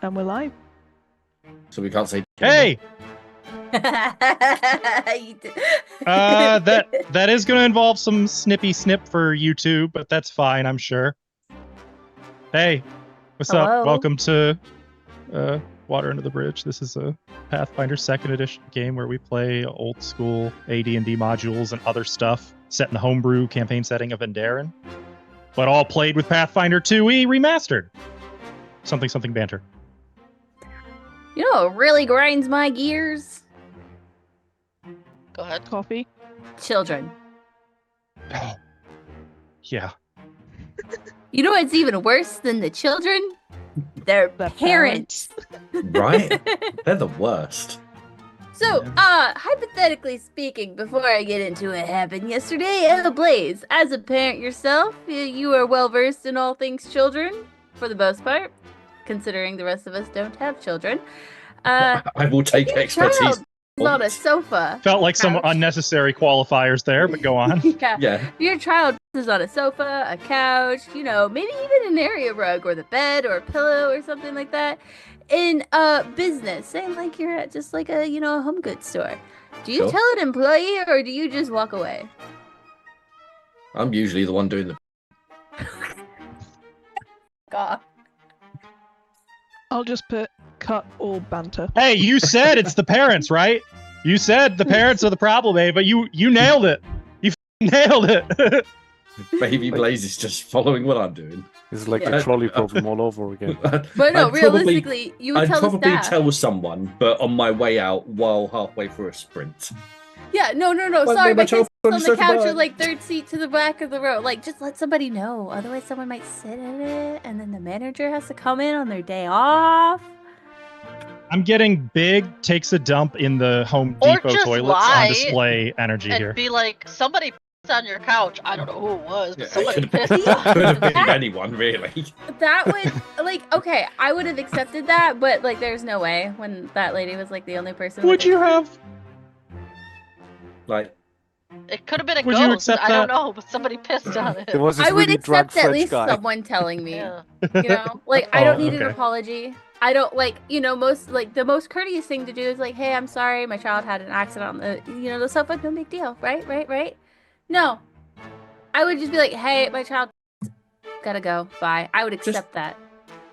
And we're live. So we can't say. Hey! That is going to involve some snippy snip for YouTube, but that's fine, I'm sure. Hey, what's up? Welcome to Water Under the Bridge. This is a Pathfinder 2nd Edition game where we play old school AD&D modules and other stuff set in the homebrew campaign setting of Enderan, but all played with Pathfinder 2e remastered. Something banter. You know what really grinds my gears? Go ahead. Coffee. Children. Oh. Yeah. You know what's even worse than the children? Their parents. Right? They're the worst. So, hypothetically speaking, before I get into what happened yesterday, Blaze, as a parent yourself, you are well versed in all things children, for the most part, considering the rest of us don't have children. I will take expertise. On a sofa. Felt like some unnecessary qualifiers there, but go on. Yeah. Your child is on a sofa, a couch, maybe even an area rug or the bed or a pillow or something like that. In a business, saying like you're at just like a, a home goods store. Do you tell an employee or do you just walk away? I'm usually the one doing the... God. I'll just put cut all banter. Hey, you said it's the parents, right? You said the parents are the problem, but you nailed it. You nailed it. Baby Blaze is just following what I'm doing. It's like the trolley problem all over again. But no, realistically, you would tell the staff. I'd probably tell someone, but on my way out while halfway through a sprint. Yeah, no. Sorry, my kid's on the couch or like third seat to the back of the row. Like, just let somebody know. Otherwise, someone might sit in it, and then the manager has to come in on their day off. I'm getting big takes a dump in the Home Depot toilets on display energy and here. Be like, somebody pissed on your couch. I don't know who it was, but somebody pissed Could have been anyone, really. That would, okay, I would have accepted that, but, there's no way when that lady was, the only person. Would you have? It could have been a would ghost. You accept I that? don't know, but somebody pissed on it. There was this I would really accept drunk at least French guy. someone telling me. Yeah. I don't need an apology. I don't most the most courteous thing to do is hey, I'm sorry, my child had an accident on the sofa, no big deal, right? No, I would just be like, hey, my child gotta go, bye. I would accept that.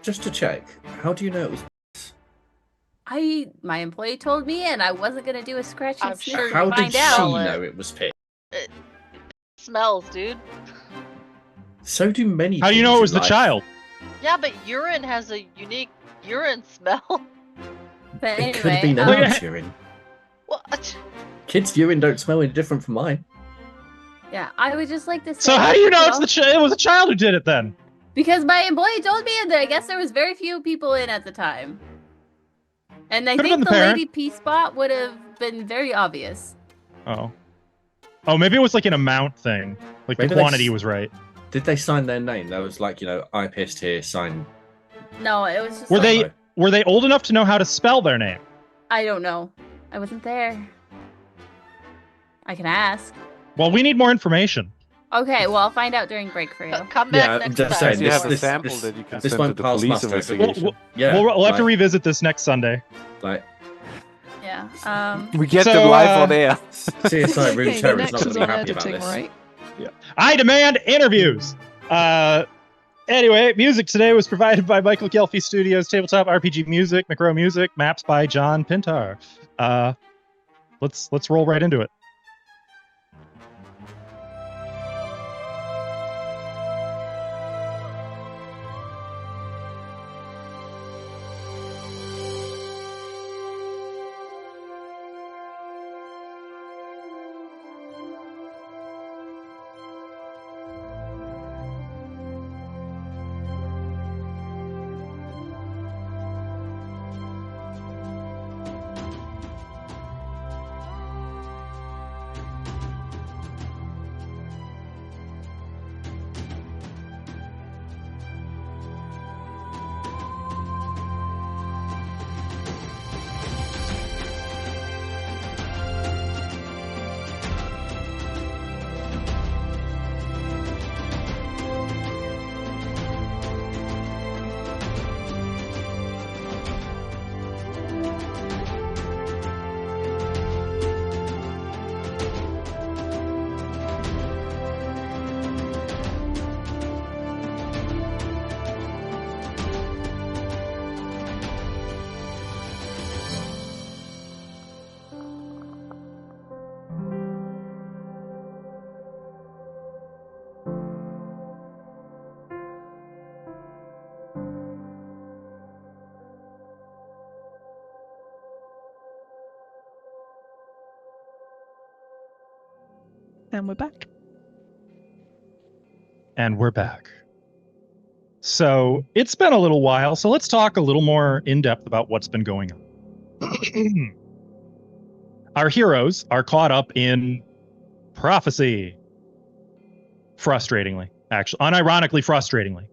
Just to check, how do you know it was? My employee told me, and I wasn't gonna do a scratch and sniff sure to How find did she out. know it was pit? It smells, dude. So do many. How do you know it was the child? Yeah, but urine has a unique urine smell. But It could have been anyway, anyone's urine. What? Kids' urine don't smell any different from mine. yeah, I would just like to say. So how do you know it's it was a child who did it then? Because my employee told me, and I guess there was very few people in at the time. And I think the lady P spot would have been very obvious. Oh, maybe it was an amount thing. Maybe the quantity was right. Did they sign their name? That was I pissed here, sign. No, it was just. Were they old enough to know how to spell their name? I don't know. I wasn't there. I can ask. Well, we need more information. Okay, well, I'll find out during break for you. Come back I'm next just time. saying, You have a this sample that you can this send won't to the pass police muster. investigation. We'll have to revisit this next Sunday. Yeah. We get them live on air. CSI Room Okay, Terror the is not next going is to be on happy about editing, this. right? Yeah. I demand interviews. Anyway, music today was provided by Michael Gelfi Studios, Tabletop RPG Music, McRow Music, maps by John Pintar. Let's roll right into it. And we're back. And we're back. So it's been a little while, so let's talk a little more in depth about what's been going on. Our heroes are caught up in prophecy. Frustratingly, actually, unironically frustratingly.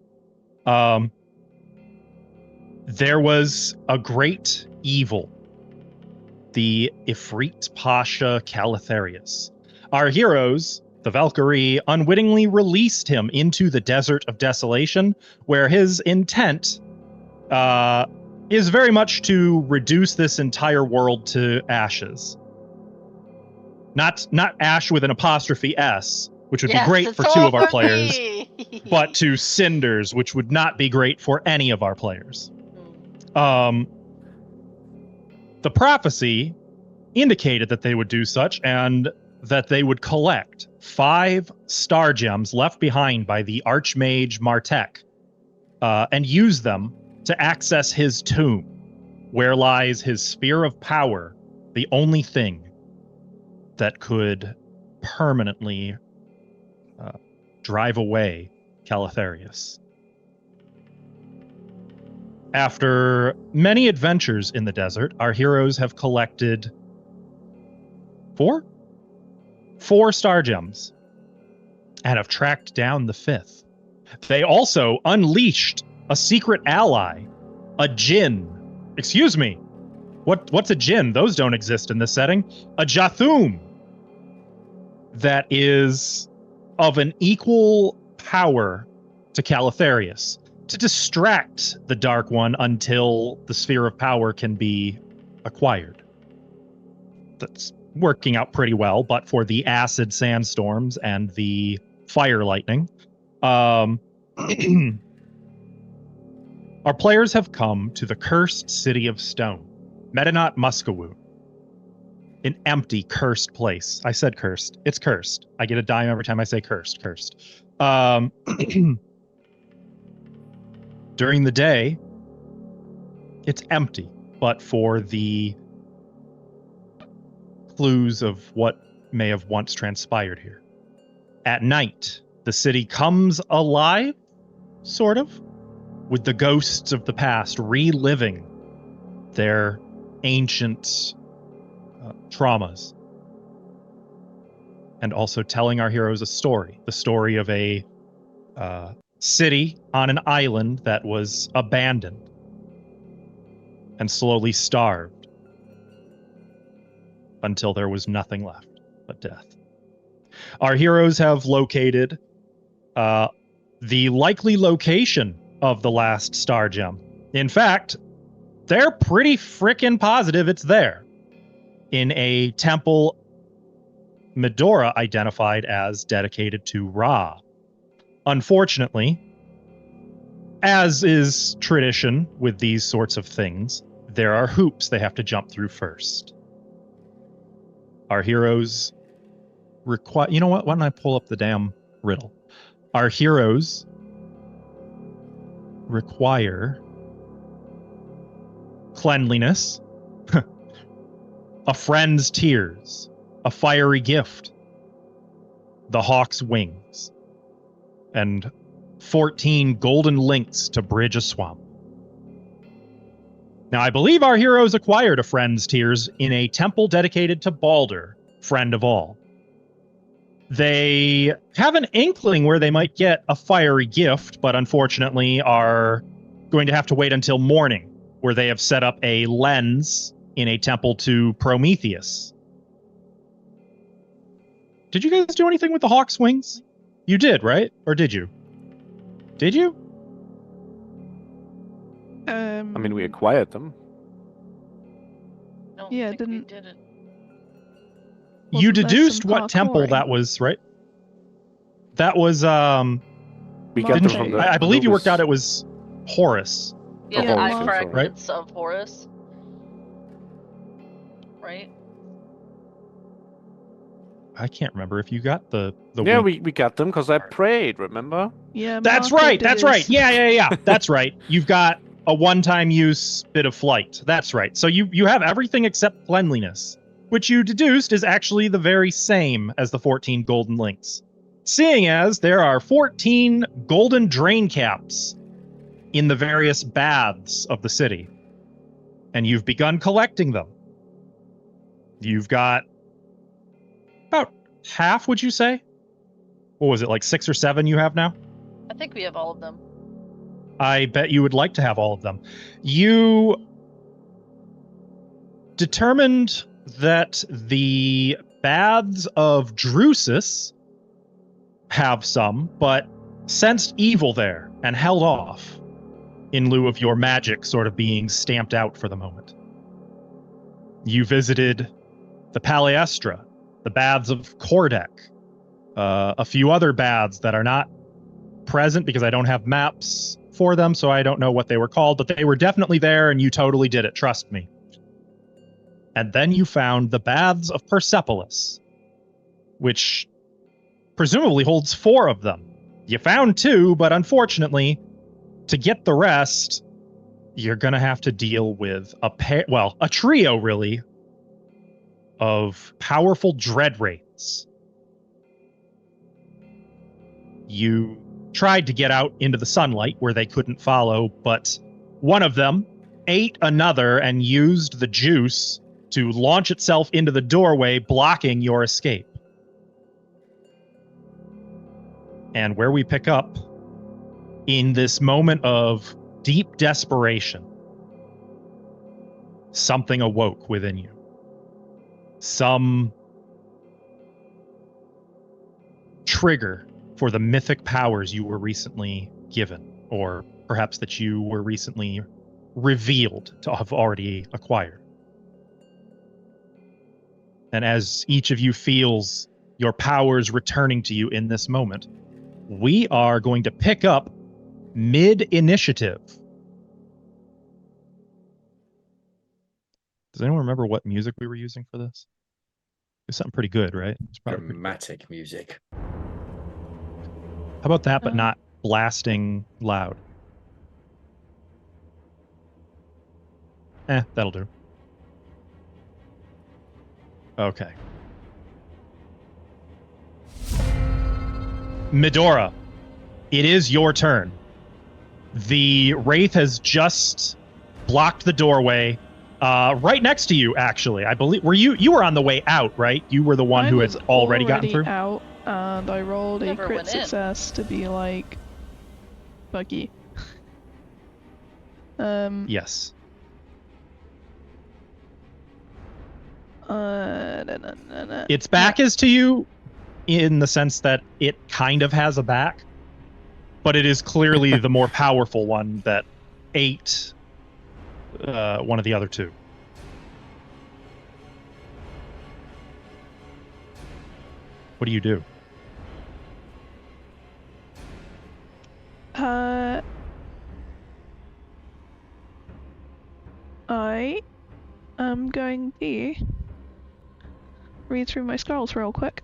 There was a great evil, the Ifrit Pasha Calatharius. Our heroes, the Valkyrie, unwittingly released him into the Desert of Desolation, where his intent is very much to reduce this entire world to ashes. Not ash with an apostrophe S, which would be great for two of our players, but to cinders, which would not be great for any of our players. The prophecy indicated that they would do such, and that they would collect 5 star gems left behind by the Archmage Martek, and use them to access his tomb, where lies his sphere of power, the only thing that could permanently drive away Calatharius. After many adventures in the desert, our heroes have collected 4 star gems and have tracked down the 5th. They also unleashed a secret ally, a djinn. Excuse me. What's a djinn? Those don't exist in this setting. A Jathum that is of an equal power to Calatharius to distract the Dark One until the sphere of power can be acquired. That's working out pretty well, but for the acid sandstorms and the fire lightning, our players have come to the cursed city of stone, Medinat Muscawoo. An empty, cursed place. I said cursed. It's cursed. I get a dime every time I say cursed. Cursed. During the day, it's empty, but for the clues of what may have once transpired here. At night, the city comes alive, sort of, with the ghosts of the past reliving their ancient traumas. And also telling our heroes a story. The story of a city on an island that was abandoned and slowly starved until there was nothing left but death. Our heroes have located the likely location of the last star gem. In fact, they're pretty frickin' positive it's there, in a temple Medora identified as dedicated to Ra. Unfortunately, as is tradition with these sorts of things, there are hoops they have to jump through first. Our heroes require... You know what? Why don't I pull up the damn riddle? Our heroes require cleanliness, a friend's tears, a fiery gift, the hawk's wings, and 14 golden links to bridge a swamp. Now, I believe our heroes acquired a friend's tears in a temple dedicated to Balder, friend of all. They have an inkling where they might get a fiery gift, but unfortunately are going to have to wait until morning, where they have set up a lens in a temple to Prometheus. Did you guys do anything with the hawk's wings? You did, right? Or did you? Did you? I mean, we acquired them. Yeah, we didn't. didn't. You Wasn't there deduced some what temple parkouring? that was, right? That was, We got them didn't from you? the I believe you worked out it Anubis. was Horus. Yeah, Yeah, the eye Horus, fragments of Horus. I Right? can't remember if you got the Yeah, wing. we got them because I prayed, remember? Yeah, That's Marco right. did That's his. right. Yeah. That's right. You've got a one-time use bit of flight. That's right. So you have everything except cleanliness. which you deduced is actually the very same as the 14 golden links, seeing as there are 14 golden drain caps in the various baths of the city, and you've begun collecting them. You've got about half, would you say? What was it, like 6 or 7 you have now? I think we have all of them. I bet you would like to have all of them. You determined that the baths of Drusus have some, but sensed evil there and held off in lieu of your magic sort of being stamped out for the moment. You visited the Palaestra, the baths of Kordek, a few other baths that are not present because I don't have maps for them, so I don't know what they were called, but they were definitely there and you totally did it, trust me. And then you found the baths of Persepolis, which presumably holds 4 of them. You found 2, but unfortunately, to get the rest, you're gonna have to deal with a trio really of powerful dread wraiths. You tried to get out into the sunlight where they couldn't follow, but one of them ate another and used the juice to launch itself into the doorway, blocking your escape. And where we pick up, in this moment of deep desperation, something awoke within you. Some trigger for the mythic powers you were recently given, or perhaps that you were recently revealed to have already acquired. And as each of you feels your powers returning to you in this moment, we are going to pick up mid-initiative. Does anyone remember what music we were using for this? It was something pretty good, right? It's probably Dramatic music. How about that, but not blasting loud? That'll do. Okay. Medora, it is your turn. The Wraith has just blocked the doorway, right next to you, actually. I believe you were on the way out, right? You were the one who had already gotten through. Out, and I rolled a Never crit went in. success to be like buggy. Yes. Its back is to you in the sense that it kind of has a back, but it is clearly the more powerful one that ate one of the other 2. What do you do? I am going to read through my scrolls real quick.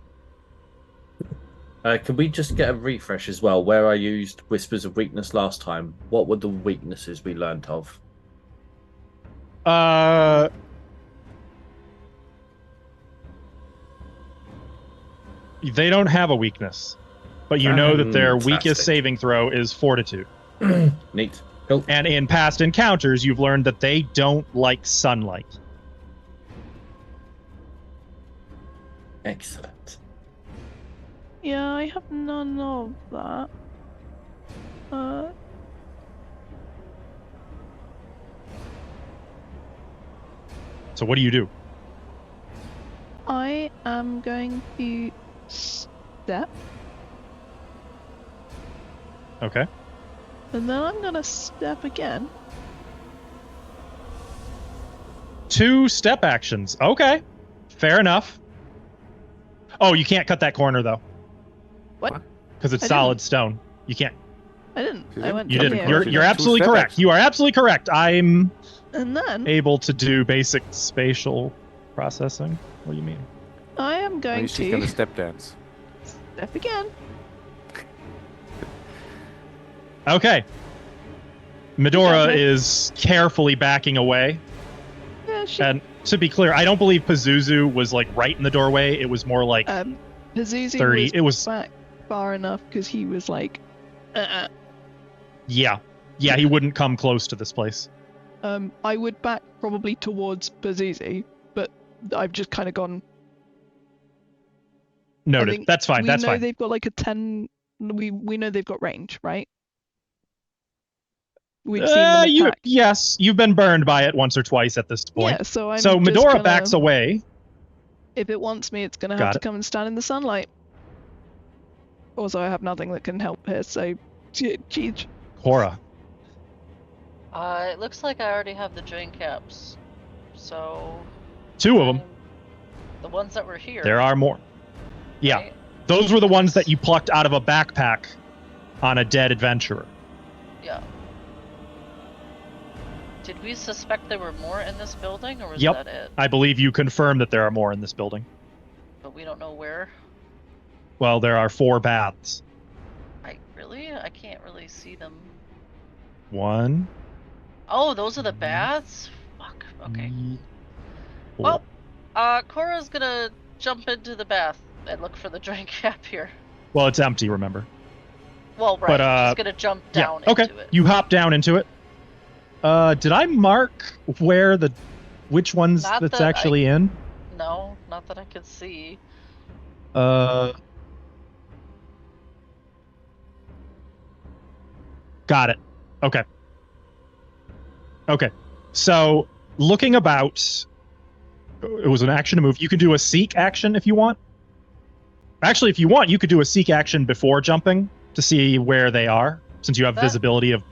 Can we just get a refresh as well? Where I used Whispers of Weakness last time, what were the weaknesses we learnt of? They don't have a weakness, but you know that their weakest Fantastic. saving throw is Fortitude. Neat. Cool. And in past encounters, you've learned that they don't like sunlight. Excellent. Yeah, I have none of that. So what do you do? I am going to step, Okay. and then I'm gonna step again. 2 step actions. Okay. Fair enough. Oh, you can't cut that corner, though. What? Because it's I solid stone. You can't. I didn't. You I went You from didn't. here. You're absolutely correct. You are absolutely correct. I'm And then able to do basic spatial processing. What do you mean? I am going She's to gonna step dance. step again. Okay. Medora Okay. is carefully backing away. Yeah, she And to be clear, I don't believe Pazuzu was like right in the doorway. It was more like Pazuzu 30. was It was back far enough because he was like, yeah, he wouldn't come close to this place. I would back probably towards Pazuzu, but I've just kind of gone. Noted. That's fine. That's fine. We know fine. they've got like a 10. We know they've got range, right? We've seen them attack. Yes, you've been burned by it once or twice at this point. Yeah, so Medora backs away. If it wants me, it's going to have to come and stand in the sunlight. Also, I have nothing that can help here, so Cheech. Cora. It looks like I already have the drain caps. So 2 of them. The ones that were here. There are more. Yeah. Right? Those were the ones that you plucked out of a backpack on a dead adventurer. Yeah. Did we suspect there were more in this building, or was Yep. that it? I believe you confirmed that there are more in this building. But we don't know where. Well, there are 4 baths. I can't really see them. 1. Oh, those are the baths? Fuck. Okay. 4. Well, Cora's gonna jump into the bath and look for the drain cap here. Well, it's empty, remember. Well, right. But, she's gonna jump down okay. into it. You hop down into it. Did I mark which ones Not that's that actually in? No, not that I could see. Got it. Okay. So, looking about, it was an action to move. You can do a seek action if you want. Actually, if you want, you could do a seek action before jumping to see where they are, since you have visibility of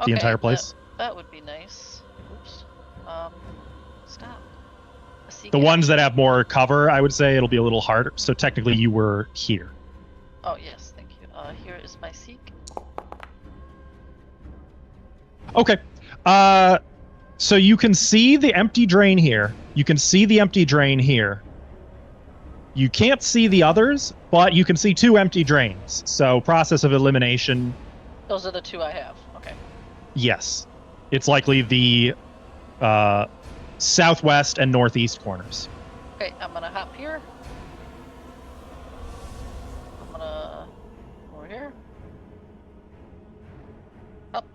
the entire place. That would be nice. Oops. Stop. The ones that have more cover, I would say it'll be a little harder. So technically, you were here. Oh yes, thank you. Here is my seek. Okay. So you can see the empty drain here. You can see the empty drain here. You can't see the others, but you can see 2 empty drains. So process of elimination. Those are the 2 I have. Okay. Yes. It's likely the southwest and northeast corners. Okay, I'm gonna hop here. I'm gonna over here. Up.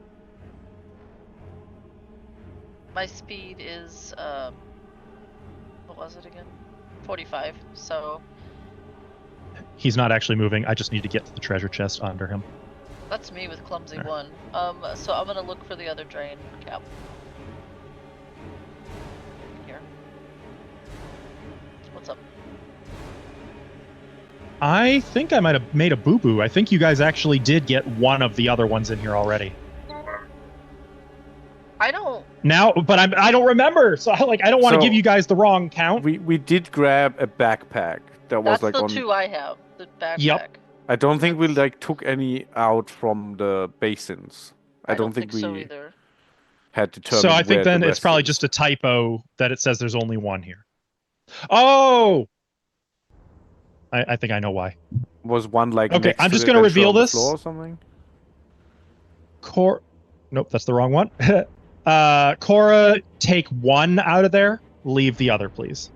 My speed is what was it again? 45. So He's not actually moving. I just need to get to the treasure chest under him. that's me with clumsy There. 1. So I'm gonna look for the other drain cap. Here. What's up? I think I might have made a boo-boo. I think you guys actually did get one of the other ones in here already. I don't. Now, but I don't remember, so I don't want to give you guys the wrong count. We did grab a backpack that was That's like the on. 2 I have. The backpack. Yep. I don't think we took any out from the basins. I don't think we so either. had determined. So I think where then the it's rest probably is. just a typo that it says there's only one here. Oh! I think I know why. Was one like. Okay, next I'm to just the gonna adventure reveal on the this. floor or something? Nope, that's the wrong one. Cora, take 1 out of there. Leave the other, please.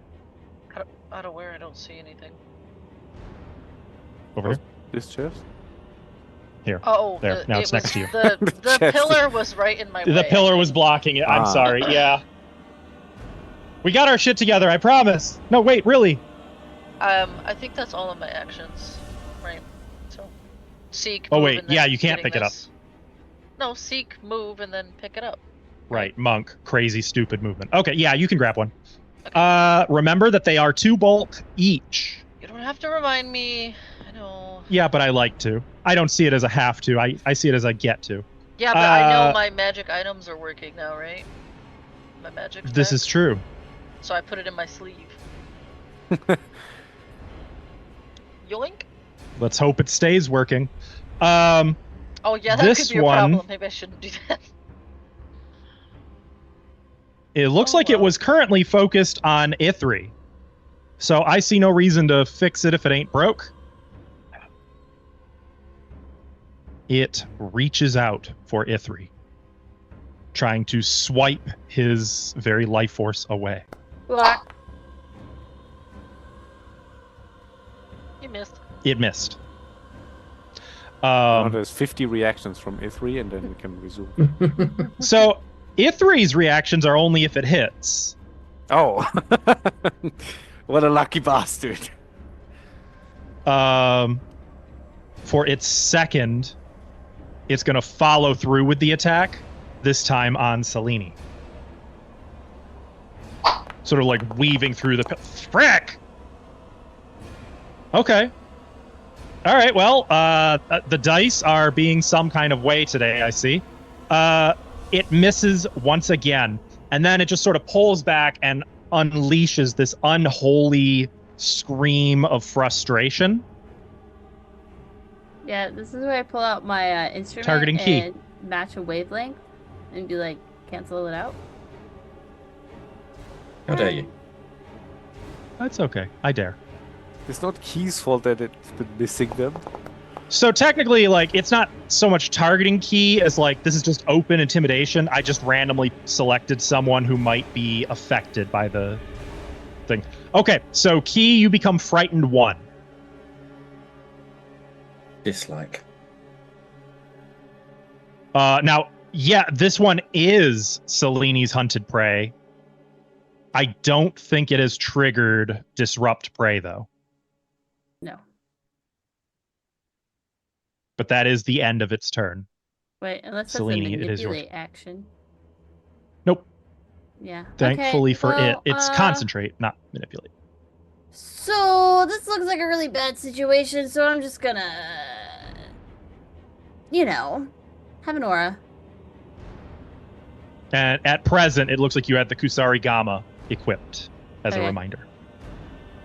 Out of where? I don't see anything. Over here. This chest. Here. Oh, There, now it's next to you. The Chest. pillar was right in my way. The pillar was blocking it. I'm Ah. sorry. Yeah. We got our shit together, I promise. No, wait, really? I think that's all of my actions, right? So, seek. Oh, move, wait, and then yeah, you can't getting pick it up. this. No, seek, move, and then pick it up. Right, monk. Crazy, stupid movement. Okay, yeah, you can grab one. Remember that they are 2 bulk each. You don't have to remind me. I know. Yeah, but I like to. I don't see it as a have to. I see it as a get to. Yeah, but I know my magic items are working now, right? My magic. This is true. So I put it in my sleeve. Yoink. Let's hope it stays working. Oh yeah, that This could be a one- problem. Maybe I shouldn't do that. It looks Oh, like it well. was currently focused on Ithri. So I see no reason to fix it if it ain't broke. It reaches out for Ithri, trying to swipe his very life force away. Block. You missed. It missed. There's 50 reactions from Ithri, and then we can resume. So Ithri's reactions are only if it hits. Oh, what a lucky bastard! For its second, it's going to follow through with the attack, this time on Selene. Sort of like weaving through the... Frick! Okay. All right, well, the dice are being some kind of way today, I see. It misses once again, and then it just sort of pulls back and unleashes this unholy scream of frustration. Yeah, this is where I pull out my instrument Targeting key. and match a wavelength and be like, cancel it out. How dare you? That's okay. I dare. It's not Key's fault that it's been missing them. So technically, like, it's not so much targeting Key as like this is just open intimidation. I just randomly selected someone who might be affected by the thing. Okay, so Key, you become frightened 1. Dislike. Now, yeah, this one is Selene's hunted prey. I don't think it has triggered disrupt prey though. No. But that is the end of its turn. Wait, unless that's Selene, a it is yours. manipulate action. Nope. Yeah. Thankfully okay, for well, it, it's concentrate, not manipulate. So this looks like a really bad situation, so I'm just gonna, have an aura. And at present, it looks like you had the Kusari Gamma equipped as a Okay. reminder.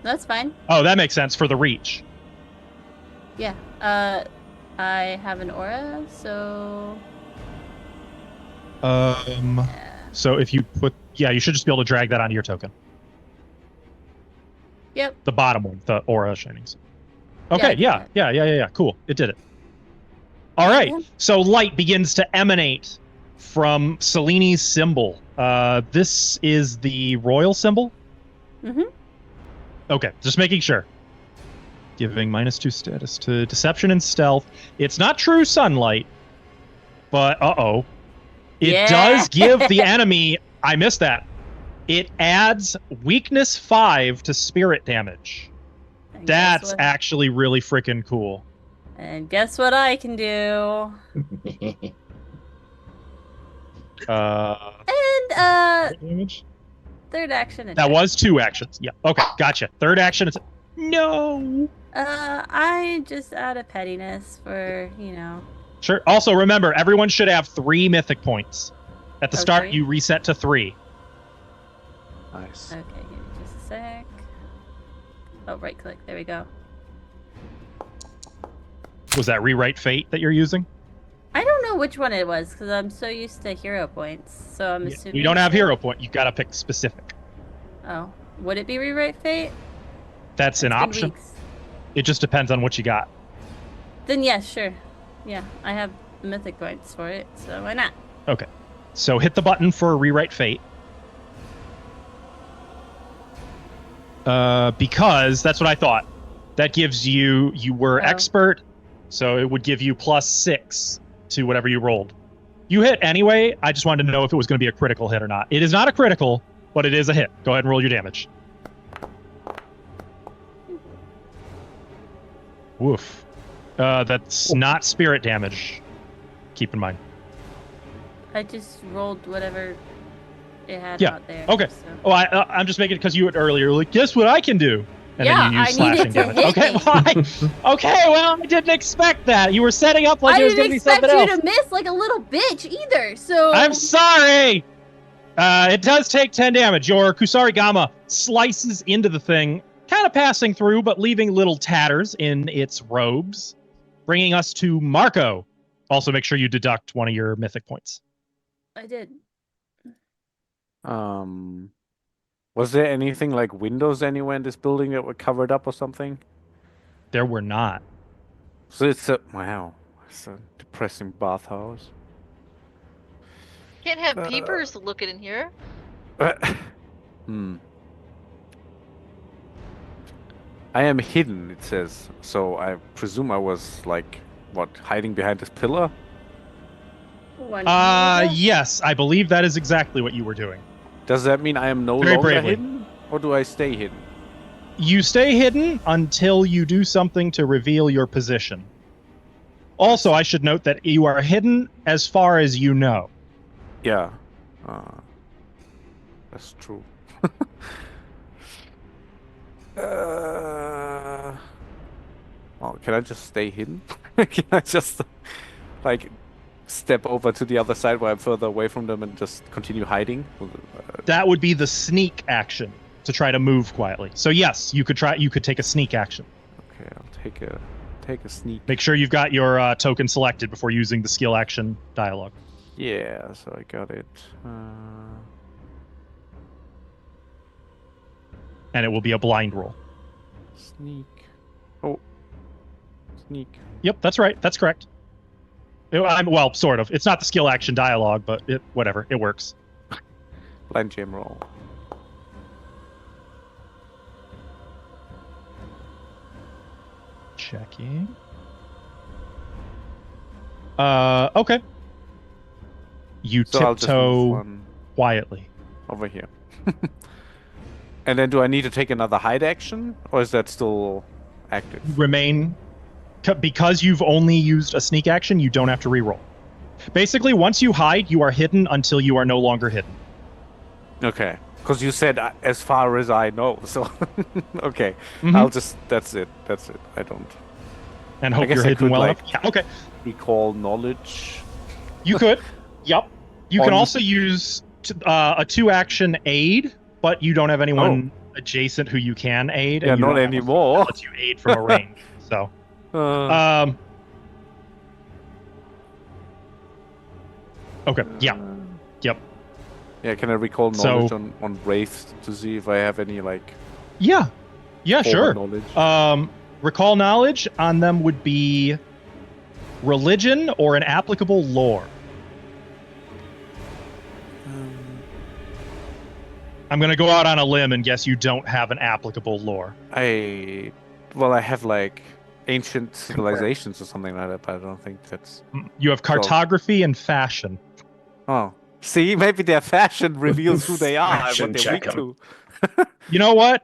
That's fine. Oh, that makes sense for the reach. Yeah. I have an aura, so So if you put, yeah, you should just be able to drag that onto your token. yep. The bottom one, the aura shinings. Okay, Yeah, yeah. Cool. It did it. All right. Yeah. So light begins to emanate from Selene's symbol. This is the royal symbol? Mm-hmm. Okay, just making sure. Giving -2 status to deception and stealth. It's not true sunlight, but it Yeah. does give the enemy. I missed that. It adds weakness 5 to spirit damage. And That's guess what? actually really freaking cool. And guess what I can do? And Damage? third action attack. That was 2 actions. Yeah. Okay, gotcha. Third action. No. I just out of pettiness for, Sure. Also, remember, everyone should have 3 mythic points. At the start, 3? you reset to 3. Nice. Okay, give me just a sec. Oh, right click. There we go. Was that rewrite fate that you're using? I don't know which one it was because I'm so used to hero points. So I'm assuming We don't have hero point. You gotta pick specific. Oh, would it be rewrite fate? That's an It's been option. weeks. It just depends on what you got. Then yes, sure. Yeah, I have mythic points for it, so why not? Okay. So hit the button for rewrite fate. Because that's what I thought. That gives you were Oh. expert, so it would give you +6 to whatever you rolled. You hit anyway. I just wanted to know if it was going to be a critical hit or not. It is not a critical, but it is a hit. Go ahead and roll your damage. Woof. That's not spirit damage. Keep in mind. I just rolled whatever it had Yeah, out there. okay. So. Oh, I'm just making it because you had earlier like, guess what I can do? And Yeah, then you use I slashing needed to damage. hit Okay, me. well, I didn't expect that. You were setting up like I it was didn't going to be expect something you else. to miss like a little bitch either. So I'm sorry. It does take 10 damage. Your Kusari Gamma slices into the thing, kind of passing through, but leaving little tatters in its robes, bringing us to Marco. Also, make sure you deduct one of your mythic points. I did. Was there anything like windows anywhere in this building that were covered up or something? There were not. So it's a depressing bathhouse. Can't have peepers looking in here. I am hidden, it says. So I presume I was like, what, hiding behind this pillar? Yes, I believe that is exactly what you were doing. Does that mean I am no Very longer bravely. hidden? Or do I stay hidden? You stay hidden until you do something to reveal your position. Also, I should note that you are hidden as far as you know. Yeah. That's true. Oh, can I just stay hidden? Can I just, like, step over to the other side where I'm further away from them and just continue hiding? That would be the sneak action to try to move quietly. So yes, you could try. You could take a sneak action. Okay, I'll take a sneak. Make sure you've got your token selected before using the skill action dialogue. Yeah, so I got it. And it will be a blind roll. Sneak. Oh. Sneak. Yep, that's right. That's correct. Well, sort of. It's not the skill action dialogue, but whatever. It works. Blind jam roll. Checking. Okay. You So I'll just move tiptoe one quietly. over here. And then do I need to take another hide action? Or is that still active? Remain. Because you've only used a sneak action, you don't have to reroll. Basically, once you hide, you are hidden until you are no longer hidden. Okay. Because you said as far as I know, so okay. Mhm. I'll just that's it. I don't And hope guess you're I hidden could, well like- enough. Yeah, okay. recall knowledge. You could. Yep. You can On- also use a 2-action aid, but you don't have anyone adjacent who you can aid. Yeah, and you not don't have a anymore. that lets you aid from a range. So, okay. Yeah. Yep. Yeah, can I recall So- knowledge on wraiths to see if I have any like Yeah. Yeah. forward Sure. knowledge? Recall knowledge on them would be religion or an applicable lore. I'm going to go out on a limb and guess you don't have an applicable lore. I have like ancient civilizations or something like that, but I don't think that's. You have cartography and fashion. Oh, see, maybe their fashion reveals who they are and Fashion what they're check weak 'em. to. You know what?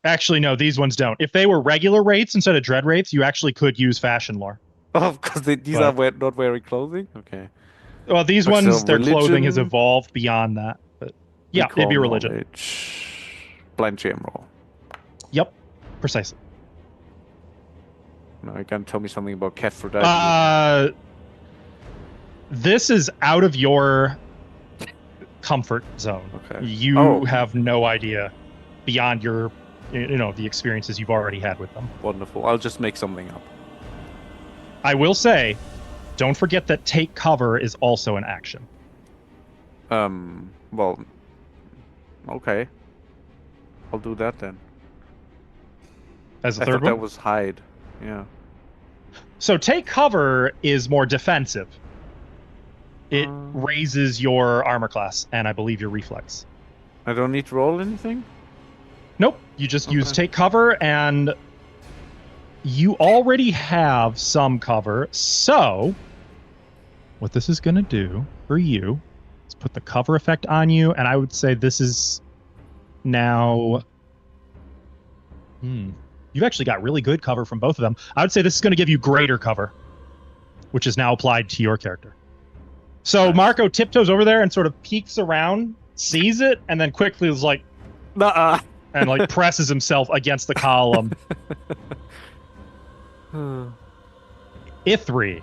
Actually, no, these ones don't. If they were regular wraiths instead of dread wraiths, you actually could use fashion lore. Oh, because these are not wearing clothing. Okay. Well, these So ones, their clothing has religion- evolved beyond that. But yeah, it'd be Recall religion. knowledge. Blind jam roll. Yep, precisely. No, you can tell me something about Cathrodite. This is out of your comfort zone. Okay. You Oh. have no idea beyond your, the experiences you've already had with them. Wonderful. I'll just make something up. I will say, don't forget that take cover is also an action. Well, okay. I'll do that then. As a I third thought that one. was hide. Yeah. So take cover is more defensive. It Um. raises your armor class and I believe your reflex. I don't need to roll anything? Nope, you just use Okay. take cover and you already have some cover. So what this is going to do for you is put the cover effect on you, and I would say this is now you've actually got really good cover from both of them. I would say this is going to give you greater cover, which is now applied to your character. So Nice. Marco tiptoes over there and sort of peeks around, sees it, and then quickly is like, Nuh-uh. and like presses himself against the column. Ithri.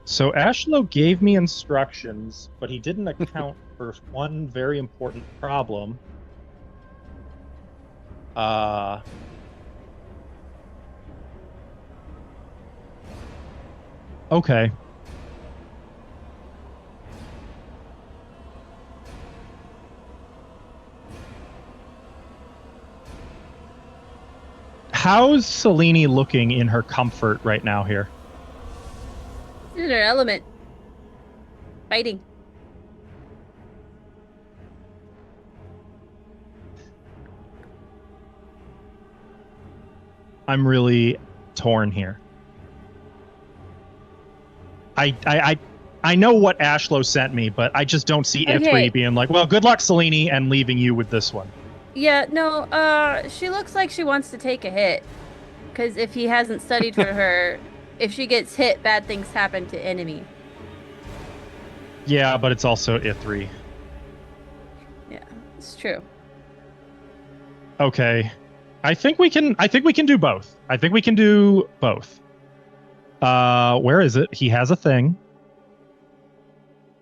So Ashlow gave me instructions, but he didn't account for one very important problem. Okay. How's Selene looking in her comfort right now here? She's in her element. Fighting. I'm really torn here. I know what Ashlow sent me, but I just don't see Ithri being like, well, good luck, Selene, and leaving you with this one. Yeah, no, she looks like she wants to take a hit. Because if he hasn't studied for her, if she gets hit, bad things happen to enemy. Yeah, but it's also Ithri. Yeah, it's true. Okay. I think we can do both. Where is it? He has a thing.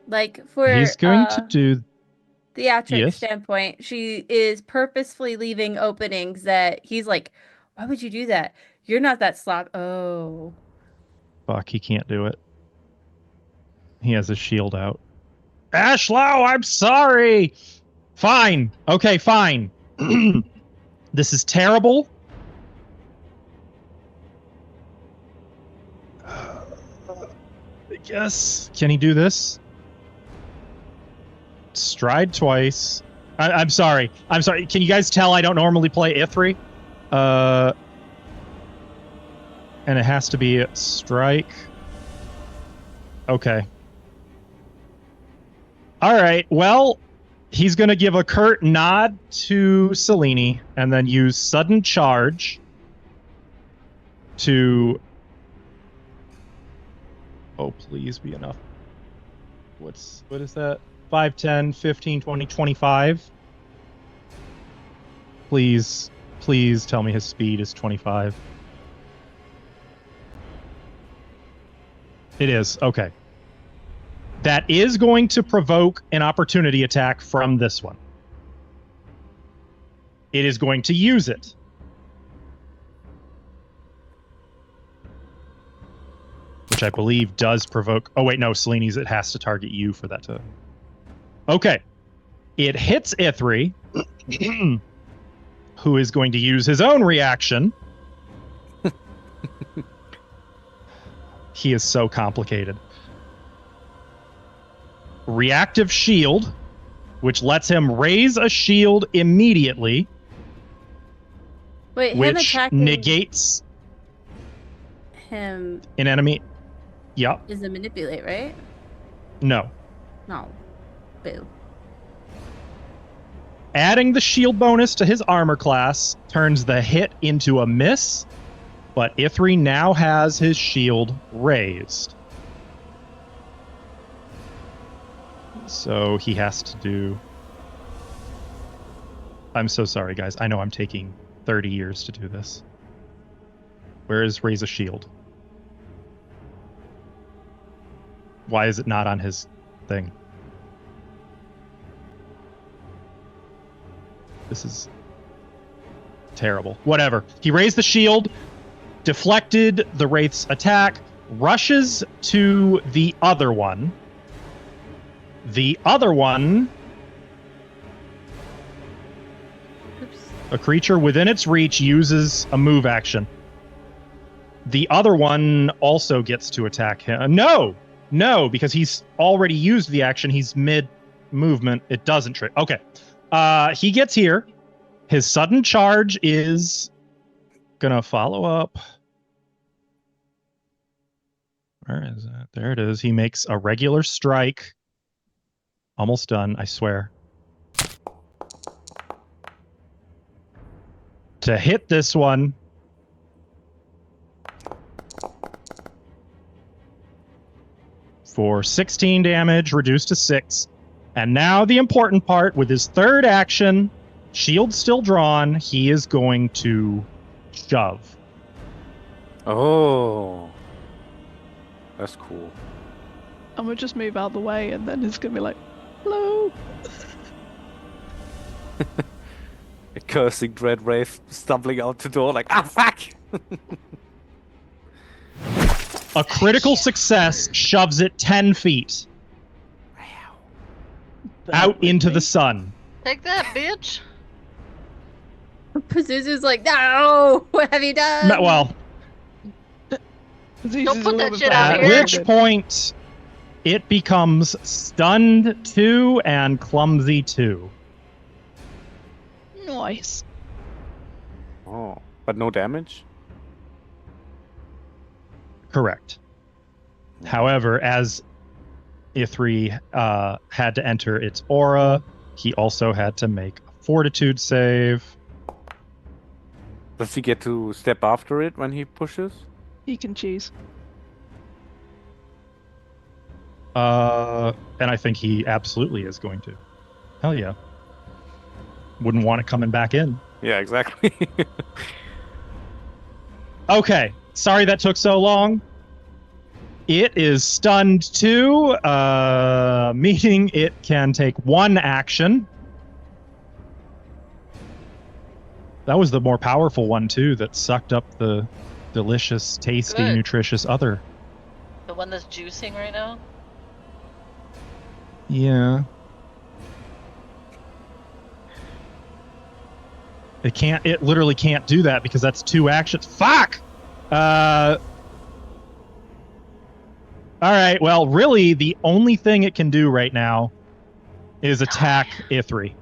Like, for he's going to do theatric standpoint, she is purposefully leaving openings that he's like, why would you do that? You're not that slop. Oh. Fuck, he can't do it. He has his shield out. Ashlow, I'm sorry! Fine. Okay, fine. This is terrible. I guess. Can he do this? Stride twice. I'm sorry. Can you guys tell I don't normally play Ithri? And it has to be a strike. Okay. All right. Well, he's going to give a curt nod to Selene and then use sudden charge to... Oh, please be enough. What is that? 5, 10, 15, 20, 25. Please tell me his speed is 25. It is. Okay. That is going to provoke an opportunity attack from this one. It is going to use it. Which I believe does provoke... Oh, wait, no, Selene's, it has to target you for that to... Okay. It hits Ithri, who is going to use his own reaction. He is so complicated. Reactive shield, which lets him raise a shield immediately. Wait, which him attacking negates him an enemy. Yep. Is a manipulate, right? No. No. Boo. Adding the shield bonus to his armor class turns the hit into a miss, but Ithri now has his shield raised. So he has to do... I'm so sorry, guys. I know I'm taking 30 years to do this. Where is raise a shield? Why is it not on his thing? This is terrible. Whatever. He raised the shield, deflected the Wraith's attack, rushes to the other one. The other one... Oops. A creature within its reach uses a move action. The other one also gets to attack him. No, because he's already used the action. He's mid-movement. It doesn't trigger. Okay. He gets here. His sudden charge is gonna follow up. Where is it? There it is. He makes a regular strike. Almost done, I swear. To hit this one. For 16 damage, reduced to 6. And now the important part, with his third action, shield still drawn, he is going to shove. Oh. That's cool. I'm gonna just move out the way and then he's gonna be like, hello. A cursing dread wraith stumbling out the door like, ah, fuck! A critical success shoves it 10 feet. Wow. Out into the sun. Take that, bitch. Pazuzu's like, no! What have you done? Well, Don't put that shit out at here. which point It becomes stunned 2 and clumsy 2. Nice. Oh, but no damage? Correct. However, as Ithri had to enter its aura, he also had to make a fortitude save. Does he get to step after it when he pushes? He can choose. And I think he absolutely is going to. Hell yeah. Wouldn't want it coming back in. Yeah, exactly. Okay. Sorry that took so long. It is stunned 2, meaning it can take 1 action. That was the more powerful one, too, that sucked up the delicious, tasty, Good. nutritious other. The one that's juicing right now? Yeah. It literally can't do that because that's 2 actions. Fuck! All right, well, really, the only thing it can do right now is attack Ithri.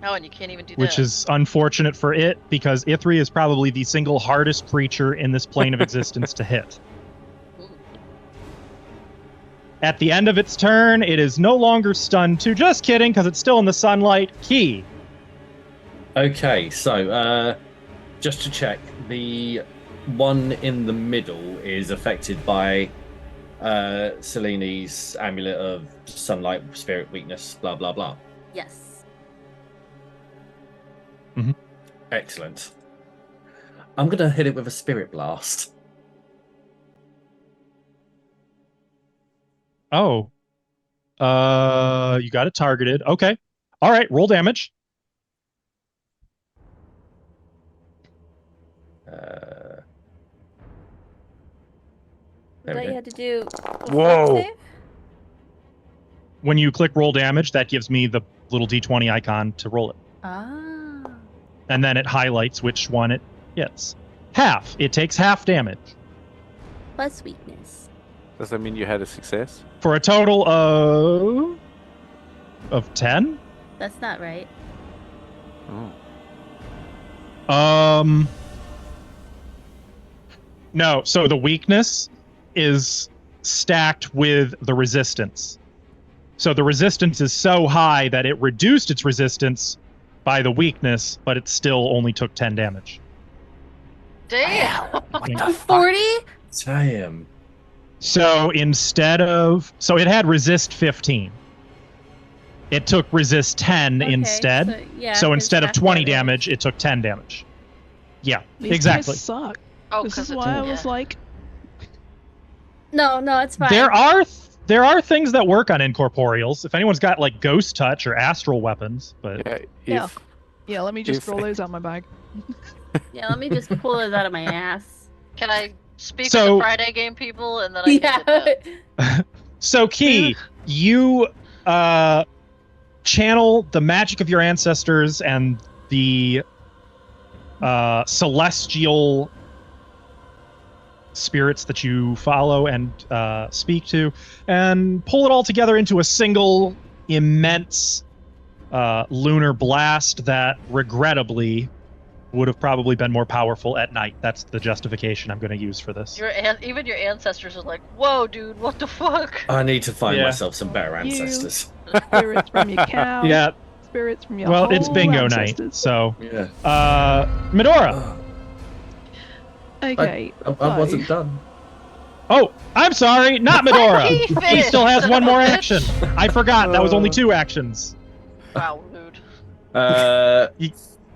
Oh, and you can't even do Which that. is unfortunate for it, because Ithri is probably the single hardest creature in this plane of existence to hit. Ooh. At the end of its turn, it is no longer stunned 2. Just kidding, because it's still in the sunlight. Key. Okay, so just to check, the one in the middle is affected by Selene's amulet of sunlight, spirit weakness, blah blah blah. Yes. Excellent. I'm gonna hit it with a spirit blast. Oh. You got it targeted. Okay. All right, roll damage. There What we you go. had to do? Whoa. Save? When you click roll damage, that gives me the little d20 icon to roll it. Ah. And then it highlights which one it gets. Half. It takes half damage. Plus weakness. Does that mean you had a success? For a total of 10? That's not right. Oh. No, so the weakness is stacked with the resistance. So the resistance is so high that it reduced its resistance by the weakness, but it still only took 10 damage. Damn! What the fuck? 40? Damn. So so it had resist 15. It took resist 10 Okay, instead. So, yeah, So his instead of half 20 damage, it took 10 damage. Yeah, These exactly. guys suck. Oh, This 'cause is it's why I yeah. was like, No, it's fine. There are things that work on incorporeals. If anyone's got like ghost touch or astral weapons, but Yeah, Yeah. if yeah, let me just If- roll those out my bag. Yeah, let me just pull those out of my ass. Can I speak with So- the Friday game people and then I can get that? So Key, you channel the magic of your ancestors and the celestial spirits that you follow and speak to, and pull it all together into a single immense lunar blast that regrettably would have probably been more powerful at night. That's the justification I'm going to use for this. Even your ancestors are like, whoa, dude, what the fuck? I need to find Yeah. myself some better You- ancestors. Spirits from your cow. Yeah, Spirits from your well, it's whole bingo ancestors. night, so Yeah. Medora. Okay. I wasn't so- done. Oh, I'm sorry, not Medora. He He finished, still has son one of a more bitch. action. I forgot that was only 2 actions. Wow, rude.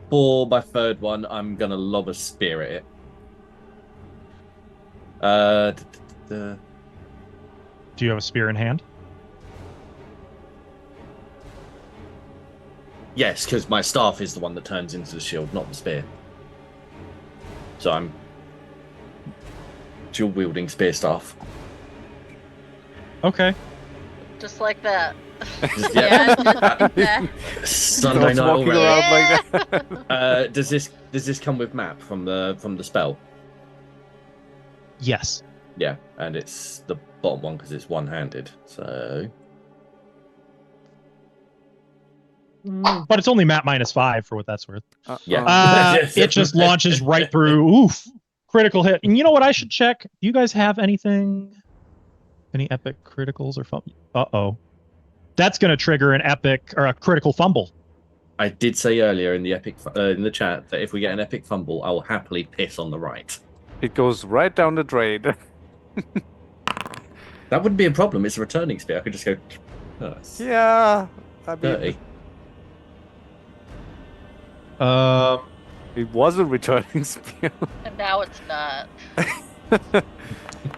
For my third one, I'm gonna lob a spear at it. Do you have a spear in hand? Yes, because my staff is the one that turns into the shield, not the spear. So I'm dual wielding spear staff. Okay. Just like that. Yeah. Yeah. Sunday Starts night walking already. around like that. Does this come with map from the spell? Yes. Yeah, and it's the bottom one because it's one-handed. So. But it's only map -5 for what that's worth. Yeah. It just launches right through. Oof. Critical hit. And you know what I should check? Do you guys have anything? Any epic criticals or fumble? Uh-oh. That's going to trigger an epic or a critical fumble. I did say earlier in the in the chat that if we get an epic fumble, I will happily piss on the right. It goes right down the drain. That wouldn't be a problem. It's a returning spear. I could just go. Oh, Yeah. I mean, dirty. it was a returning spear. And now it's not.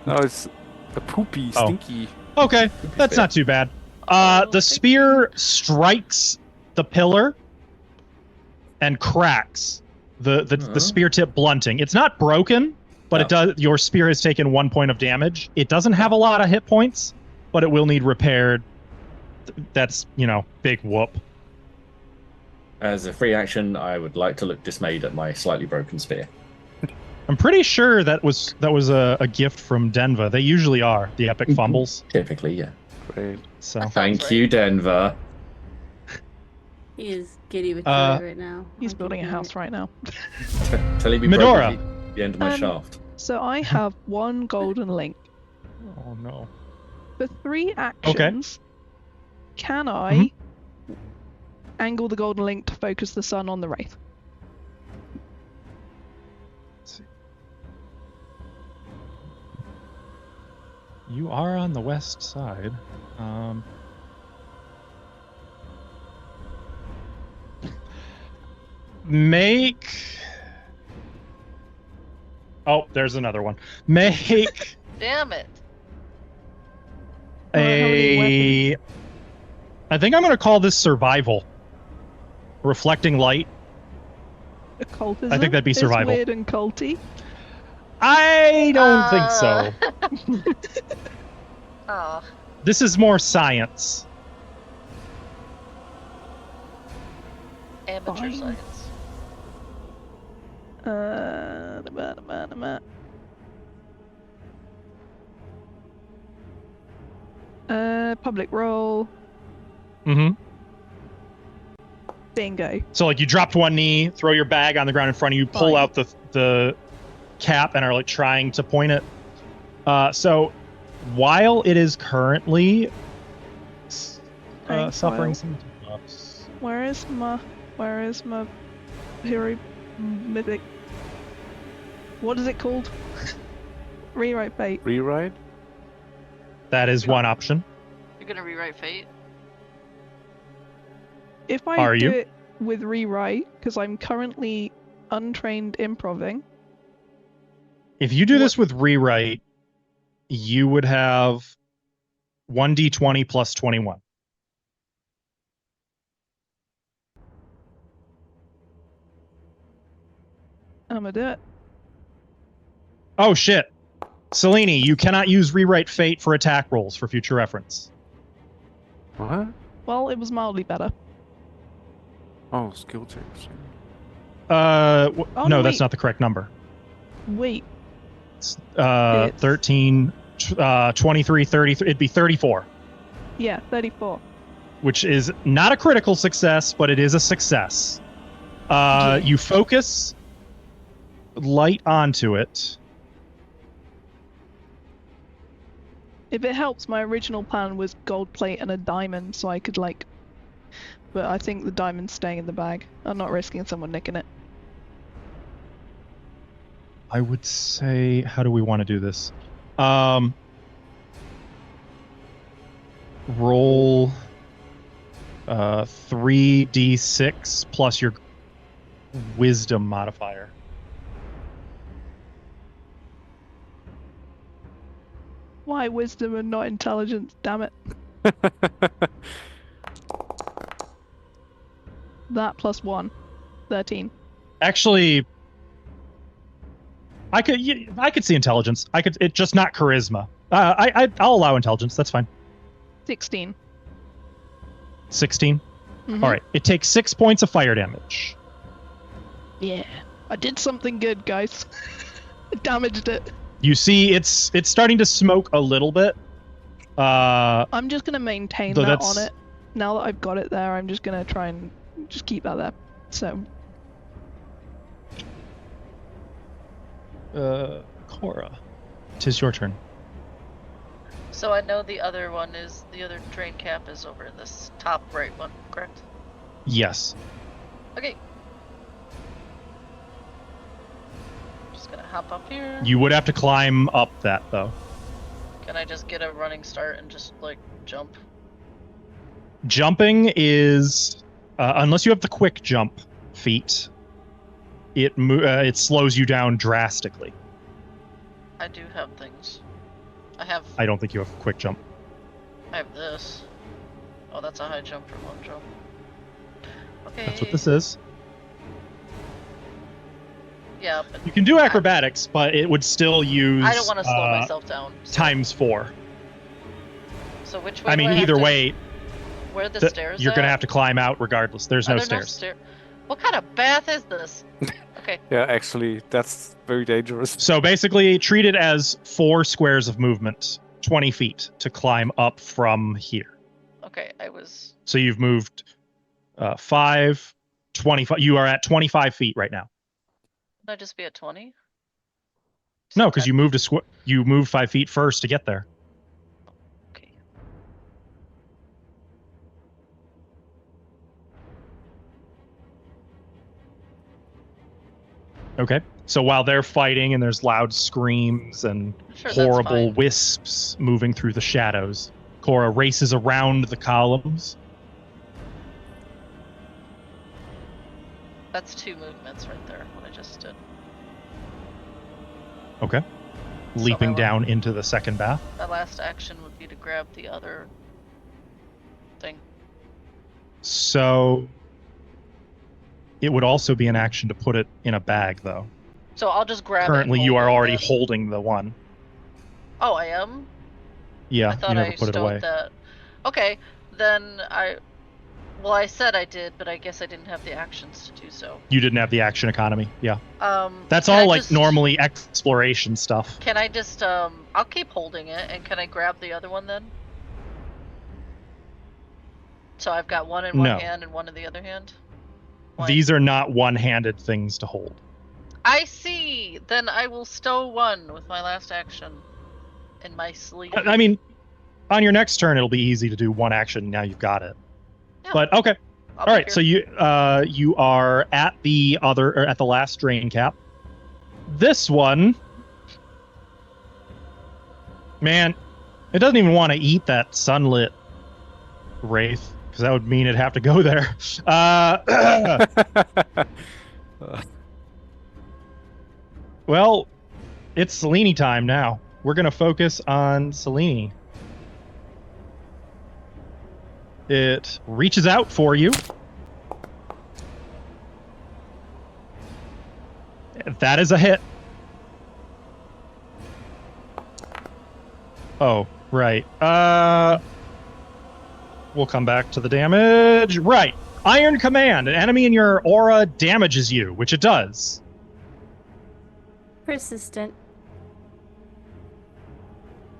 Now it's a poopy, stinky. Okay, that's not too bad. The spear strikes the pillar and cracks the spear tip blunting. It's not broken, but it does. Your spear has taken 1 point of damage. It doesn't have a lot of hit points, but it will need repaired. That's, big whoop. As a free action, I would like to look dismayed at my slightly broken spear. I'm pretty sure that was a gift from Denver. They usually are the epic fumbles. Typically, yeah. Great. So thank you, Denver. He is giddy with joy right now. He's building a house right now. Telling me Medora. the end of my shaft. So I have 1 golden link. Oh no. For 3 actions, can I angle the golden link to focus the sun on the wraith? Let's see. You are on the west side. Oh, there's another one. Make Damn it. I think I'm going to call this survival. Reflecting light. Occultism? I think that'd be survival. Is weird and culty. I don't think so. Oh. This is more science. Amateur Fine. science. Public roll. Bingo. So like you dropped one knee, throw your bag on the ground in front of you, pull out the cap, and are like trying to point it. So while it is currently suffering some debuffs. Where is my hero mythic? What is it called? Rewrite fate. Rewrite? That is one option. You're gonna rewrite fate? If I do it with rewrite, because I'm currently untrained improving. If you do this with rewrite, you would have 1d20 plus 21. I'm gonna do it. Oh shit. Selene, you cannot use rewrite fate for attack rolls for future reference. What? Well, it was mildly better. Oh, skill checks. No, that's not the correct number. Wait. 13, 23, 33. It'd be 34. Yeah, 34. Which is not a critical success, but it is a success. You focus light onto it. If it helps, my original plan was gold plate and a diamond, so I could but I think the diamond's staying in the bag. I'm not risking someone nicking it. I would say, how do we want to do this? Roll 3d6 plus your wisdom modifier. Why wisdom and not intelligence? Damn it. That plus 1. 13. Actually, I could see intelligence. It's just not charisma. I'll allow intelligence. That's fine. 16. 16? Mm-hmm. All right. It takes 6 points of fire damage. Yeah. I did something good, guys. I damaged it. You see, it's starting to smoke a little bit. I'm just gonna maintain Though that that's- on it. Now that I've got it there, I'm just gonna try and just keep that there. So, Cora, 'tis your turn. So I know the other drain cap is over in this top right one, correct? Yes. Okay. Just gonna hop up here. You would have to climb up that, though. Can I just get a running start and just like jump? Jumping is, unless you have the quick jump feat, it slows you down drastically. I do have things. I don't think you have quick jump. I have this. Oh, that's a high jump for one jump. Okay. That's what this is. Yeah, but You can do acrobatics, but it would still use. I don't want to slow myself down. So. Times 4. So which way? I mean, either way, where the stairs? you're gonna have to climb out regardless. There's no stairs. What kind of bath is this? Okay. Yeah, actually, that's very dangerous. So basically, treat it as 4 squares of movement, 20 feet to climb up from here. Okay, I was. So you've moved 5, 25. You are at 25 feet right now. Would I just be at 20? No, because you moved you moved 5 feet first to get there. Okay. Okay. So while they're fighting and there's loud screams and Sure, horrible wisps moving through the shadows, Cora races around the columns. That's 2 movements right there, what I just did. Okay. Leaping down into the second bath. My last action would be to grab the other thing. So it would also be an action to put it in a bag, though. So I'll just grab it. Currently, you are already holding the one. Oh, I am? Yeah, I thought you never I put it away. that. Okay, then well, I said I did, but I guess I didn't have the actions to do so. You didn't have the action economy, yeah. That's can all I like just- normally exploration stuff. Can I just I'll keep holding it, and can I grab the other one then? So I've got one in one No. hand and one in the other hand? Why? These are not one-handed things to hold. I see! Then I will stow one with my last action in my sleeve. I mean, on your next turn, it'll be easy to do one action. Now you've got it. Yeah. But okay, I'll all be right. here. So you are at the at the last drain cap. This one, man, it doesn't even want to eat that sunlit wraith because that would mean it'd have to go there. Well, it's Selene time now. We're gonna focus on Selene. It reaches out for you. That is a hit. Oh, right. We'll come back to the damage. Right. Iron Command. An enemy in your aura damages you, which it does. Persistent.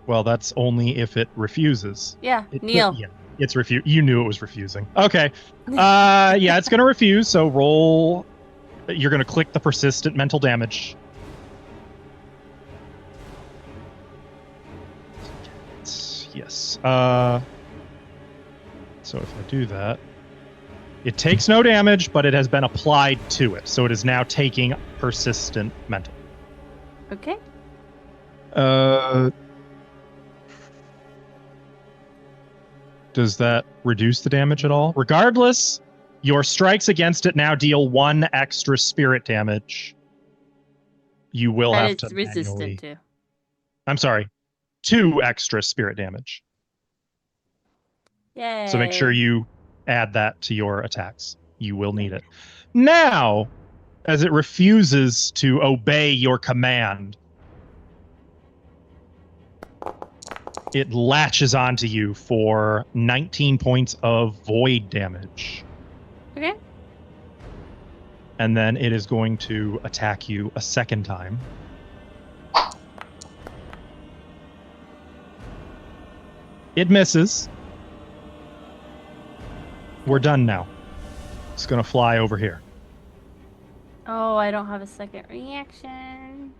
Well, that's only if it refuses. Yeah, Neil. Yeah, it's You knew it was refusing. Okay. Yeah, it's going to refuse, so roll. You're going to click the persistent mental damage. Yes. So if I do that, it takes no damage, but it has been applied to it, so it is now taking persistent mental. Okay. Does that reduce the damage at all? Regardless, your strikes against it now deal 1 extra spirit damage. You will That have it's to resistant manually... to. I'm sorry, 2 extra spirit damage. Yay. So make sure you add that to your attacks. You will need it. Now, as it refuses to obey your command, it latches onto you for 19 points of void damage. Okay. And then it is going to attack you a second time. It misses. We're done now. It's going to fly over here. Oh, I don't have a second reaction.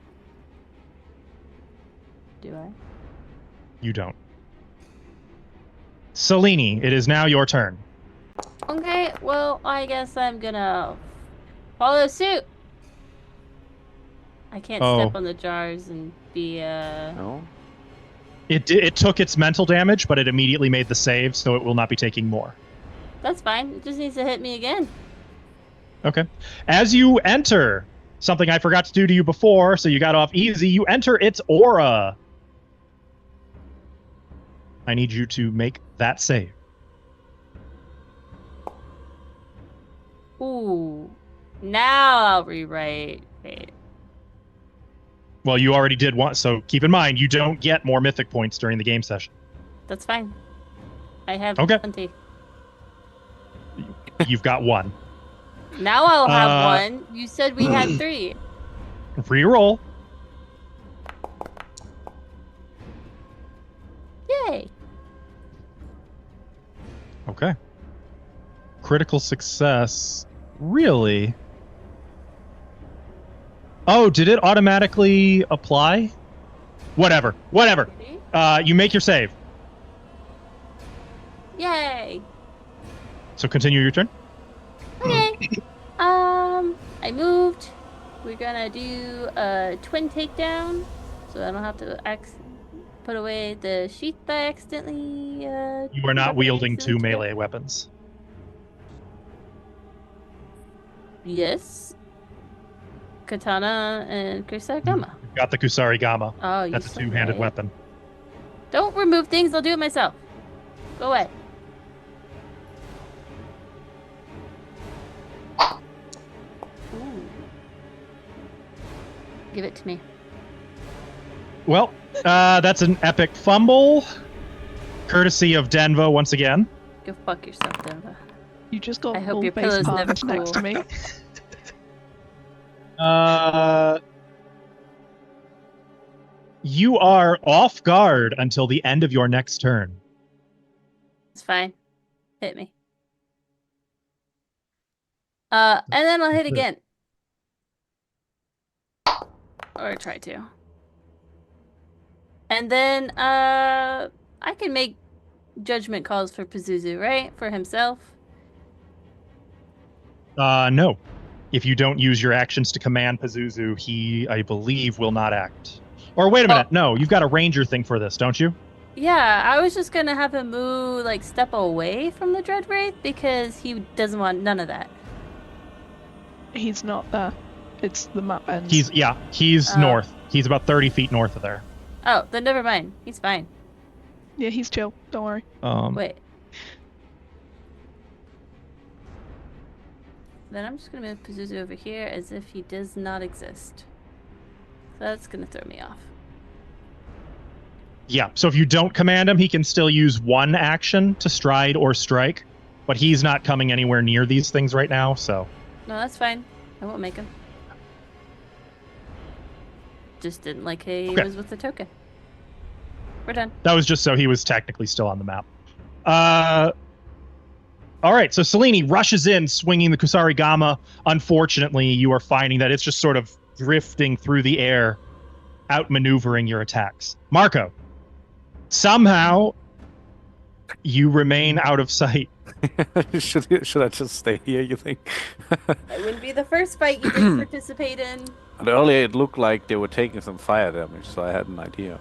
Do I? You don't. Selene, it is now your turn. Okay, well, I guess I'm gonna follow suit. I can't step on the jars and be, No? It took its mental damage, but it immediately made the save, so it will not be taking more. That's fine. It just needs to hit me again. Okay. As you enter, something I forgot to do to you before, so you got off easy, you enter its aura. I need you to make that save. Ooh. Now I'll rewrite fate. Well, you already did one, so keep in mind, you don't get more mythic points during the game session. That's fine. I have plenty. You've got one. Now I'll have one. You said we had 3. Reroll. Yay. Okay. Critical success. Really? Oh, did it automatically apply? Whatever. You make your save. Yay. So continue your turn. Okay. I moved. We're gonna do a twin takedown, so I don't have to put away the sheath I accidentally. You are not wielding 2 melee weapons. Yes. Katana and Kusarigama. You've got the Kusarigama. Oh, you That's a said 2-handed right. weapon. Don't remove things. I'll do it myself. Go away. Ooh. Give it to me. Well, that's an epic fumble. Courtesy of Denva once again. Go fuck yourself, Denva. You just got I hope full your face pillow's never palms next to cool. me. You are off guard until the end of your next turn. It's fine. Hit me. And then I'll hit again. Or try to. And then, I can make judgment calls for Pazuzu, right? For himself? No. If you don't use your actions to command Pazuzu, he, I believe, will not act. Or wait a minute. No, you've got a ranger thing for this, don't you? Yeah, I was just gonna have him move, like, step away from the Dread Wraith because he doesn't want none of that. He's not there. It's the map ends. He's north. He's about 30 feet north of there. Oh, then never mind. He's fine. Yeah, he's chill. Don't worry. Wait. Then I'm just gonna move Pazuzu over here as if he does not exist. So that's gonna throw me off. Yeah, so if you don't command him, he can still use one action to stride or strike, but he's not coming anywhere near these things right now, so... No, that's fine. I won't make him. Just didn't like he was with the token. We're done. That was just so he was technically still on the map. All right, so Selene rushes in, swinging the Kusarigama. Unfortunately, you are finding that it's just sort of drifting through the air, outmaneuvering your attacks. Marco, somehow you remain out of sight. Should I just stay here, you think? It wouldn't be the first fight you didn't participate in. And earlier it looked like they were taking some fire damage, so I had an idea.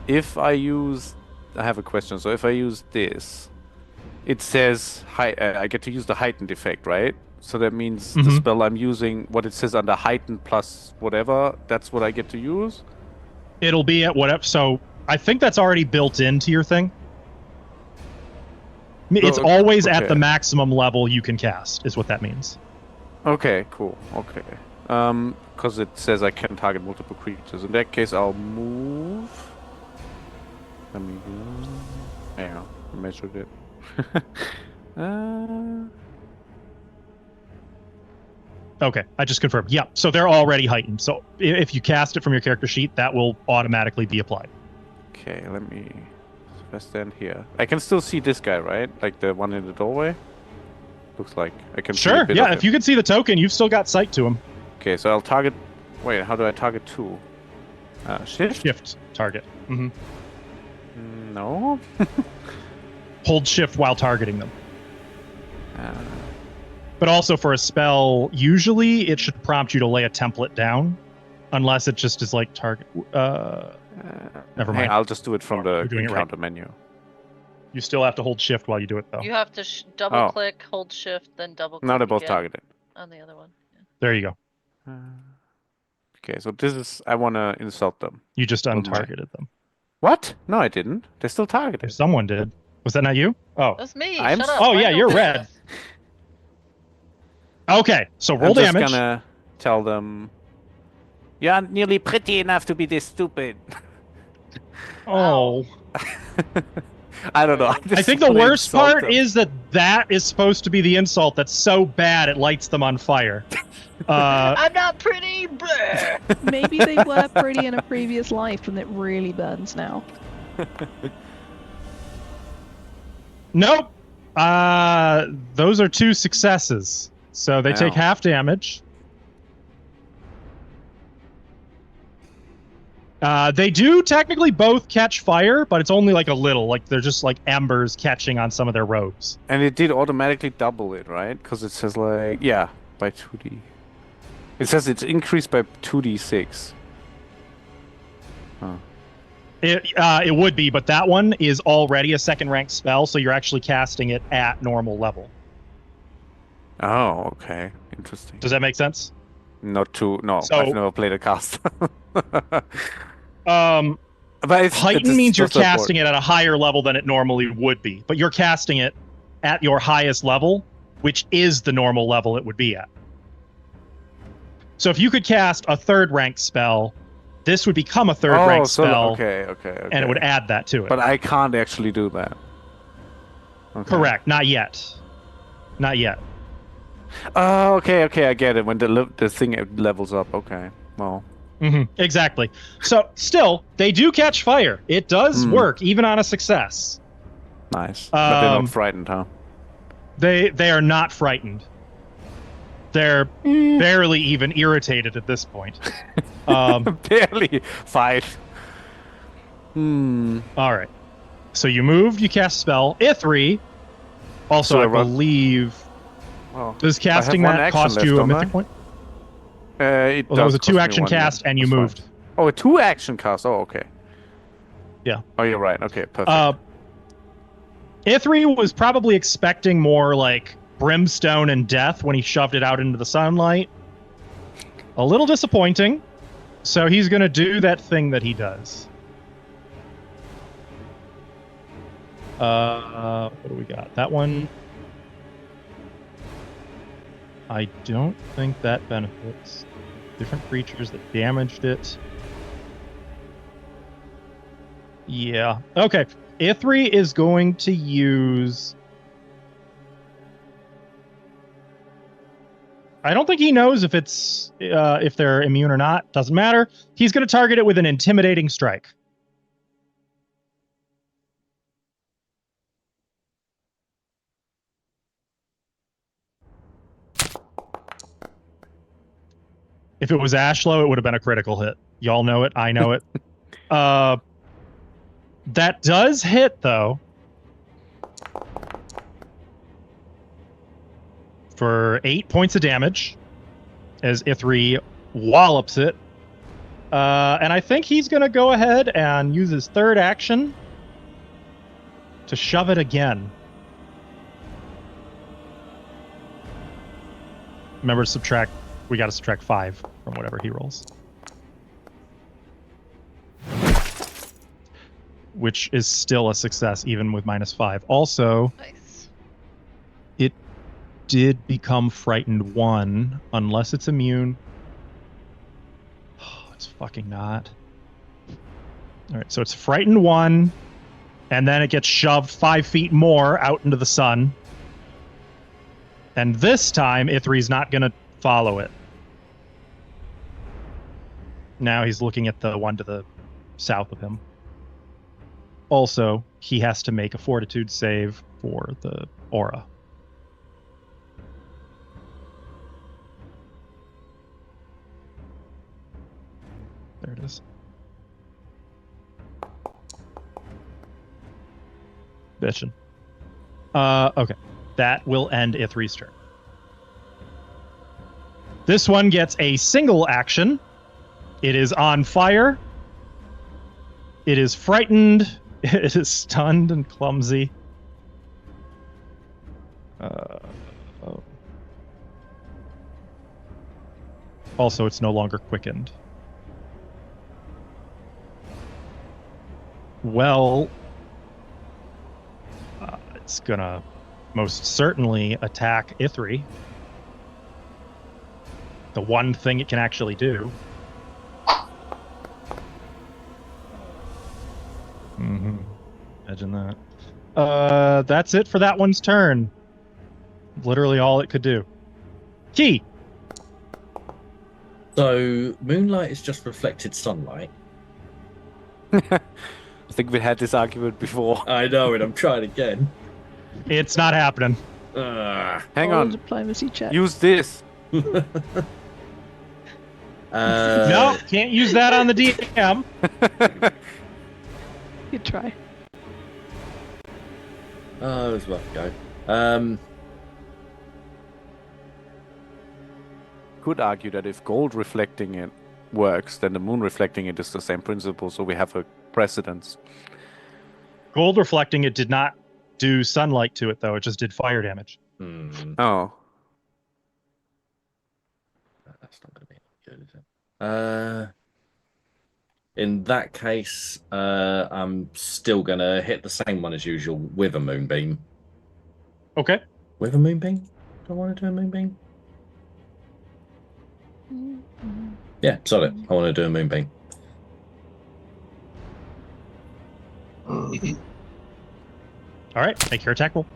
If I use... I have a question. So if I use this, it says I get to use the heightened effect, right? So that means the spell I'm using, what it says under heightened plus whatever, that's what I get to use? It'll be at whatever. So I think that's already built into your thing. It's always at the maximum level you can cast, is what that means. Okay, cool. Okay. Because it says I can target multiple creatures. In that case, I'll move. Let me go. Hang on, I measured it. Okay, I just confirmed. Yeah, so they're already heightened. So if you cast it from your character sheet, that will automatically be applied. Okay, let me. If I stand here, I can still see this guy, right? Like the one in the doorway. Looks like I can. See a bit of if him. you can see the token, you've still got sight to him. Okay, so I'll target. Wait, how do I target two? Shift. Shift target. Mm-hmm. No. Hold shift while targeting them. But also for a spell, usually it should prompt you to lay a template down, unless it just is like target. Never mind. Hey, I'll just do it from the doing it encounter right. menu. You still have to hold shift while you do it, though. You have to double click, hold shift, then double click. Now they're both again targeted. on the other one. Yeah. There you go. Okay, so this is. I want to insult them. You just untargeted them. What? No, I didn't. They're still targeted. Someone did. Was that not you? Oh. That's me. I'm Shut up. Oh, I yeah, know you're who it red. is. Okay, so roll I'm just damage. gonna tell them. You aren't nearly pretty enough to be this stupid. Oh. I don't know. I think the worst part is that is supposed to be the insult that's so bad it lights them on fire. I'm not pretty. Maybe they were pretty in a previous life and it really burns now. Nope. Those are 2 successes. So they take half damage. They do technically both catch fire, but it's only like a little. Like they're just like embers catching on some of their robes. And it did automatically double it, right? Because it says like, yeah, by 2d. It says it's increased by 2d6. Huh. It would be, but that one is already a second rank spell, so you're actually casting it at normal level. Oh, okay. Interesting. Does that make sense? No, So- I've never played a cast. But it's heighten means you're casting it at a higher level than it normally would be, but you're casting it at your highest level, which is the normal level it would be at. So if you could cast a 3rd rank spell, this would become a 3rd rank spell, okay. and it would add that to it. But I can't actually do that. Okay. Correct. Not yet. Not yet. Oh, okay, I get it. When the thing levels up, okay. Well. Exactly. So still, they do catch fire. It does work, even on a success. Nice. But they're not frightened, huh? They are not frightened. They're barely even irritated at this point. Barely. 5. All right. So you moved, you cast spell. Ithri. Also, So I believe. Well, Does casting that cost you a mythic point? It Well, that was a does cost me 2-action 1, cast, yeah. and you That's fine. moved. Oh, a 2-action cast. Oh, okay. Yeah. Oh, you're right. Okay, perfect. Ithri was probably expecting more like brimstone and death when he shoved it out into the sunlight. A little disappointing. So he's going to do that thing that he does. What do we got? That one. I don't think that benefits different creatures that damaged it. Yeah. Okay. Ithri is going to use. I don't think he knows if it's if they're immune or not. Doesn't matter. He's going to target it with an intimidating strike. If it was Ashlow, it would have been a critical hit. Y'all know it. I know it. That does hit, though. For 8 points of damage, as Ithri wallops it. And I think he's going to go ahead and use his 3rd action to shove it again. Remember to subtract. We got to subtract 5 from whatever he rolls. Which is still a success, even with -5. Also, Nice. it did become frightened 1, unless it's immune. Oh, it's fucking not. All right, so it's frightened 1, and then it gets shoved 5 feet more out into the sun. And this time, Ithri's not going to follow it. Now he's looking at the one to the south of him. also, he has to make a fortitude save for the aura. There it is. Bitchin'. Okay. That will end Ithri's turn. This one gets a single action. It is on fire. It is frightened. It is stunned and clumsy. Also, it's no longer quickened. Well, it's gonna most certainly attack Ithri. The one thing it can actually do. Mm-hmm. Imagine that. That's it for that one's turn. Literally all it could do. Key. So moonlight is just reflected sunlight. I think we had this argument before. I know, and I'm trying again. It's not happening. Hang Roll a on. diplomacy check. Use this. No, can't use that on the DM. Good try. Oh, it was worth a go. Could argue that if gold reflecting it works, then the moon reflecting it is the same principle, so we have a precedence. Gold reflecting it did not do sunlight to it, though. It just did fire damage. Oh. That's not going to be good, is it? In that case, I'm still going to hit the same one as usual with a moonbeam. Okay. With a moonbeam? Do I want to do a moonbeam? Yeah, solid. I want to do a moonbeam. All right, make your attack roll.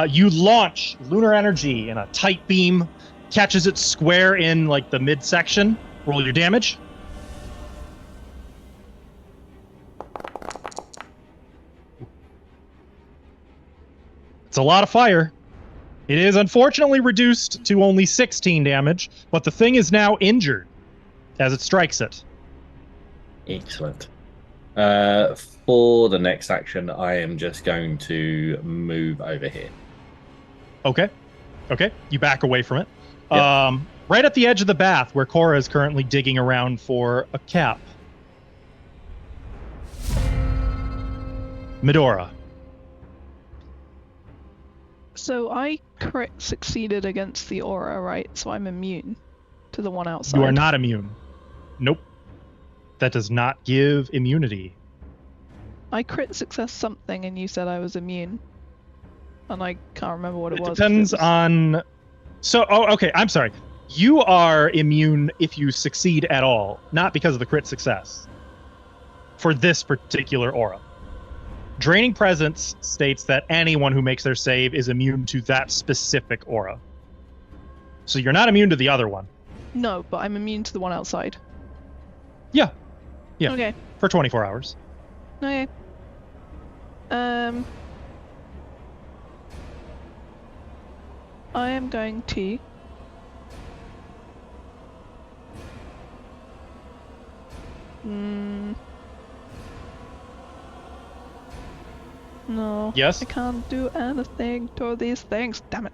You launch lunar energy in a tight beam, catches it square in like the midsection. Roll your damage. It's a lot of fire. It is unfortunately reduced to only 16 damage, but the thing is now injured as it strikes it. Excellent. For the next action, I am just going to move over here. Okay. Okay. You back away from it. Yep. Right at the edge of the bath where Cora is currently digging around for a cap. Medora. So I crit succeeded against the aura, right? So I'm immune to the one outside. You are not immune. Nope. That does not give immunity. I crit success something and you said I was immune. And I can't remember what it was. It depends on... So, okay, I'm sorry. You are immune if you succeed at all, not because of the crit success. For this particular aura. Draining Presence states that anyone who makes their save is immune to that specific aura. So you're not immune to the other one. No, but I'm immune to the one outside. Yeah. Yeah. Okay. For 24 hours. Okay. I am going to no. Yes? I can't do anything to these things. Damn it.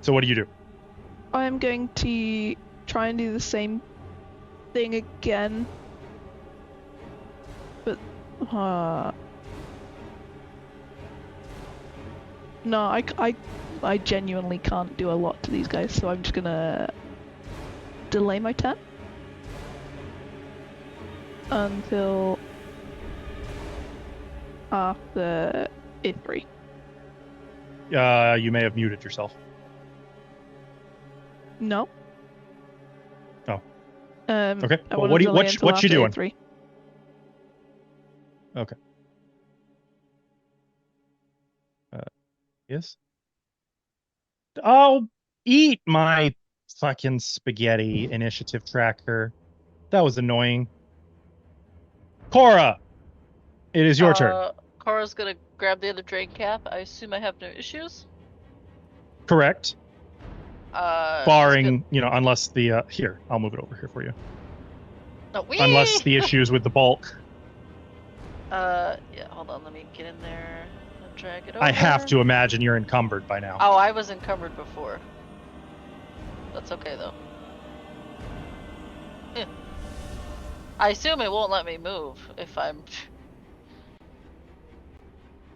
So what do you do? I am going to try and do the same thing again. But no, I genuinely can't do a lot to these guys, so I'm just gonna delay my turn until after Ithri. You may have muted yourself. No. Oh. Okay. Well, what you doing? Ithri. Okay. Yes. Oh, eat my fucking spaghetti initiative tracker. That was annoying. Cora, it is your turn. Cora's gonna grab the other drain cap. I assume I have no issues. Correct. Barring, unless the here, I'll move it over here for you. No, Unless the issues with the bulk. Yeah, hold on, let me get in there and drag it over. I have to imagine you're encumbered by now. Oh, I was encumbered before. That's okay though. Yeah. I assume it won't let me move if I'm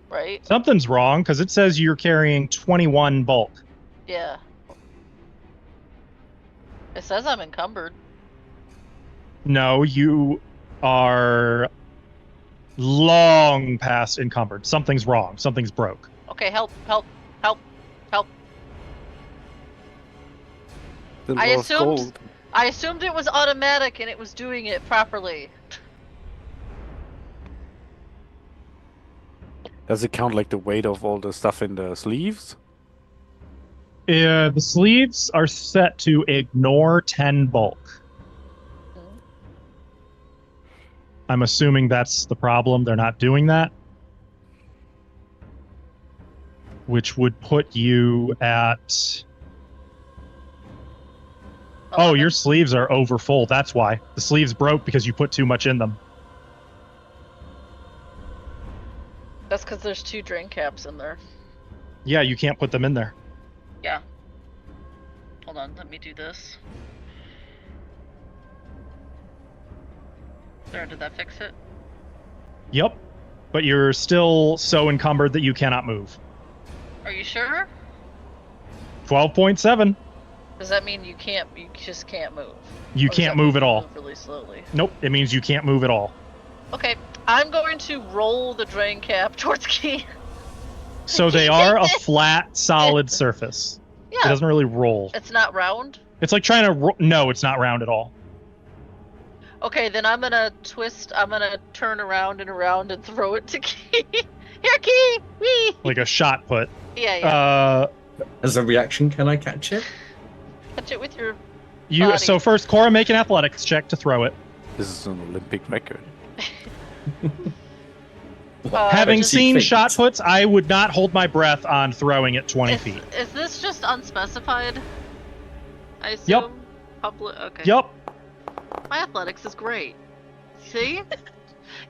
right? Something's wrong because it says you're carrying 21 bulk. Yeah. It says I'm encumbered. No, you are long past encumbered. Something's wrong. Something's broke. Okay, help, help, help, help. I assumed it was automatic and it was doing it properly. Does it count like the weight of all the stuff in the sleeves? The sleeves are set to ignore 10 bulk. I'm assuming that's the problem. They're not doing that. Which would put you at... Oh, your sleeves are over full. That's why. The sleeves broke because you put too much in them. That's because there's 2 drain caps in there. Yeah, you can't put them in there. Yeah. Hold on, let me do this. There, did that fix it? Yep. But you're still so encumbered that you cannot move. Are you sure? 12.7. Does that mean you just can't move? You can't move at all. Move really slowly. Nope, it means you can't move at all. Okay, I'm going to roll the drain cap towards Key. So they are a flat, solid surface. Yeah. It doesn't really roll. It's not round? It's like trying to no, it's not round at all. Okay, then I'm gonna turn around and throw it to Key. Here, Key! Wee! Like a shot put. Yeah. As a reaction, can I catch it? Catch it with your body. So first, Cora, make an athletics check to throw it. This is an Olympic record. Having seen shot puts, I would not hold my breath on throwing it 20 feet. Is this just unspecified? I assume? Yep. Public. Okay. Yep. My athletics is great. See?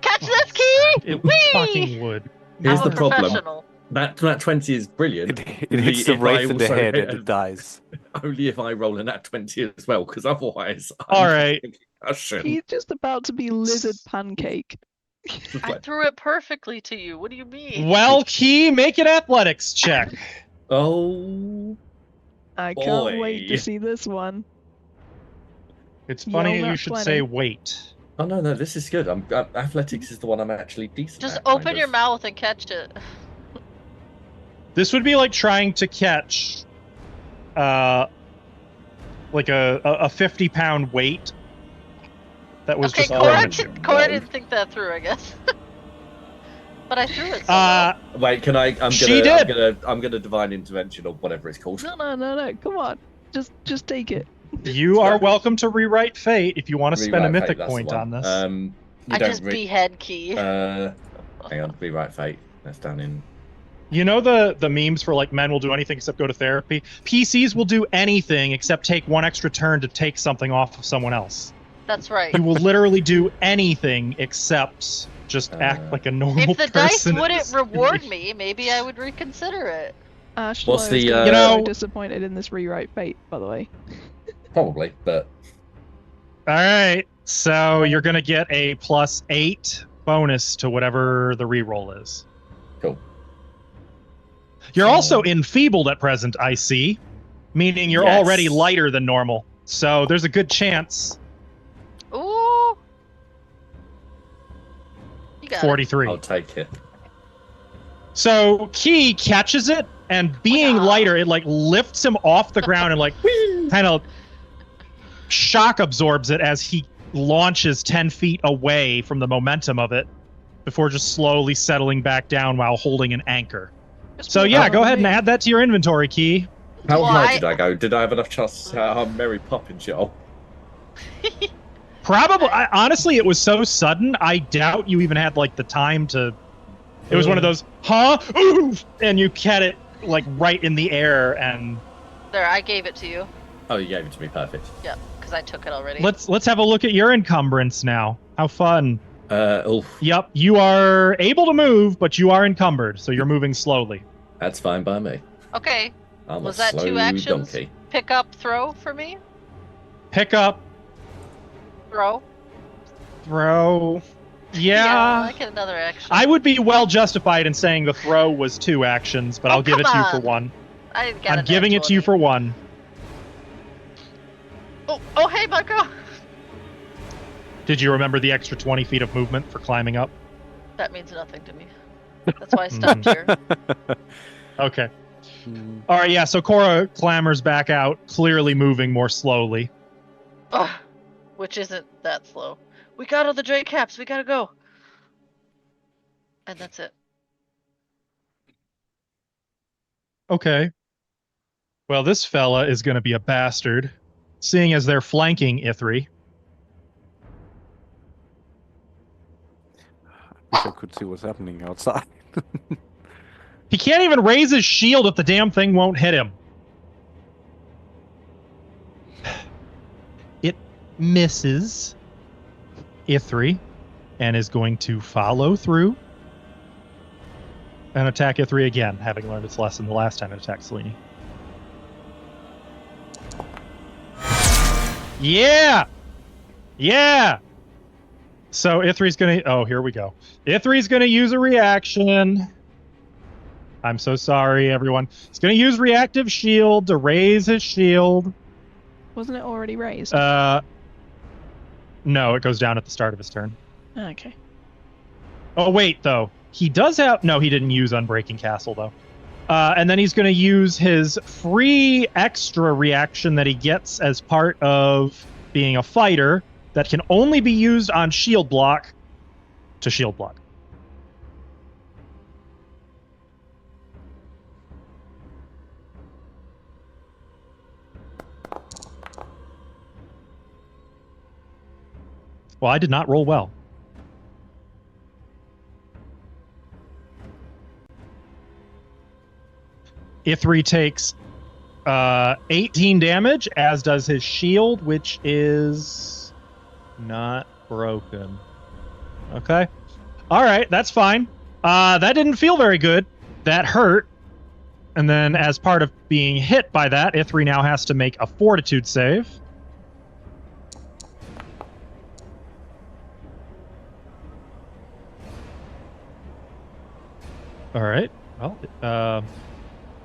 Catch this, Key! It Whee! fucking would. Here's I'm the a problem. professional. That 20 is brilliant. It hits the right in the head and it dies. Only if I roll a nat 20 as well, because otherwise... All right. He's just about to be lizard pancake. I threw it perfectly to you. What do you mean? Well, Key, make an athletics check. Oh... I can't wait to see this one. It's funny Yell you that should 20. say wait. Oh, no, this is good. Athletics is the one I'm actually decent Just at, open your mouth and catch it. This would be like trying to catch like a 50-pound weight that was just thrown at you. Cora didn't think that through, I guess. But I threw it. So wait, can I? I'm gonna divine intervention or whatever it's called. No. Come on, just take it. You are welcome to rewrite fate if you want to spend a mythic point on this. I just behead Key. Hang on, rewrite fate. That's down in. You know the memes for like men will do anything except go to therapy? PCs will do anything except take one extra turn to take something off of someone else. That's right. You will literally do anything except just act like a normal person. If the dice wouldn't reward me, maybe I would reconsider it. What's the? So disappointed in this rewrite fate, by the way. Probably, but. All right, so you're gonna get a +8 bonus to whatever the reroll is. Cool. You're also enfeebled at present, I see, meaning you're already lighter than normal. So there's a good chance. Ooh. You got 43. I'll take it. So Key catches it, and being lighter, it like lifts him off the ground and like kind of shock absorbs it as he launches 10 feet away from the momentum of it before just slowly settling back down while holding an anchor. So yeah, go ahead and add that to your inventory, Key. How high did I go? Did I have enough chance to say I'm Mary Poppins, y'all? Probably. Honestly, it was so sudden. I doubt you even had like the time to. It was one of those, huh? Oof! And you had it like right in the air, and. There, I gave it to you. Oh, you gave it to me. Perfect. Yep, because I took it already. Let's have a look at your encumbrance now. How fun. Oof. Yep, you are able to move, but you are encumbered, so you're moving slowly. That's fine by me. Okay. I'm Was a that slow 2 actions? donkey. Pick up, throw for me? Pick up, Throw? throw. Yeah. I get another action. I would be well justified in saying the throw was 2 actions, but I'll give it to you for 1. I didn't get I'm giving it to you for 1. Oh, hey, Bucko! Did you remember the extra 20 feet of movement for climbing up? That means nothing to me. That's why I stopped here. Okay. All right, yeah, so Cora clambers back out, clearly moving more slowly. Ugh, which isn't that slow. We got all the Drake caps. We gotta go. And that's it. Okay. Well, this fella is going to be a bastard, seeing as they're flanking Ithri. I wish I could see what's happening outside. He can't even raise his shield if the damn thing won't hit him. It misses Ithri and is going to follow through and attack Ithri again, having learned its lesson the last time it attacked Selene. Yeah! Yeah! So Ithri's gonna... Oh, here we go. Ithri's gonna use a reaction. I'm so sorry, everyone. He's gonna use reactive shield to raise his shield. Wasn't it already raised? No, it goes down at the start of his turn. Okay. Oh, wait, though. He does have... No, he didn't use Unbreaking Castle, though. And then he's going to use his free extra reaction that he gets as part of being a fighter that can only be used on shield block to shield block. Well, I did not roll well. Ithri takes 18 damage, as does his shield, which is not broken. Okay. All right, that's fine. That didn't feel very good. That hurt. And then as part of being hit by that, Ithri now has to make a fortitude save. All right. Well,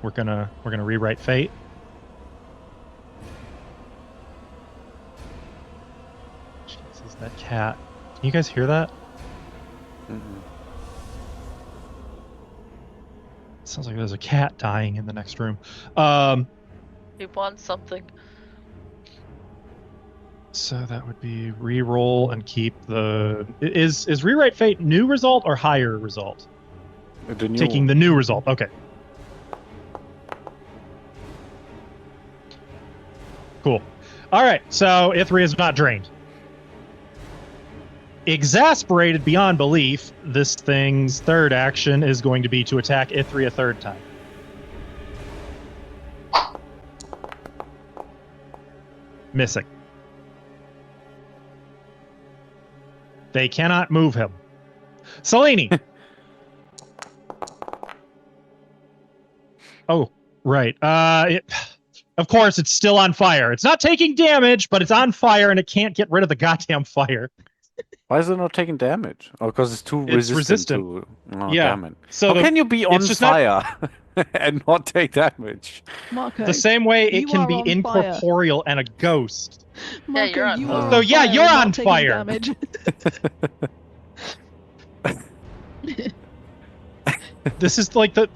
we're gonna rewrite fate. Jesus, that cat. Can you guys hear that? Sounds like there's a cat dying in the next room. He wants something. So that would be re-roll and keep the... Is rewrite fate new result or higher result? Taking the new result. Okay. Cool. All right. So Ithri is not drained. Exasperated beyond belief, this thing's third action is going to be to attack Ithri a third time. Missing. They cannot move him. Selene. Oh, right. Of course, it's still on fire. It's not taking damage, but it's on fire, and it can't get rid of the goddamn fire. Why is it not taking damage? Oh, because it's too resistant. To... Oh, yeah. Damn it. So how can you be on fire and not take damage? Marco, the same way it can be incorporeal and a ghost. Marco, yeah, you're on so yeah, fire, you're on not taking fire. Damage. This is like the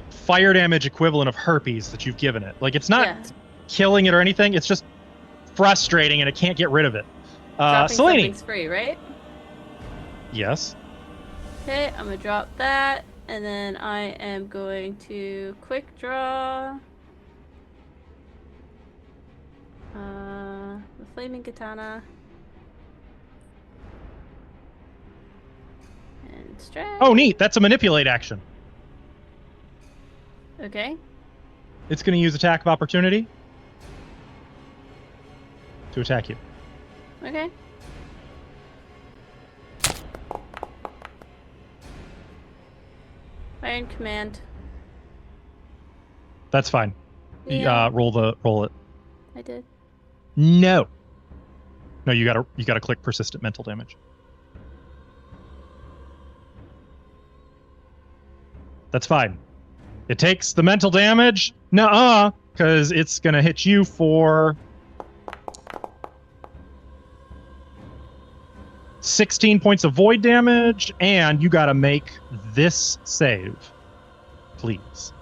fire damage equivalent of herpes that you've given it. Like, it's not killing it or anything. It's just frustrating, and it can't get rid of it. Dropping Selene. something's free, right? Yes. Okay, I'm gonna drop that, and then I am going to quick draw Flaming Katana. And strike. Oh, neat. That's a manipulate action. Okay. It's going to use attack of opportunity to attack you. Okay. Iron Command. That's fine. Yeah. Roll it. I did. No. No, you gotta click persistent mental damage. That's fine. It takes the mental damage. Nuh-uh, because it's gonna hit you for 16 points of void damage, and you gotta make this save. Please.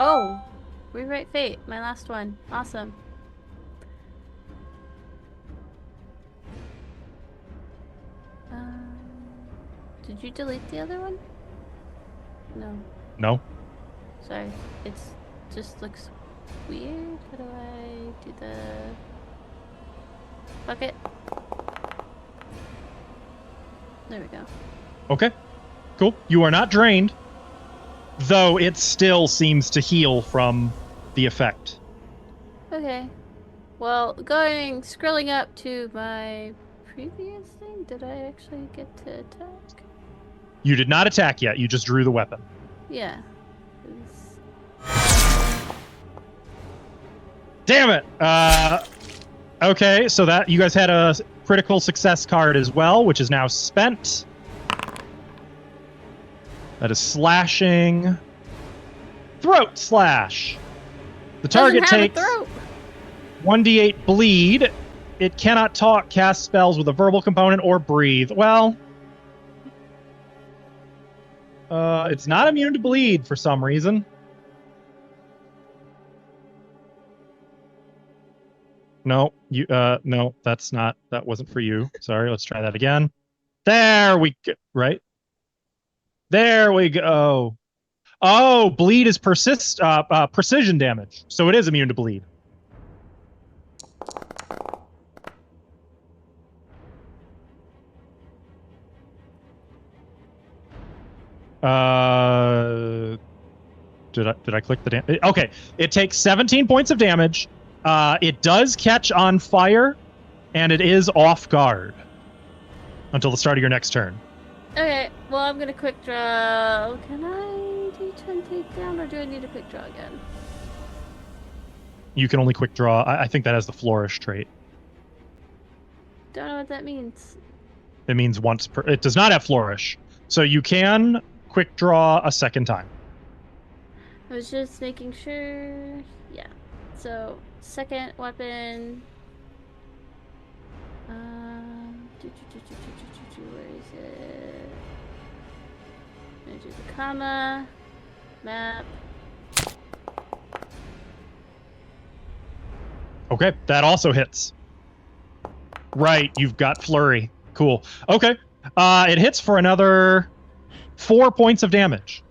Oh, Rewrite Fate, my last one. Awesome. Did you delete the other one? No. No? Sorry. It's just looks weird. How do I do the... Fuck it. There we go. Okay. Cool. You are not drained, though it still seems to heal from the effect. Okay. Well, scrolling up to my previous thing, did I actually get to attack? You did not attack yet. You just drew the weapon. Yeah. Damn it! Okay, so that you guys had a critical success card as well, which is now spent. That is slashing. Throat slash. The target takes 1d8 bleed. It cannot talk, cast spells with a verbal component, or breathe. Well, it's not immune to bleed for some reason. No, no, that wasn't for you. Sorry, let's try that again. There we go, right? There we go. Oh, bleed is precision damage, so it is immune to bleed. Did I click the damage? Okay, it takes 17 points of damage. It does catch on fire, and it is off guard until the start of your next turn. Okay, well, I'm gonna quick draw. Can I do 10 takedown, or do I need a quick draw again? You can only quick draw. I think that has the flourish trait. Don't know what that means. It means once per. It does not have flourish, so you can quick draw a second time. I was just making sure. Yeah. So second weapon. Where is it? I'm gonna do the comma. Map. Okay, that also hits. Right, you've got flurry. Cool. Okay, it hits for another 4 points of damage.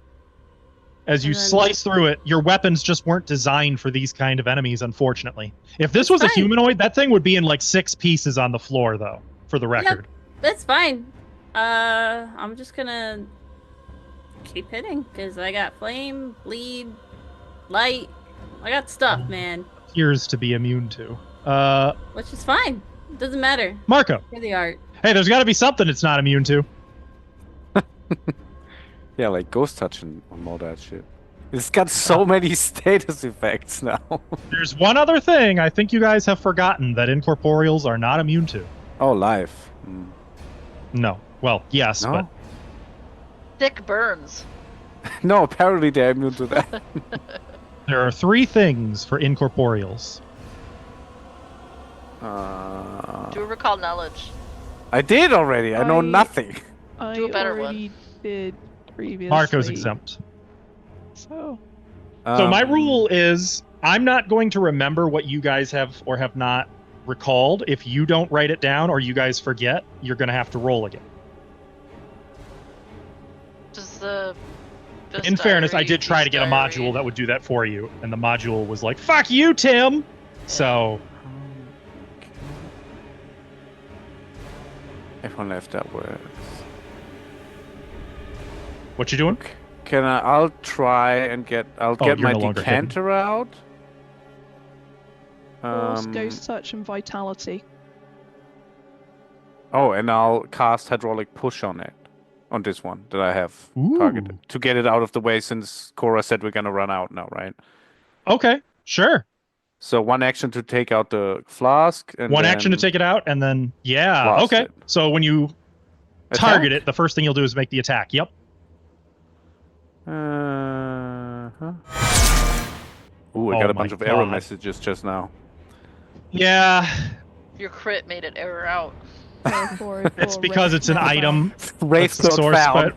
As you slice through it, your weapons just weren't designed for these kind of enemies, unfortunately. If this was a humanoid, that thing would be in like 6 pieces on the floor, though, for the record. Yep, that's fine. I'm just gonna keep hitting, because I got flame, bleed, light. I got stuff, man. Appears to be immune to. Which is fine. It doesn't matter. Marco. For the art. Hey, there's got to be something it's not immune to. Yeah, like ghost touch and all that shit. It's got so many status effects now. There's one other thing I think you guys have forgotten that incorporeals are not immune to. Oh, life. Mm. No. Well, yes, no? but... Thick burns. No, apparently they're immune to that. There are 3 things for incorporeals. Do recall knowledge. I did already. I know nothing. Do a better one. Did previously. Marco's exempt. So my rule is I'm not going to remember what you guys have or have not recalled. If you don't write it down or you guys forget, you're going to have to roll again. In fairness, I did try to get a module that would do that for you, and the module was like, "Fuck you, Tim." So If one left, that works. What you doing? I'll try and get you're my no longer decanter out. Force, Ghost Touch, and Vitality. Oh, and I'll cast Hydraulic Push on it. On this one that I have targeted. To get it out of the way, since Cora said we're gonna run out now, right? Okay, sure. So one action to take out the flask. And one action to take it out, and then, okay. It. So when you target it, the first thing you'll do is make the attack. Yep. Ooh, I got a bunch of error messages just now. Yeah. Your crit made an error out. It's because it's an item. Wraith source found.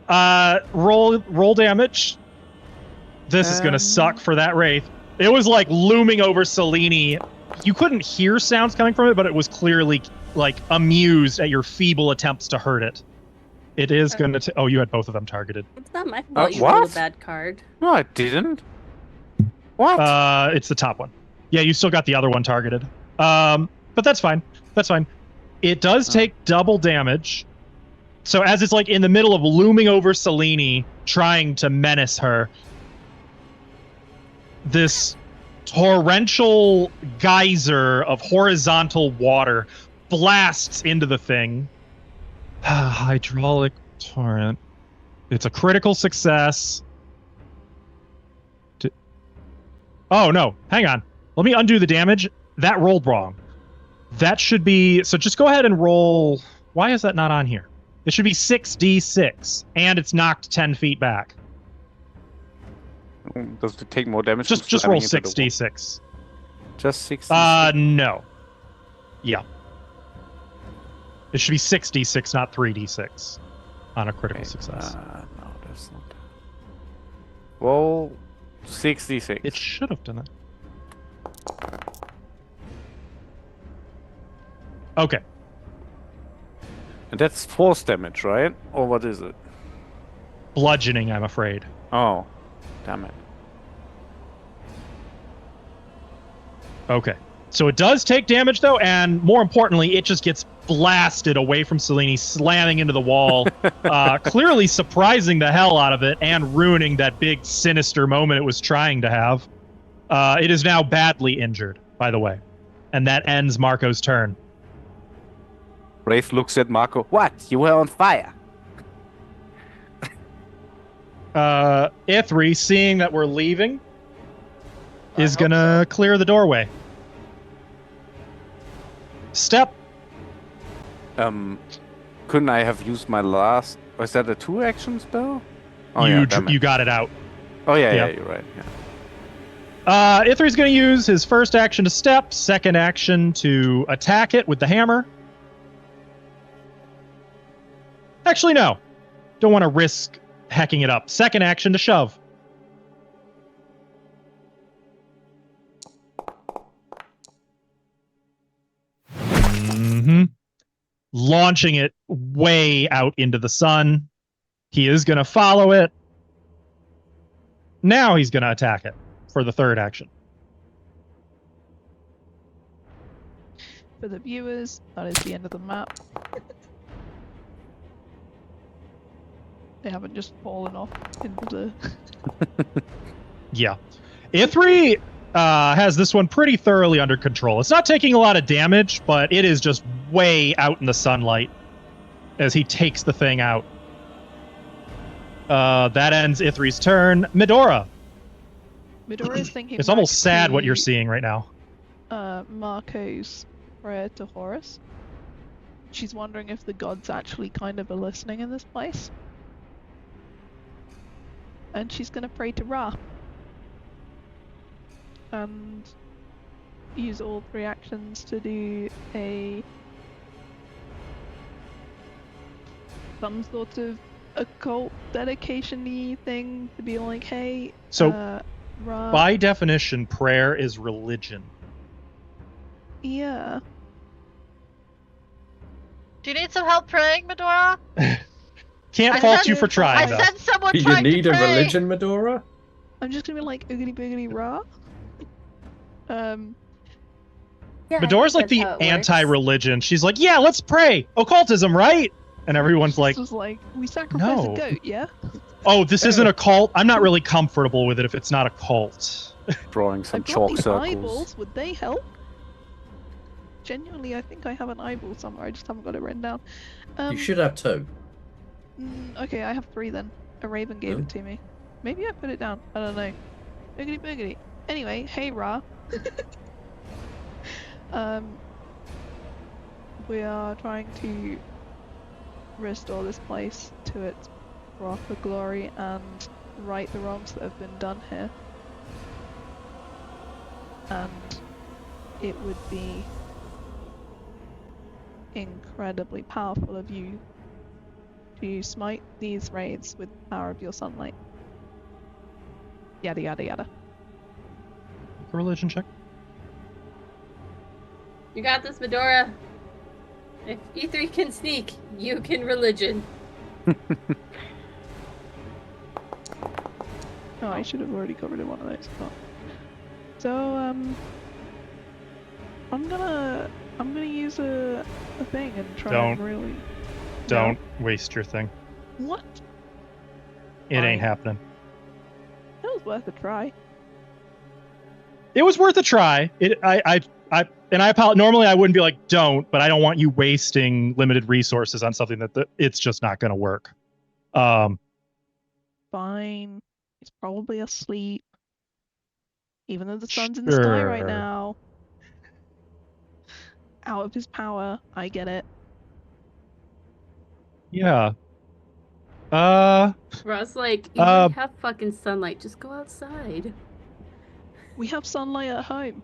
But, roll damage. This is gonna suck for that Wraith. It was like looming over Selene. You couldn't hear sounds coming from it, but it was clearly like amused at your feeble attempts to hurt it. It is gonna. Oh, you had both of them targeted. It's not my fault. You rolled a bad card. No, I didn't. What? It's the top one. Yeah, you still got the other one targeted. But that's fine. That's fine. It does take double damage. So as it's like in the middle of looming over Selene, trying to menace her, this torrential geyser of horizontal water blasts into the thing. Hydraulic torrent. It's a critical success. Oh, no. Hang on. Let me undo the damage. That rolled wrong. That should be... So just go ahead and roll... Why is that not on here? It should be 6d6, and it's knocked 10 feet back. Does it take more damage? Just roll 6d6. Just 6d6? No. Yeah. It should be 6d6, not 3d6 on a critical success. No, that's not... Roll 6d6. It should have done that. Okay. And that's force damage, right? Or what is it? Bludgeoning, I'm afraid. Oh, damn it. Okay. So it does take damage, though, and more importantly, it just gets blasted away from Selene, slamming into the wall, clearly surprising the hell out of it and ruining that big, sinister moment it was trying to have. It is now badly injured, by the way. And that ends Marco's turn. Wraith looks at Marco. What? You were on fire. Ithri, seeing that we're leaving, is gonna clear the doorway. Step. Couldn't I have used my last... Was that a 2-action spell? Oh, you got it out. Oh, yeah, you're right. Yeah. Ithri's going to use his first action to step, second action to attack it with the hammer. Actually, no. Don't want to risk hacking it up. Second action to shove. Launching it way out into the sun. He is going to follow it. Now he's going to attack it for the third action. For the viewers, that is the end of the map. They haven't just fallen off into the... Yeah. Ithri has this one pretty thoroughly under control. It's not taking a lot of damage, but it is just way out in the sunlight as he takes the thing out. That ends Ithri's turn. Medora. Medora's thinking it's almost sad what you're seeing right now. Marco's prayer to Horus. She's wondering if the gods actually kind of are listening in this place. And she's going to pray to Ra. And use all 3 actions to do some sort of occult dedication-y thing to be like, hey, so Ra. By definition, prayer is religion. Yeah. Do you need some help praying, Medora? Can't fault you for trying. I said someone Do you tried need to a pray. religion, Medora? I'm just gonna be like oogity boogity Ra. Yeah, I Medora's think like the that's how it works. anti-religion. She's like, yeah, let's pray. Occultism, right? And everyone's like, This was like, we sacrifice no. a goat, yeah? oh, this isn't a cult. I'm not really comfortable with it if it's not a cult. Drawing I some brought chalk these circles. eyeballs. Would they help? Genuinely, I think I have an eyeball somewhere. I just haven't got it written down. You should have 2. Okay, I have 3 then. A raven gave Ooh. it to me. Maybe I put it down. I don't know. Boogity boogity. Anyway, hey Ra. We are trying to restore this place to its proper glory and right the wrongs that have been done here. And it would be incredibly powerful of you to smite these raids with the power of your sunlight. Yada yada yada. A religion check. You got this, Medora. If E3 can sneak, you can religion. Oh, I should have already covered in one of those. But... So, I'm gonna use a thing and try and really... Don't waste your thing. What? It ain't happening. It was worth a try. It was worth a try. And I apologize. Normally I wouldn't be like, don't, but I don't want you wasting limited resources on something that it's just not going to work. Fine. He's probably asleep. Even though the sun's in the sky right now. Out of his power. I get it. Yeah. Russ, like, you already have fucking sunlight. Just go outside. We have sunlight at home.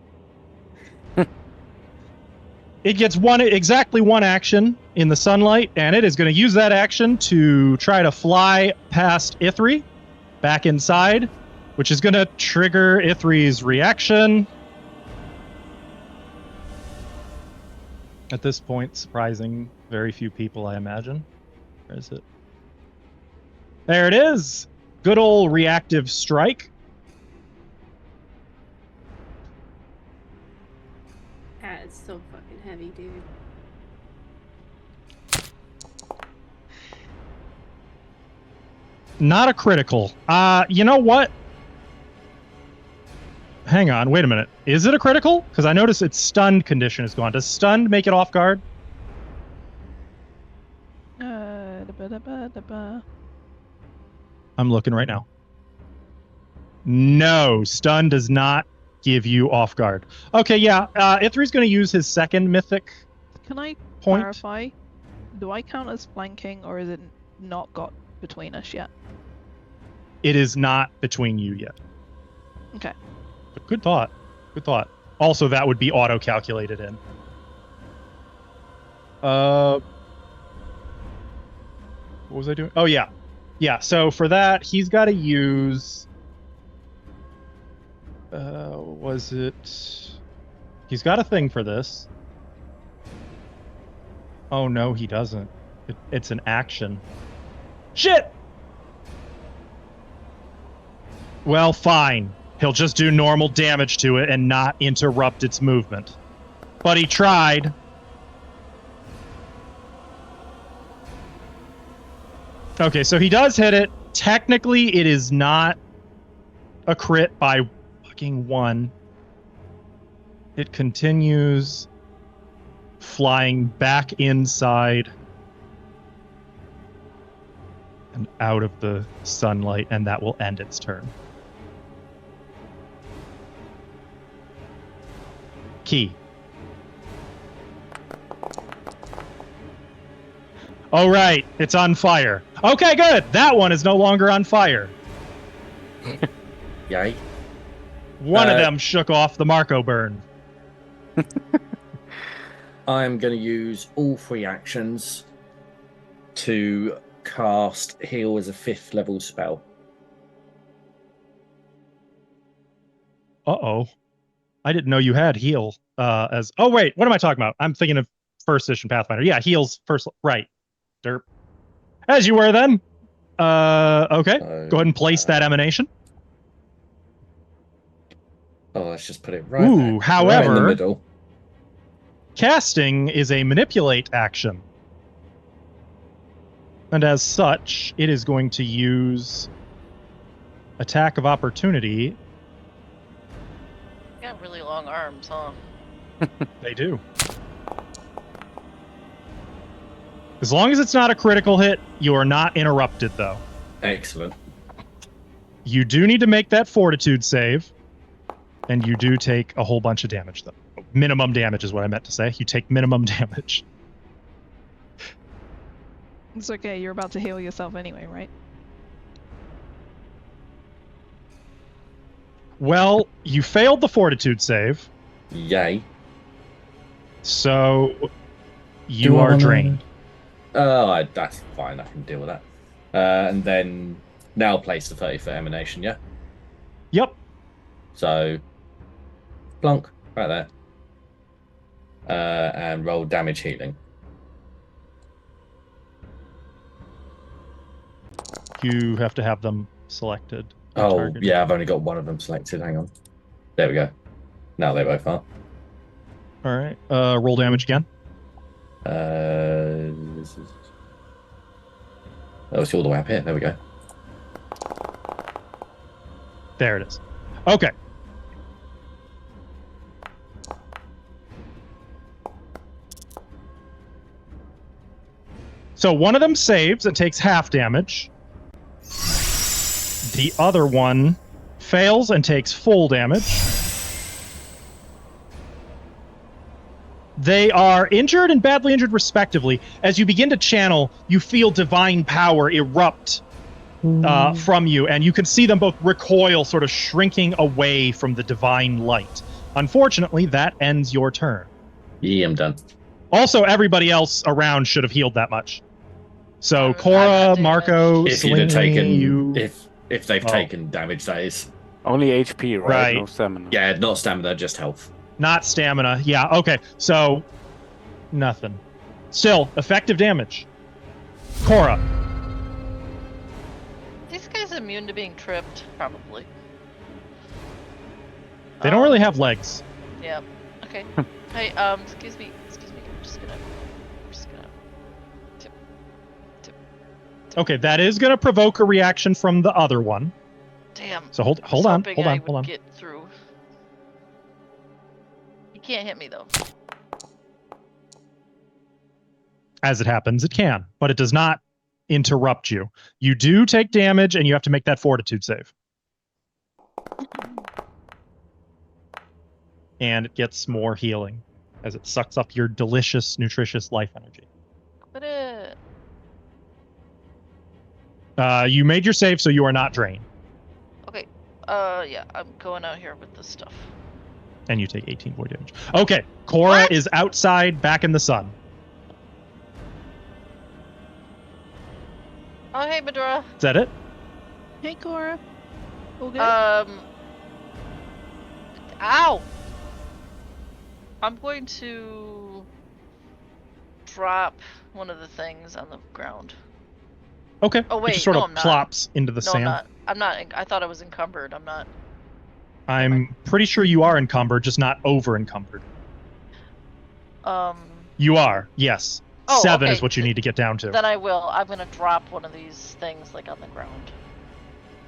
It gets exactly one action in the sunlight, and it is going to use that action to try to fly past Ithri, back inside, which is going to trigger Ithri's reaction. At this point, surprising very few people, I imagine. Where is it? There it is! Good old reactive strike. Ah, it's so fucking heavy, dude. Not a critical. You know what? Hang on, wait a minute. Is it a critical? Because I notice its stunned condition is gone. Does stunned make it off guard? I'm looking right now. No, stun does not give you off guard. Okay, yeah. Ithri's going to use his second mythic Can I point. clarify? Do I count as flanking, or is it not got between us yet? It is not between you yet. Okay. But good thought. Good thought. Also, that would be auto-calculated in. What was I doing? Oh, yeah. Yeah, so for that, he's got to use... was it... He's got a thing for this. Oh, no, he doesn't. It's an action. Shit! Well, fine. He'll just do normal damage to it and not interrupt its movement. But he tried. Okay, so he does hit it. Technically, it is not a crit by fucking 1. It continues flying back inside and out of the sunlight, and that will end its turn. Key. Oh, right. It's on fire. Okay, good. That one is no longer on fire. Yay. One of them shook off the Marco burn. I'm going to use all 3 actions to cast Heal as a 5th level spell. Uh-oh. I didn't know you had heal as... Oh, wait. What am I talking about? I'm thinking of first edition Pathfinder. Yeah, heals first... Right. Derp. As you were then. Okay. Go ahead and place that emanation. Oh, let's just put it right Ooh, there. however... Right in the middle. casting is a manipulate action. And as such, it is going to use attack of opportunity. You got really long arms, huh? They do. As long as it's not a critical hit, you are not interrupted, though. Excellent. You do need to make that fortitude save, and you do take a whole bunch of damage, though. Minimum damage is what I meant to say. You take minimum damage. It's okay, you're about to heal yourself anyway, right? Well, you failed the fortitude save, Yay. so you are drained. Oh, that's fine. I can deal with that. And then now place the 30-foot emanation, yeah? Yep. So, plonk, right there. And roll damage healing. You have to have them selected. Oh, targeted. yeah, I've only got one of them selected. Hang on. There we go. Now they both are. All right. Roll damage again. This is... Oh, it's all the way up here. There we go. There it is. Okay. So one of them saves and takes half damage. The other one fails and takes full damage. They are injured and badly injured respectively. As you begin to channel, you feel divine power erupt from you, and you can see them both recoil, sort of shrinking away from the divine light. Unfortunately, that ends your turn. Yeah, I'm done. Also, everybody else around should have healed that much. So, I'm Cora, not Marco, If you'd have Selene, taken... you... If they've taken damage, that is. Only HP, right? Right. No stamina. Yeah, not stamina, just health. Not stamina. Yeah, okay. So, nothing. Still, effective damage. Cora. These guys immune to being tripped, probably. They don't really have legs. Yeah. Okay. Hey, excuse me. I'm just gonna tip. Okay, that is going to provoke a reaction from the other one. Damn. So hold I was on. hoping I would Hold on. Get through. You can't hit me though. As it happens, it can, but it does not interrupt you. You do take damage, and you have to make that fortitude save. And it gets more healing as it sucks up your delicious, nutritious life energy. Quit it. You made your save, so you are not drained. Okay. Yeah, I'm going out here with this stuff. And you take 18 void damage. Okay, Cora What? is outside, back in the sun. Oh, hey, Medora. Is that it? Hey, Cora. All good? Ow! I'm going to drop one of the things on the ground. Okay. Oh, wait, it just sort no, of I'm not. plops into the No, sand. I'm not. I thought I was encumbered. I'm not. I'm pretty sure you are encumbered, just not over encumbered. You are, yes. Oh, 7 okay. is what you need to get down to. Then I will. I'm gonna drop one of these things like on the ground.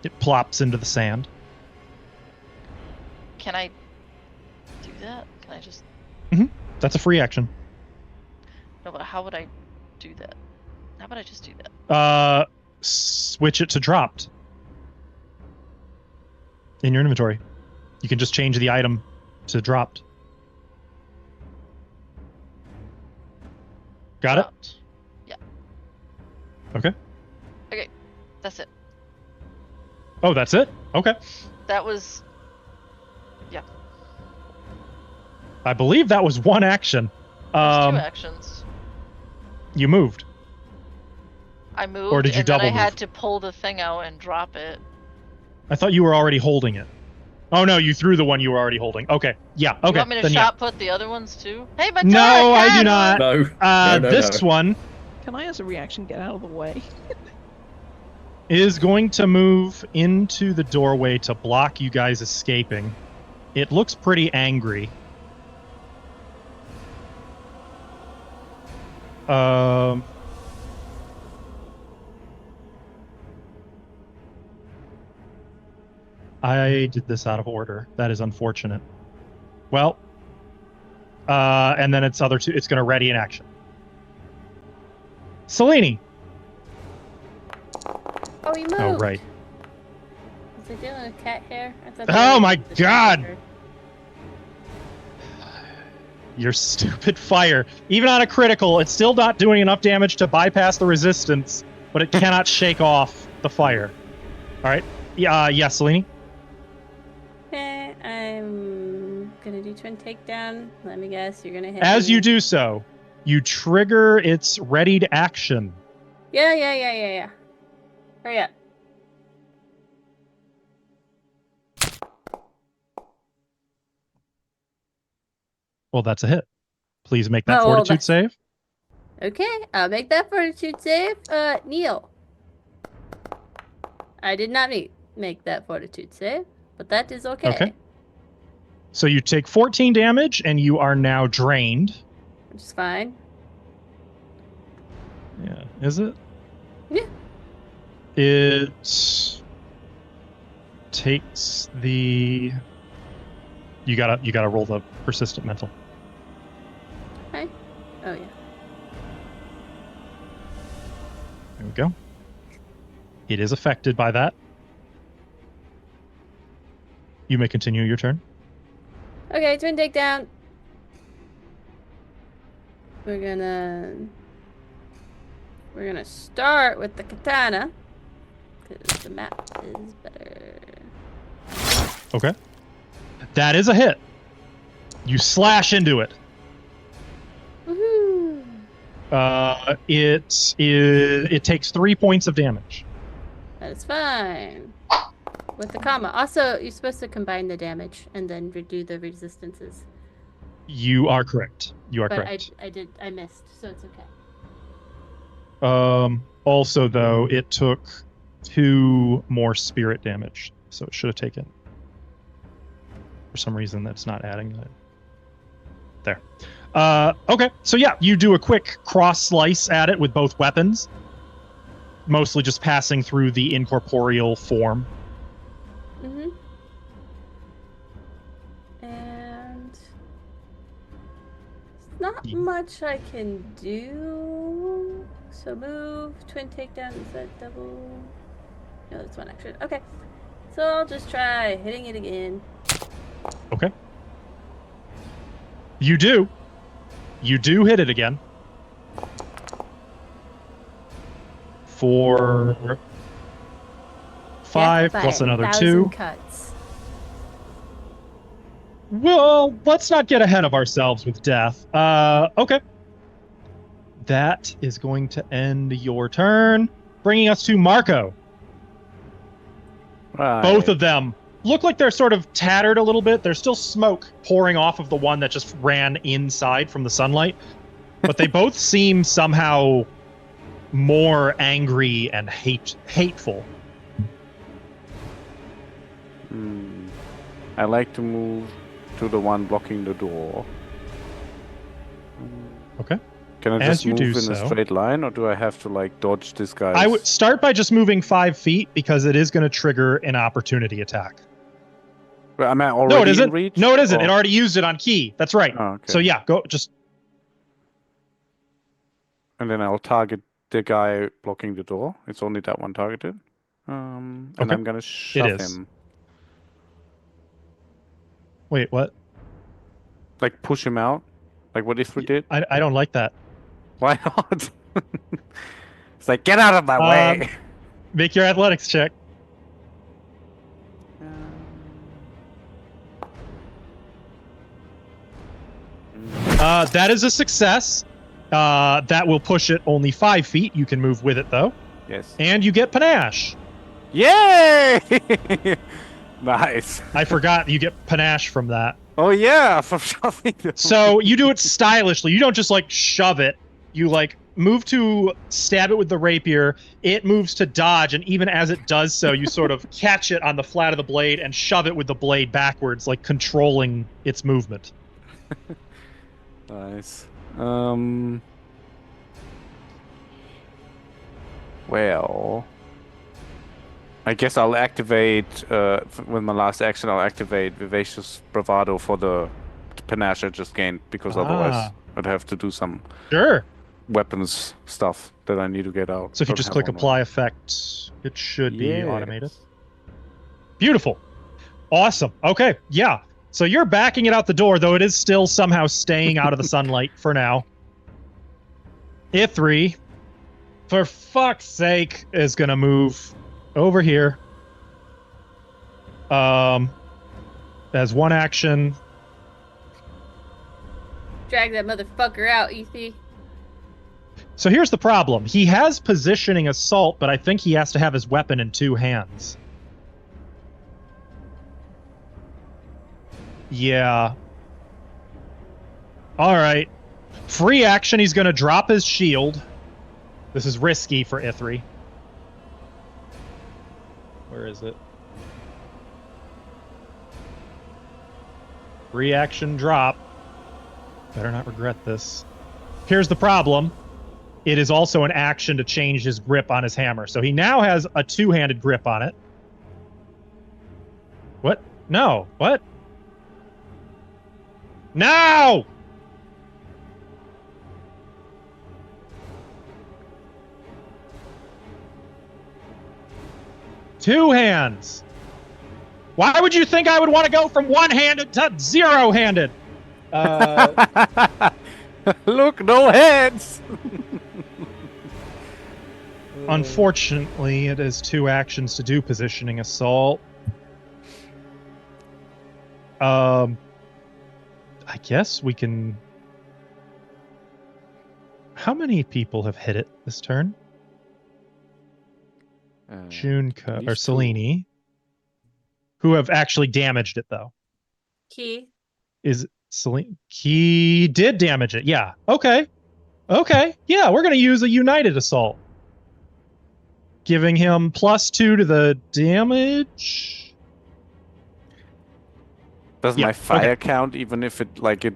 It plops into the sand. Can I do that? Can I just? That's a free action. No, but how would I do that? How would I just do that? Switch it to dropped. In your inventory. You can just change the item to dropped. Got it? Dropped. Yeah. Okay. Okay, that's it. Oh, that's it? Okay. That was. Yeah. I believe that was one action. That's 2 actions. You moved. I moved, Or did you and then double I had move? to pull the thing out and drop it. I thought you were already holding it. Oh no, you threw the one you were already holding. Okay. Yeah, okay. You want me to then shot put the other ones too? Hey, my No, I do not. No. This one Can I, as a reaction, get out of the way? is going to move into the doorway to block you guys escaping. It looks pretty angry. I did this out of order. That is unfortunate. Well, and then it's other two. It's going to ready in action. Selene. Oh, he moved. Oh, right. Is it dealing with cat hair? Oh my god! Your stupid fire. Even on a critical, it's still not doing enough damage to bypass the resistance, but it cannot shake off the fire. All right. Yeah, Selene. Okay, I'm gonna do twin takedown. Let me guess, you're gonna hit As me. you do so, you trigger its readied action. Yeah. Hurry up. Well, that's a hit. Please make that fortitude save. Okay, I'll make that fortitude save. Neil. I did not make that fortitude save, but that is okay. Okay. So you take 14 damage, and you are now drained. Which is fine. Yeah, is it? Yeah. It takes the. You gotta roll the persistent mental. Okay. Oh yeah. There we go. It is affected by that. You may continue your turn. Okay, twin takedown. We're gonna start with the katana because the map is better. Okay. That is a hit. You slash into it. Woohoo! It takes 3 points of damage. That is fine. With the comma. Also, you're supposed to combine the damage and then redo the resistances. You are correct. You are but correct. I missed, so it's okay. Also, though, it took 2 more spirit damage, so it should have taken. For some reason, that's not adding it. There. Okay, so yeah, you do a quick cross slice at it with both weapons, mostly just passing through the incorporeal form. Mm-hmm. And not much I can do. So move, twin takedown, is that double? No, that's one action. Okay. So I'll just try hitting it again. Okay. You do. You do hit it again. For 5 plus another 2. Cuts. Well, let's not get ahead of ourselves with death. Okay. That is going to end your turn, bringing us to Marco. Right. Both of them look like they're sort of tattered a little bit. There's still smoke pouring off of the one that just ran inside from the sunlight. But they both seem somehow more angry and hateful. I like to move to the one blocking the door. Okay. Can I just move in a straight line, or do I have to like dodge this guy? I would start by just moving 5 feet because it is going to trigger an opportunity attack. But am I already in reach? No, it isn't. It already used it on key. That's right. Oh, okay. So yeah, go just. And then I'll target the guy blocking the door. It's only that one targeted. And I'm gonna shove him. Wait, what? Like push him out? Like what if we did? I don't like that. Why not? It's like, get out of my way. Make your athletics check. That is a success. That will push it only 5 feet. You can move with it, though. Yes. And you get panache. Yay! Nice. I forgot you get panache from that. Oh, yeah, from shoving them. So you do it stylishly. You don't just, like, shove it. You, like, move to stab it with the rapier. It moves to dodge, and even as it does so, you sort of catch it on the flat of the blade and shove it with the blade backwards, like controlling its movement. Nice. Well, I guess I'll activate, with my last action, I'll activate Vivacious Bravado for the panache I just gained, because otherwise I'd have to do some weapons stuff that I need to get out. So if you just click apply effect, it should be automated. Beautiful. Awesome. Okay, yeah. So you're backing it out the door, though it is still somehow staying out of the sunlight for now. Ithri, for fuck's sake, is going to move over here. As one action. Drag that motherfucker out, Ethy. So here's the problem. He has positioning assault, but I think he has to have his weapon in 2 hands. Yeah. All right. Free action, he's going to drop his shield. This is risky for Ithri. Where is it? Free action drop. Better not regret this. Here's the problem. It is also an action to change his grip on his hammer. So he now has a 2-handed grip on it. What? No. What? No! Two hands. Why would you think I would want to go from one-handed to zero-handed? Look, no hands! Unfortunately, it is 2 actions to do positioning assault. I guess we can... How many people have hit it this turn? Junka, or Selene. Who have actually damaged it, though. Key. Is Selene... Key did damage it, yeah. Okay. Okay, yeah, we're going to use a United Assault. Giving him +2 to the damage... Does my fire count even if it, like, it...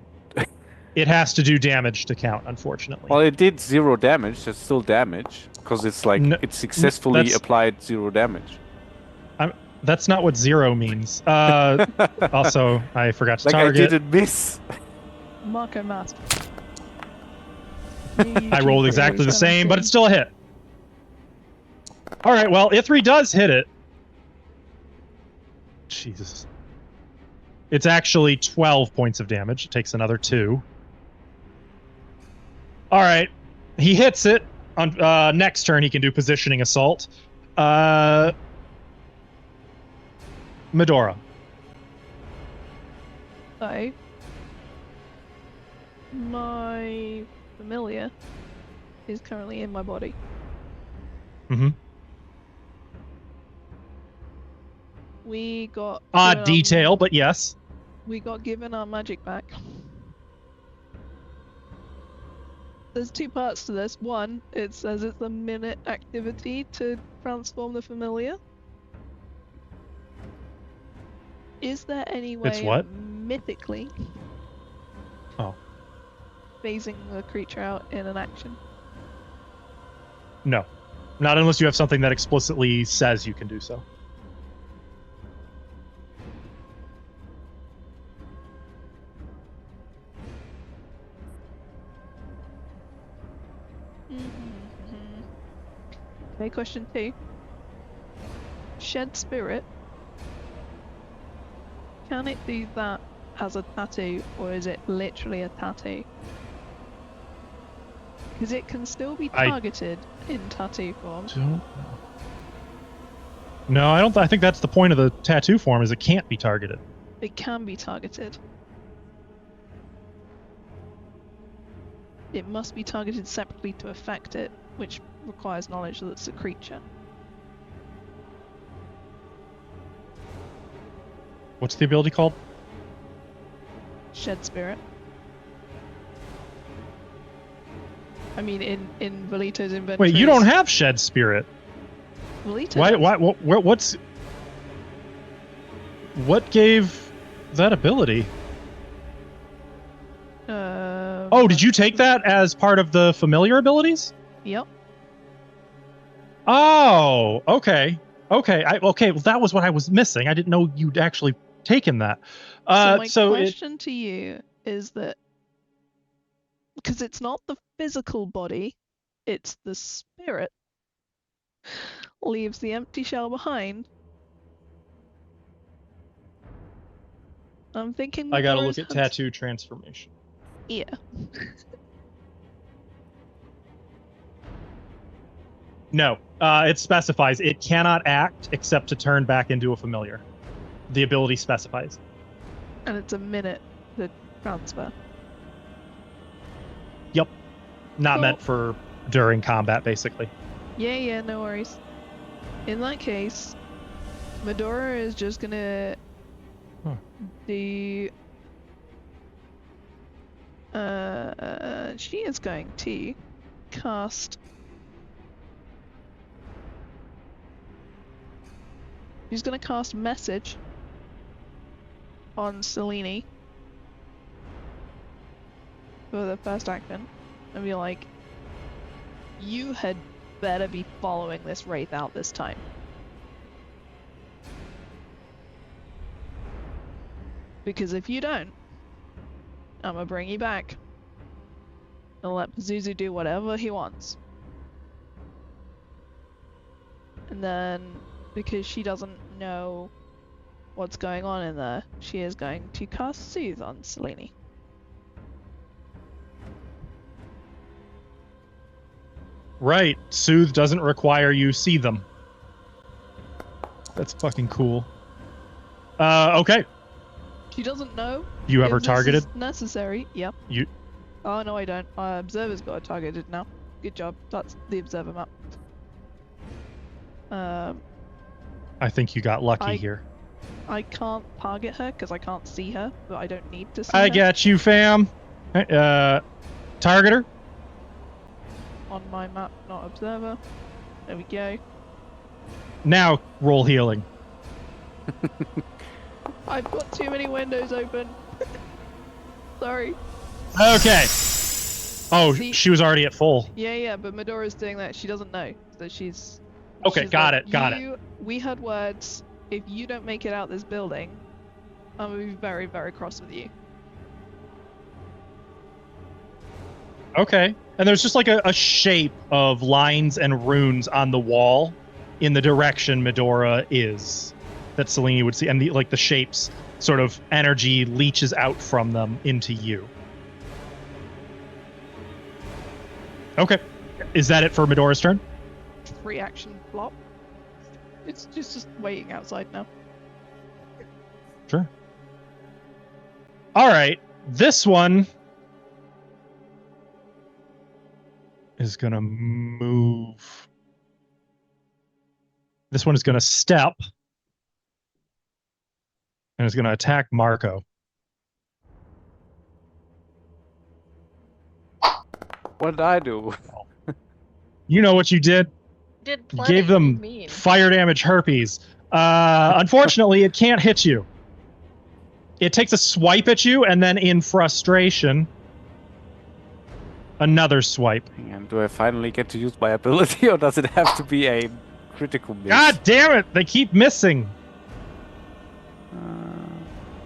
It has to do damage to count, unfortunately. Well, it did 0 damage. It's still damage. Because it's like, it successfully applied 0 damage. That's not what 0 means. Also, I forgot to target. I didn't miss. Marco Master. I rolled exactly the same, but it's still a hit. All right, well, Ithri does hit it. Jesus. It's actually 12 points of damage. It takes another 2. All right. He hits it. On next turn, he can do positioning assault. Medora. So, my familiar is currently in my body. Mm-hmm. We got... Odd detail, but yes. We got given our magic back. There's 2 parts to this. One, it says it's a minute activity to transform the familiar. Is there any way it's what? of mythically phasing the creature out in an action? No. Not unless you have something that explicitly says you can do so. Okay, question 2. Shed Spirit. Can it do that as a tattoo, or is it literally a tattoo? Because it can still be targeted in tattoo form. Don't know. No, I don't. I think that's the point of the tattoo form, is it can't be targeted. It can be targeted. It must be targeted separately to affect it, which requires knowledge that it's a creature. What's the ability called? Shed Spirit. I mean, in Velito's inventory. Wait, you don't have Shed Spirit. Velito. What gave that ability? Oh, did you take that as part of the familiar abilities? Yep. Oh, okay. Okay. Okay. Well, that was what I was missing. I didn't know you'd actually taken that. So my question to you is that, because it's not the physical body, it's the spirit, leaves the empty shell behind. I'm thinking I gotta Medora's look at tattoo transformation. Yeah. No, it specifies it cannot act except to turn back into a familiar. The ability specifies. And it's a minute to transfer. Yep. Not Cool. meant for during combat, basically. Yeah, no worries. In that case, Medora is just gonna do. She is going to cast. She's gonna cast message on Selene for the first action and be like, you had better be following this wraith out this time. Because if you don't, I'm gonna bring you back and let Pazuzu do whatever he wants. And then, because she doesn't know what's going on in there, she is going to cast Soothe on Selene. Right. Soothe doesn't require you see them. That's fucking cool. Okay. She doesn't know. You ever if this targeted? is necessary. Yep. You. Oh no, I don't. Observer's got it targeted now. Good job. That's the observer map. I think you got lucky here. I can't target her because I can't see her, but I don't need to see I her. got you, fam. Targeter. On my map, not observer. There we go. Now roll healing. I've got too many windows open. Sorry. Okay. Oh, See- she was already at full. Yeah, but Medora's doing that. She doesn't know that she's. Okay, she's got like, it, got it. We had words. If you don't make it out this building, I'm gonna be very, very cross with you. Okay. And there's just like a shape of lines and runes on the wall in the direction Medora is that Selene would see. And the shapes sort of energy leaches out from them into you. Okay. Is that it for Medora's turn? Free action flop. It's just waiting outside now. Sure. All right. This one is going to move. This one is going to step and is going to attack Marco. What did I do? You know what you did. Did plenty. Gave them mean. fire damage herpes. Unfortunately, it can't hit you. It takes a swipe at you, and then in frustration, another swipe. And do I finally get to use my ability, or does it have to be a critical miss? God damn it! They keep missing.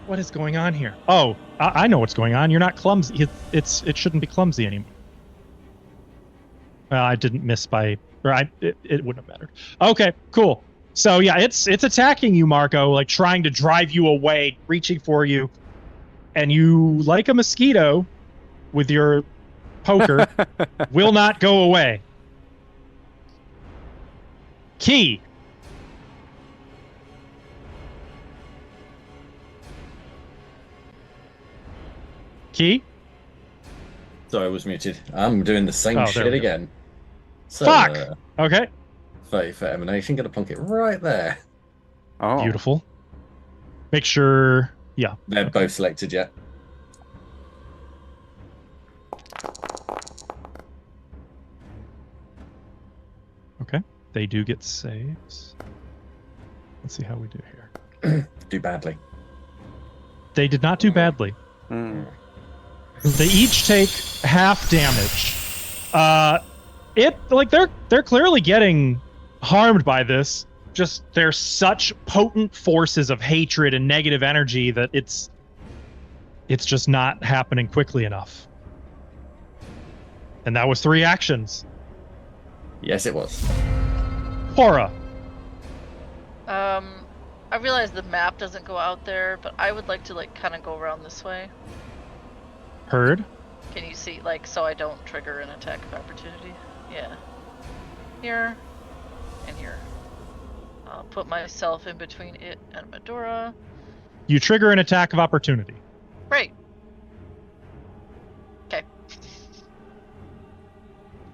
What is going on here? Oh, I know what's going on. You're not clumsy. It shouldn't be clumsy anymore. Well, I didn't miss by, or it wouldn't have mattered. Okay, cool. So yeah, it's attacking you, Marco, like trying to drive you away, reaching for you, and you, like a mosquito, with your poker, will not go away. Key. Key? Sorry, I was muted. I'm doing the same Oh, there shit we go. again. So, Fuck! Okay. 30 for emanation, gonna plonk it right there. Oh, Beautiful. Make sure, yeah. They're both selected yet. Okay. They do get saves. Let's see how we do here. Do badly. They did not do badly. Mm. They each take half damage. They're clearly getting harmed by this. Just they're such potent forces of hatred and negative energy that it's just not happening quickly enough. And that was 3 actions. Yes, it was. Hora. I realize the map doesn't go out there, but I would like to like kind of go around this way. Heard. Can you see, like, so I don't trigger an attack of opportunity? Yeah. Here and here. I'll put myself in between it and Medora. You trigger an attack of opportunity. Great. Okay.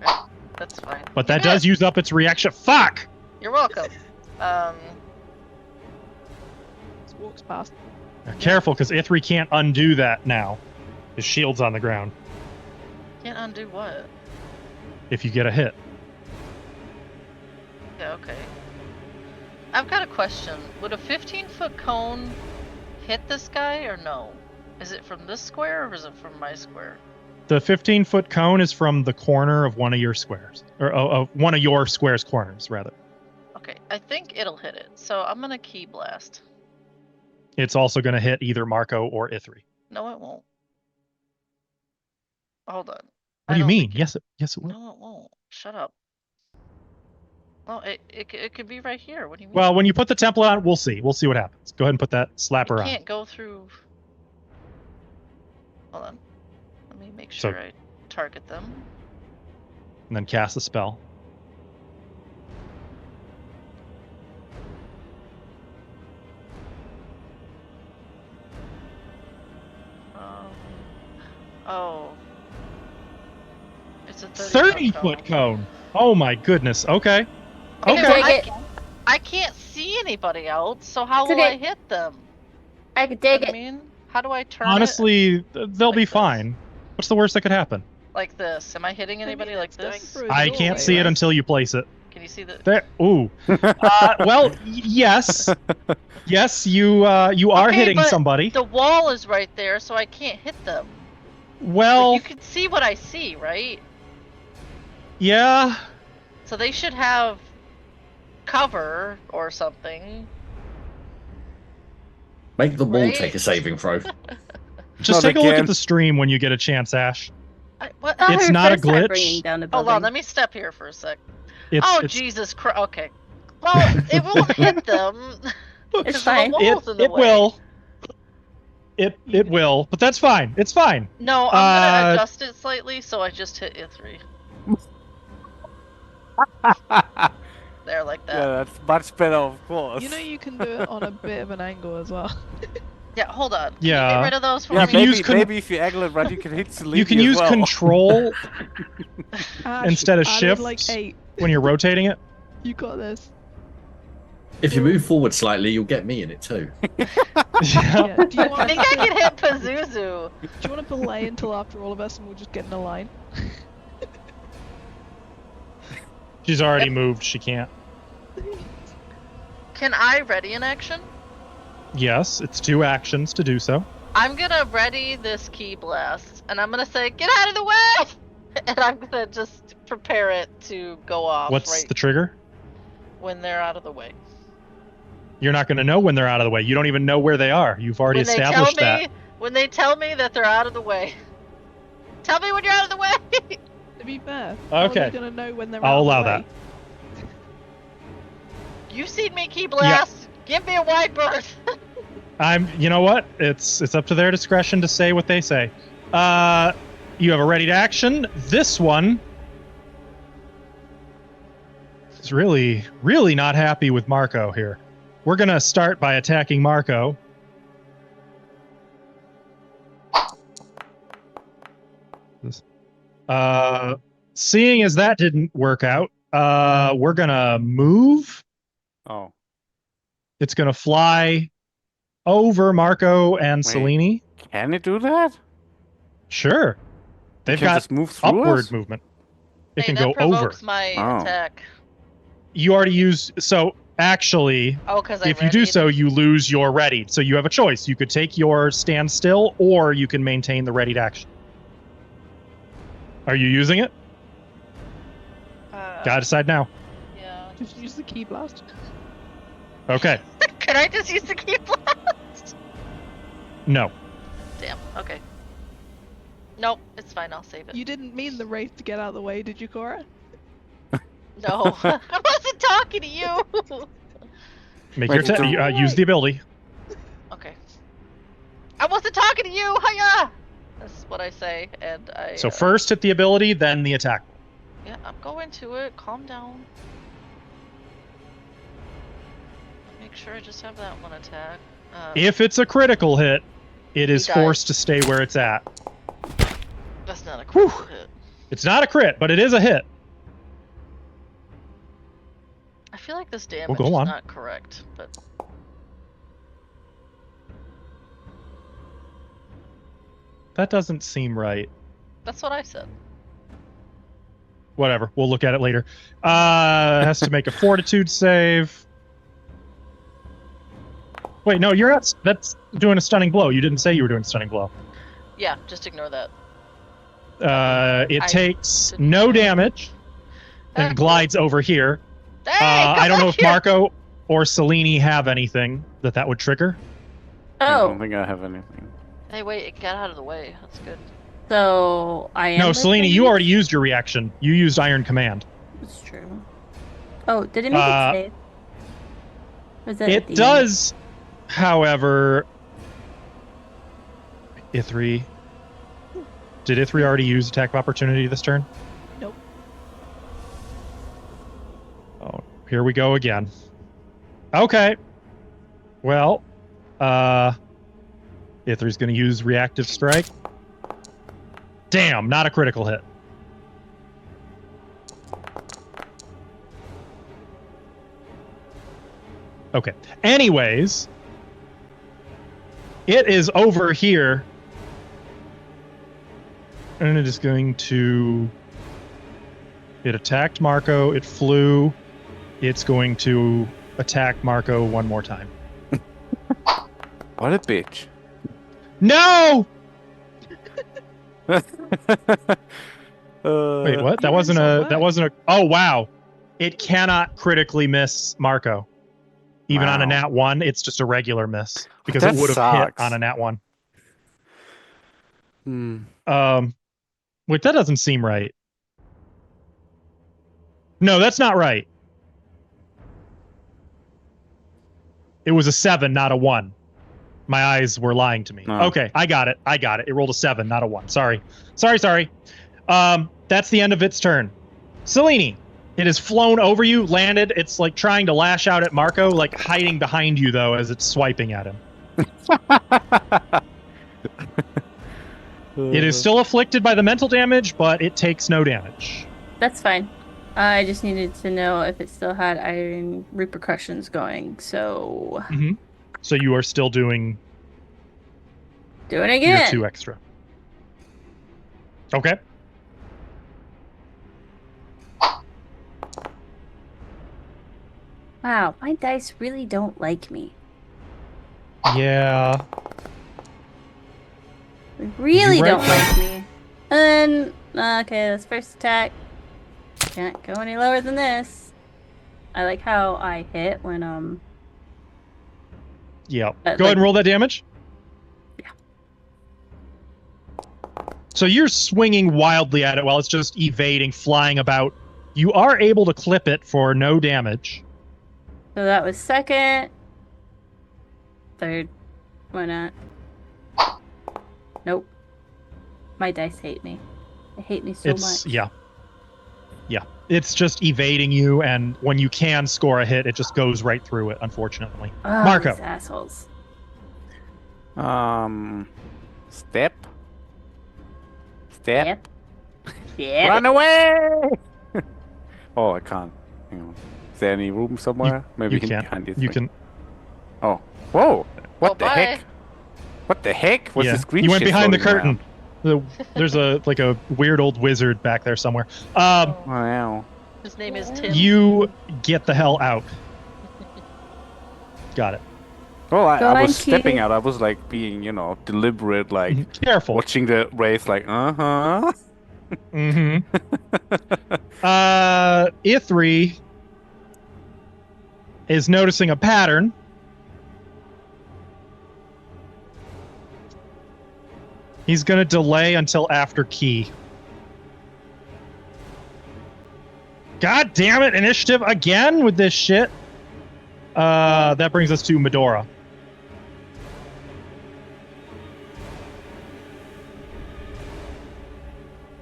Right. That's fine. But that does use up its reaction. Fuck! You're welcome. Just walks past. Now, careful, because Ithri can't undo that now. His shield's on the ground. Can't undo what? If you get a hit. Yeah, okay. I've got a question. Would a 15-foot cone hit this guy or no? Is it from this square or is it from my square? The 15-foot cone is from the corner of one of your squares. Or one of your square's corners, rather. Okay, I think it'll hit it. So I'm going to key blast. It's also going to hit either Marco or Ithri. No, it won't. Hold on. What do you mean? Yes, it will. No, it won't. Shut up. No, it could be right here. What do you mean? Well, when you put the template on, we'll see. We'll see what happens. Go ahead and put that slapper on. I can't go through. Hold on. Let me make sure I target them. And then cast a spell. Oh. It's a 30-foot cone. Oh my goodness. Okay. Okay. I can't see anybody else, so how will I hit them? I could dig it. I mean, how do I turn Honestly, they'll be fine. What's the worst that could happen? Like this. Am I hitting anybody like this? I can't see it until you place it. Can you see the? There. Ooh. Well, yes. Yes, you are hitting somebody. The wall is right there, so I can't hit them. Well, but you can see what I see, right? Yeah. So they should have cover or something. Make the wall take a saving throw. Just take a look at the stream when you get a chance, Ash. It's not a glitch. Hold on, let me step here for a sec. Jesus Christ. Okay. Well, it won't hit them. It's fine. It will. It will, but that's fine. It's fine. No, I'm gonna adjust it slightly, so I just hit Ithri. There, like that. Yeah, that's much better, of course. You know you can do it on a bit of an angle as well. Yeah, hold on. Can yeah. you get rid of those for me? Maybe if you angle it right, you can hit Selene. You can use Control instead of Shift like 8. when you're rotating it. You got this. If you move forward slightly, you'll get me in it too. Yeah. Do you want I think I can hit Pazuzu. Do you want to delay until after all of us and we'll just get in a line? She's already moved. She can't. Can I ready an action? Yes, it's 2 actions to do so. I'm gonna ready this key blast, and I'm gonna say, "Get out of the way!" And I'm gonna just prepare it to go off. What's the trigger? When they're out of the way. You're not going to know when they're out of the way. You don't even know where they are. You've already established that. When they tell me that they're out of the way. Tell me when you're out of the way! To be fair, okay. How are you going to know when they're I'll out allow of the way? that. You've seen me key blast. Yeah. Give me a white bird. You know what? It's up to their discretion to say what they say. You have a ready to action. This one is really, really not happy with Marco here. We're going to start by attacking Marco. Seeing as that didn't work out, we're going to move. Oh. It's going to fly over Marco and Selene. Can it do that? Sure. They've got just move through upward movement. It can go over. My attack. You already used... So... Actually, if you do so, you lose your readied. So you have a choice. You could take your stand still, or you can maintain the readied action. Are you using it? Gotta decide now. Yeah. Just use the key blast. Okay. Can I just use the key blast? No. Damn. Okay. Nope. It's fine. I'll save it. You didn't mean the wraith to get out of the way, did you, Cora? No. I wasn't talking to you. Make Wait, your use the ability. Okay. I wasn't talking to you. Hiya. That's what I say, and I. So first hit the ability, then the attack. Yeah, I'm going to it. Calm down. Make sure I just have that one attack. If it's a critical hit, it is dies. forced to stay where it's at. That's not a critical hit. It's not a crit, but it is a hit. I feel like this damage go is on. not correct, but That doesn't seem right. that's what I said. Whatever, we'll look at it later. Has to make a fortitude save. Wait, no, you're not. That's doing a stunning blow. You didn't say you were doing a stunning blow. Yeah, just ignore that. It I takes didn't no know. damage and glides over here. Hey, I don't come know back if here! Marco or Selene have anything that would trigger. I don't Oh, think I have anything. Hey, wait, it got out of the way. That's good. so I am. No, with Selene, the you lead? already used your reaction. You used Iron Command. That's true. Oh, did it make Uh, it save? Was it? at It the does, however. Ithri. Did Ithri already use attack of opportunity this turn? Nope. Oh, here we go again. Okay. Well, Ithri's going to use reactive strike. Damn, not a critical hit. Okay. Anyways, it is over here. And it is going to... It attacked Marco. It flew. It's going to attack Marco one more time. What a bitch. No! Wait, Wait, what? That You wasn't went so a... That back. wasn't a... Oh, wow. It cannot critically miss Marco. Even on a Wow. nat 1, it's just a regular miss. Because That it would have hit sucks. on a nat 1. Hmm. Wait, that doesn't seem right. No, that's not right. It was a 7, not a 1. My eyes were lying to me. Oh. Okay, I got it. It rolled a 7, not a 1. Sorry. That's the end of its turn. Selene, it has flown over you, landed. It's like trying to lash out at Marco, like hiding behind you, though, as it's swiping at him. It is still afflicted by the mental damage, but it takes no damage. That's fine. I just needed to know if it still had iron repercussions going. So So you are still doing doing it your again. 2 extra. Okay. Wow, my dice really don't like me. Yeah. They really You right don't like me. And okay, this first attack can't go any lower than this. I like how I hit when Yeah. But, Go ahead and roll that damage. Yeah. So you're swinging wildly at it while it's just evading, flying about. You are able to clip it for no damage. So that was second. Third. Why not? Nope. My dice hate me. They hate me so much. Yeah. It's just evading you, and when you can score a hit, it just goes right through it, unfortunately. Oh, Marco. these assholes. Step. Yep. Yep. Run away! Oh, I can't. Hang on. Is there any room somewhere? Maybe You can't. behind this You thing. can. Oh. Whoa! What Oh, the bye. heck? What the heck? Was Yeah. this green You went shit behind the floating curtain. There's a weird old wizard back there somewhere. around? Wow. His name is Tim. You get the hell out. Got it. Well, Go I on, was stepping Kitty. out. I was like being, deliberate, like Careful. watching the race, like, Mm-hmm. Ithri, is noticing a pattern. He's going to delay until after key. God damn it, initiative again with this shit. That brings us to Medora.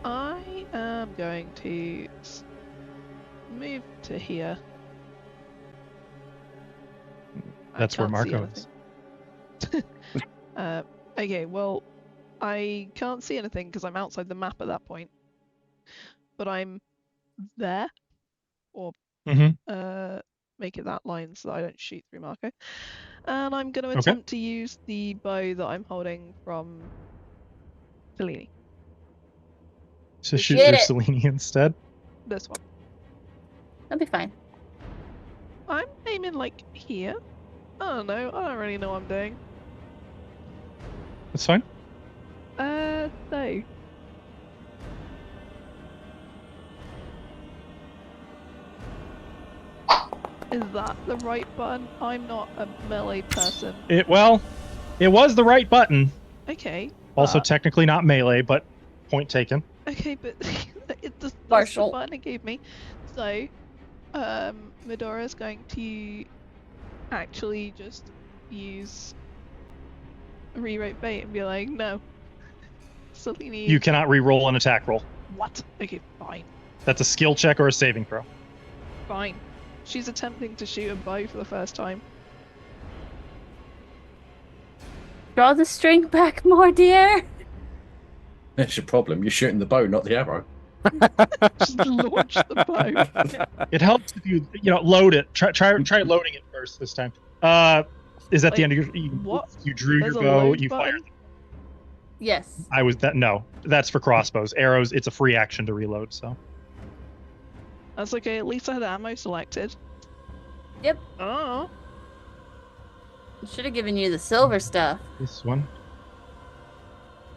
I am going to move to here. That's where Marco is. Okay, well, I can't see anything because I'm outside the map at that point. But I'm there. Or make it that line so that I don't shoot through Marco. And I'm going to attempt to use the bow that I'm holding from Fellini. So shoot through Selene instead? This one. That'll be fine. I'm aiming like here. I don't know. I don't really know what I'm doing. That's fine. So. Is that the right button? I'm not a melee person. It was the right button. Okay. Also technically not melee, but point taken. Okay, but that's the button it gave me. So, Medora's going to actually just use rewrite bait and be like, no. Selene. You cannot re-roll an attack roll. What? Okay, fine. That's a skill check or a saving throw. Fine. She's attempting to shoot a bow for the first time. Draw the string back more, dear. That's your problem. You're shooting the bow, not the arrow. Just launch the bow. It helps if you load it. Try loading it first this time. Is that the end of your? What? You drew There's your bow. You fired. Yes. No, that's for crossbows. Arrows. It's a free action to reload. So. That's okay. At least I had ammo selected. Yep. Oh. Should have given you the silver stuff. This one.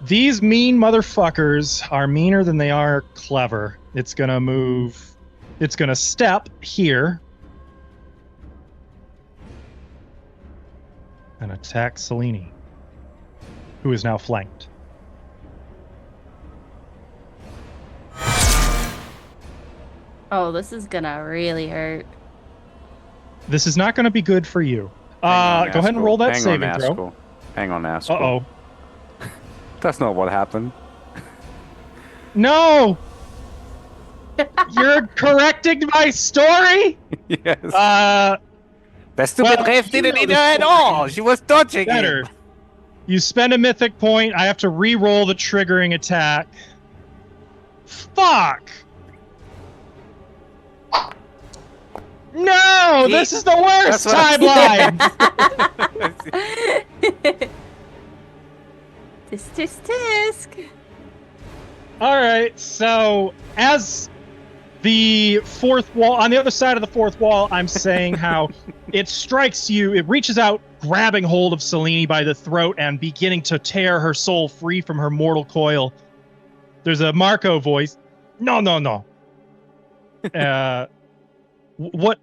These mean motherfuckers are meaner than they are clever. It's gonna move. It's gonna step here. And attack Selene, who is now flanked. Oh, this is gonna really hurt. This is not gonna be good for you. Go ahead and roll that saving throw. Hang on, Asco. Uh-oh. That's not what happened. No! You're correcting my story? Yes. The stupid ref didn't eat her at all. She was dodging better. You spend a mythic point. I have to re-roll the triggering attack. Fuck! No! This is the worst timeline! Tisk. Alright, so as the fourth wall, on the other side of the fourth wall, I'm saying how it strikes you, it reaches out, grabbing hold of Selene by the throat and beginning to tear her soul free from her mortal coil. There's a Marco voice. No. What,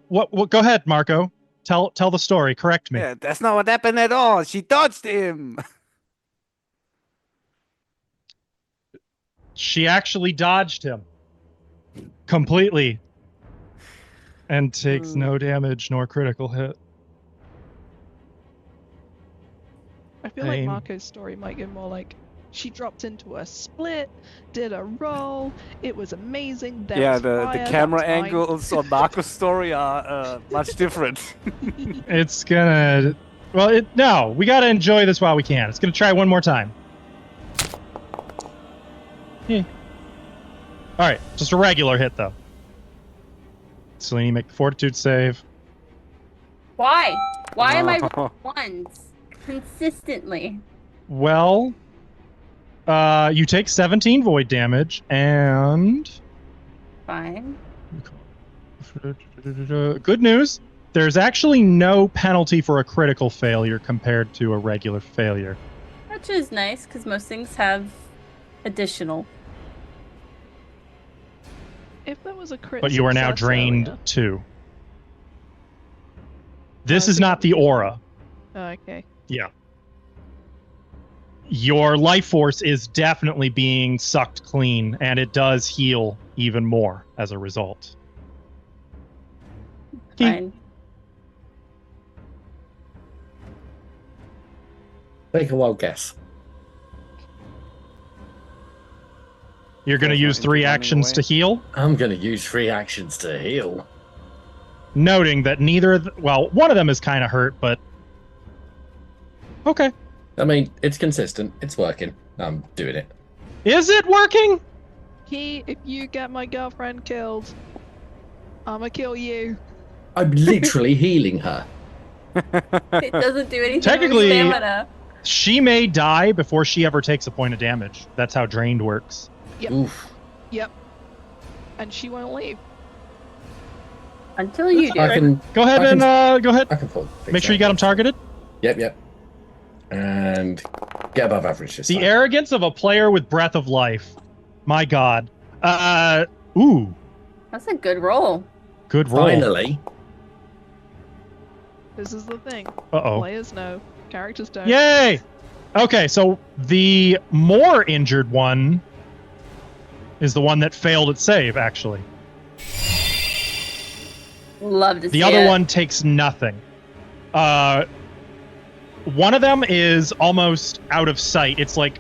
go ahead, Marco. Tell the story. Correct me. Yeah, that's not what happened at all. She dodged him. She actually dodged him. Completely. And takes no damage nor critical hit. I feel like Marco's story might go more like, she dropped into a split, did a roll, it was amazing. The camera angles on Marco's story are much different. It's gonna... Well, we gotta enjoy this while we can. It's gonna try one more time. Alright, just a regular hit, though. Selene, make the fortitude save. Why? Why am I rolling ones consistently? Well, you take 17 void damage, and... Fine. Good news. There's actually no penalty for a critical failure compared to a regular failure. Which is nice, because most things have additional. If there was a crit but you are now drained earlier, 2. This is not the aura. Okay. Yeah. Your life force is definitely being sucked clean, and it does heal even more as a result. Fine. Take a wild guess. You're going to use 3 actions to heal? I'm going to use 3 actions to heal. Noting that one of them is kind of hurt, but... Okay. I mean, it's consistent. It's working. I'm doing it. Is it working? If you get my girlfriend killed, I'ma kill you. I'm literally healing her. It doesn't do anything. Technically, with stamina. She may die before she ever takes a point of damage. That's how drained works. Yep. Oof. Yep. And she won't leave. Until you do. Go ahead. I can pull. Make sure you got them targeted. Yep. And get above average this The time. arrogance of a player with breath of life. My God. Ooh. That's a good roll. Good roll. Finally. This is the thing. Uh-oh. Players know. Characters don't. Yay! Okay, so the more injured one is the one that failed its save, actually. Love to see The other it. one takes nothing. One of them is almost out of sight. It's like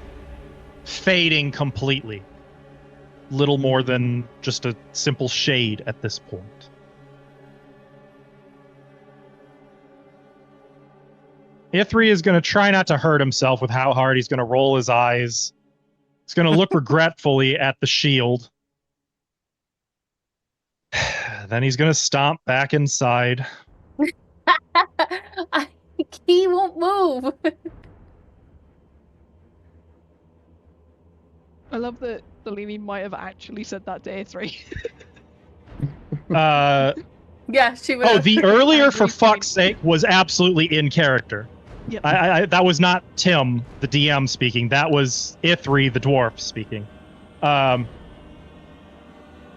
fading completely. Little more than just a simple shade at this point. Ithri is going to try not to hurt himself with how hard he's going to roll his eyes. He's going to look regretfully at the shield. Then he's going to stomp back inside. He won't move. I love that Delini might have actually said that to A3. Yeah, she would. Oh, the earlier for fuck's sake was absolutely in character. Yep. I that was not Tim, the DM, speaking. That was Ithri, the dwarf, speaking.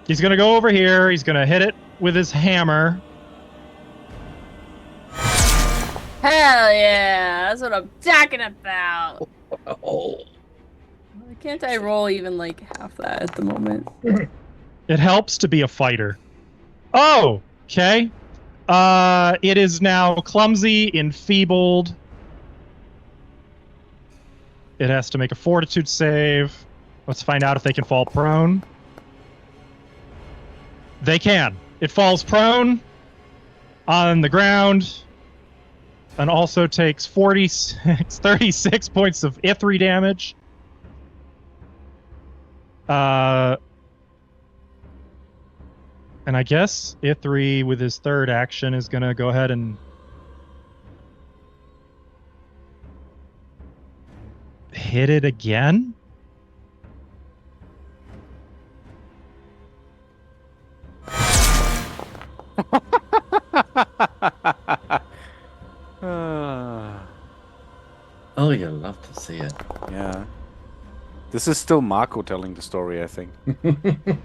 He's gonna go over here. He's gonna hit it with his hammer. Hell yeah! That's what I'm talking about. Oh. Why can't I roll even like half that at the moment? It helps to be a fighter. Oh, okay. It is now clumsy, enfeebled. It has to make a fortitude save. Let's find out if they can fall prone. They can. It falls prone on the ground and also takes 36 points of Ithri damage. And I guess Ithri, with his third action, is going to go ahead and hit it again. Oh, you'll love to see it. Yeah. This is still Marco telling the story, I think.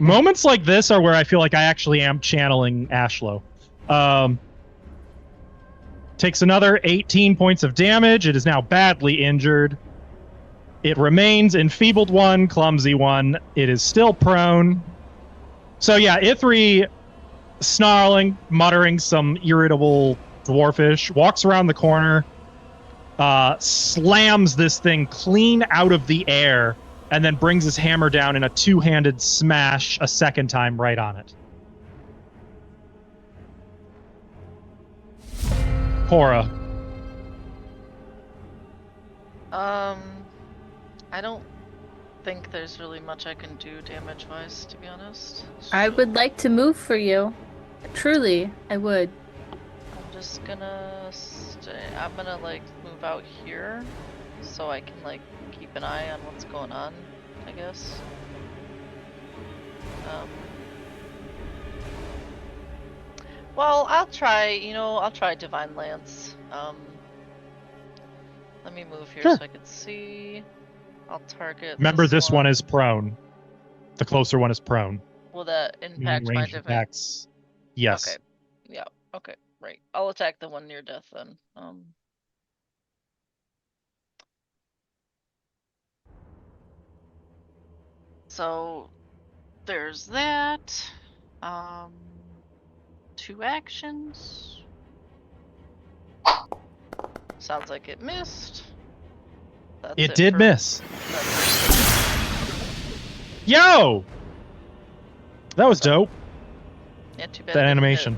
Moments like this are where I feel like I actually am channeling Ashlow. Takes another 18 points of damage. It is now badly injured. It remains enfeebled one, clumsy one. It is still prone. So yeah, Ithri, snarling, muttering some irritable dwarfish, walks around the corner, slams this thing clean out of the air, and then brings his hammer down in a two-handed smash a second time right on it. Cora. I don't think there's really much I can do damage-wise, to be honest. I would like to move for you. Truly, I would. I'm just gonna I'm gonna like move out here so I can like keep an eye on what's going on, I guess. Well, I'll try Divine Lance. Let me move here Sure. so I can see. I'll target. Remember, this one is prone. The closer one is prone. Will that impact my Range divine? attacks. Yes. Okay. Yeah. Okay. Right. I'll attack the one near death then. So there's that. 2 actions. Sounds like it missed. It did miss. Yo! That was dope. Yeah, too bad. That animation.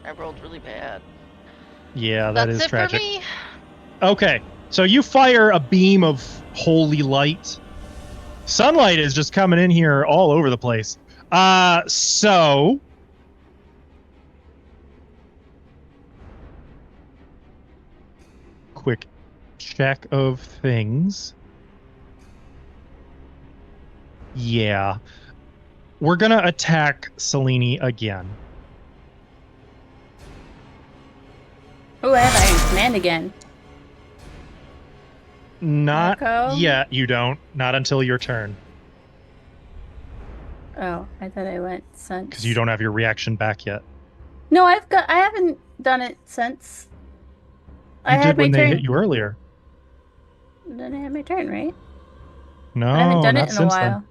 I rolled really bad. Yeah, that is tragic. That's it for me. Okay, so you fire a beam of holy light. Sunlight is just coming in here all over the place. So quick check of things. Yeah. We're going to attack Selene again. Oh, I have Iron Command again. Not Marco? yet, you don't. Not until your turn. Oh, I thought I went since. Because you don't have your reaction back yet. No, I haven't done it since. You did when they hit you earlier. Then I had my turn, right? No, I haven't done not it in a since while. then.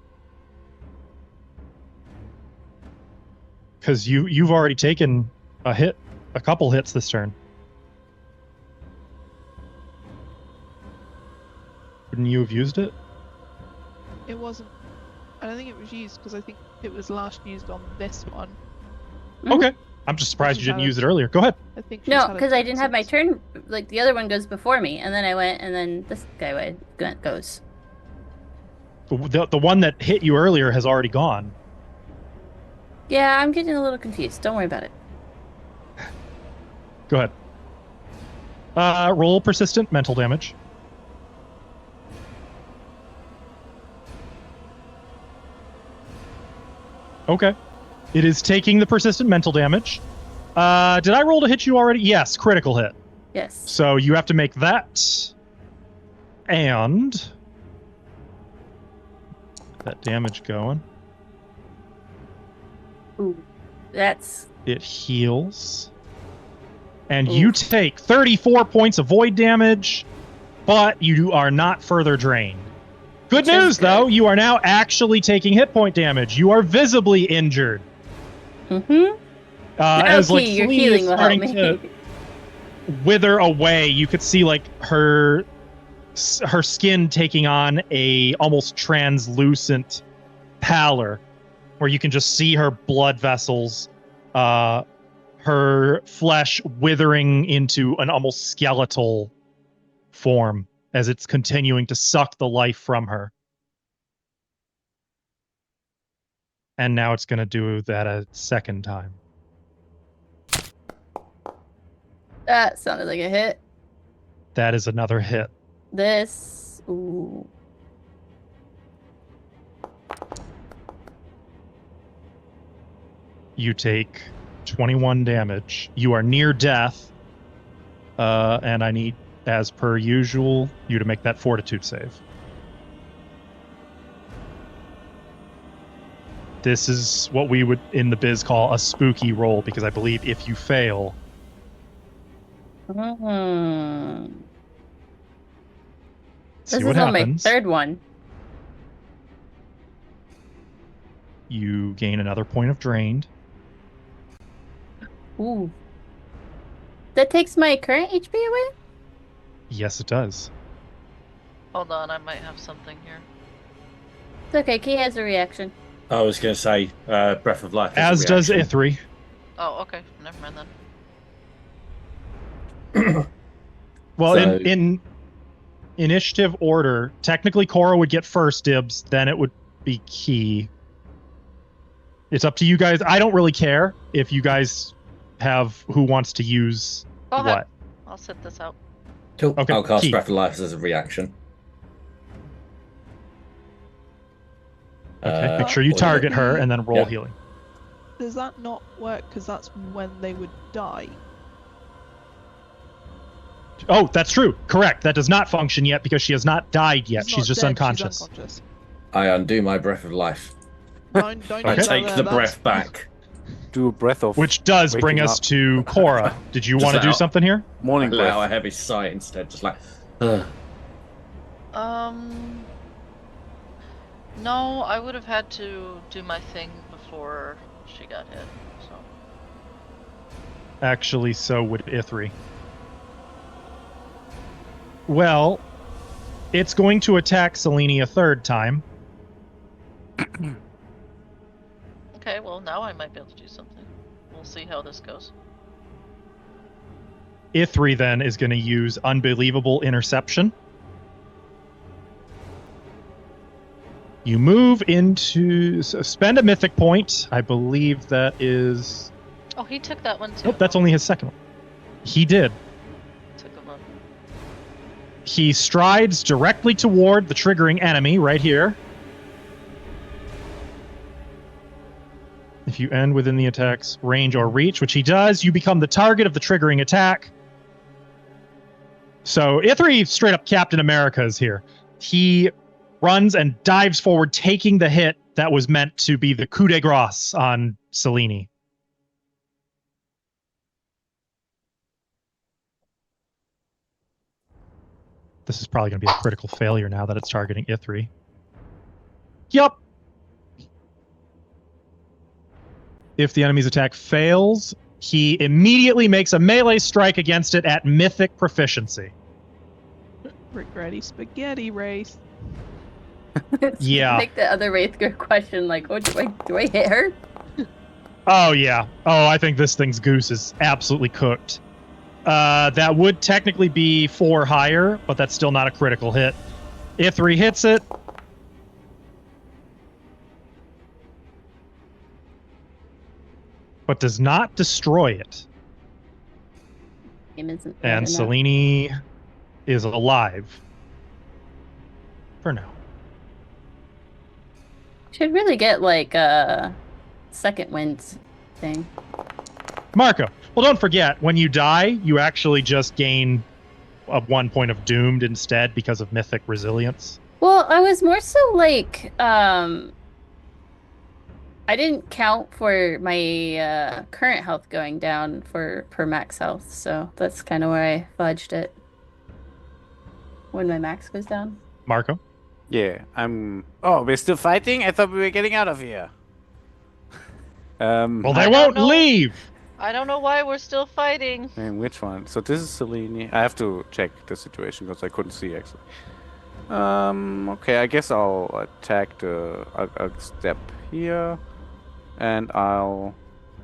Because you've already taken a couple hits this turn. Wouldn't you have used it? It wasn't. I don't think it was used because I think it was last used on this one. Mm-hmm. Okay. I'm just surprised you didn't use it earlier. Go ahead. I think no, because I didn't have my turn. Like the other one goes before me, and then I went, and then this guy goes. The one that hit you earlier has already gone. Yeah, I'm getting a little confused. Don't worry about it. Go ahead. Roll persistent mental damage. Okay. It is taking the persistent mental damage. Did I roll to hit you already? Yes, critical hit. Yes. So you have to make that. And that damage going. Ooh, that's... It heals. And you take 34 points of void damage, but you are not further drained. Good news, though. You are now actually taking hit point damage. You are visibly injured. Mm-hmm. As like your Selene healing is will help starting to wither away, you could see like her skin taking on a almost translucent pallor, where you can just see her blood vessels, her flesh withering into an almost skeletal form as it's continuing to suck the life from her. And now it's going to do that a second time. That sounded like a hit. That is another hit. This... Ooh. You take 21 damage. You are near death. And I need, as per usual, you to make that fortitude save. This is what we would, in the biz, call a spooky roll, because I believe if you fail... Mm-hmm. See what happens. This is my third one. You gain another point of drained. Ooh. That takes my current HP away? Yes, it does. Hold on, I might have something here. It's okay, Key has a reaction. I was going to say, Breath of Life. As does Ithri. Oh, okay. Never mind then. Well, so, in initiative order, technically Cora would get first dibs, then it would be Key. It's up to you guys. I don't really care if you guys have who wants to use what. I'll set this out. Cool. Okay, I'll cast Key. Breath of Life as a reaction. Okay, make sure you target her and then roll healing. Does that not work? Because that's when they would die. Oh, that's true. Correct. That does not function yet because she has not died yet. She's just dead, unconscious. she's unconscious. I undo my Breath of Life. Don't I take the breath back. do a breath of. Which does bring us to Cora. Did you want to do something here? Morning breath. Allow a heavy sigh instead, just like. No, I would have had to do my thing before she got hit. So. Actually, so would Ithri. Well, it's going to attack Selene a third time. Okay, well now I might be able to do something. We'll see how this goes. Ithri then is going to use Unbelievable Interception. You move into... spend a mythic point. I believe that is... Oh, he took that one too. Nope, that's only his second one. He did. Took him on. He strides directly toward the triggering enemy right here. If you end within the attack's range or reach, which he does, you become the target of the triggering attack. So Ithri, straight up Captain America, is here. He runs and dives forward, taking the hit that was meant to be the coup de grace on Selene. This is probably going to be a critical failure now that it's targeting Ithri. Yup. If the enemy's attack fails, he immediately makes a melee strike against it at mythic proficiency. Ready spaghetti race. Yeah. Like the other Wraith question, like, oh, do I hit her? Oh, yeah. Oh, I think this thing's goose is absolutely cooked. That would technically be 4 higher, but that's still not a critical hit. Ithri hits it. But does not destroy it. And Selene is alive. For now. Should really get like a second wind thing. Marco. Well, don't forget, when you die, you actually just gain 1 point of doomed instead because of mythic resilience. Well, I was more so like, I didn't count for my current health going down per max health, so that's kind of where I fudged it. When my max goes down. Marco? Yeah, Oh, we're still fighting? I thought we were getting out of here. Well, they won't leave! I don't know why we're still fighting. And which one? So this is Selene. I have to check the situation because I couldn't see actually. Okay, I guess I'll attack I'll step here, and I'll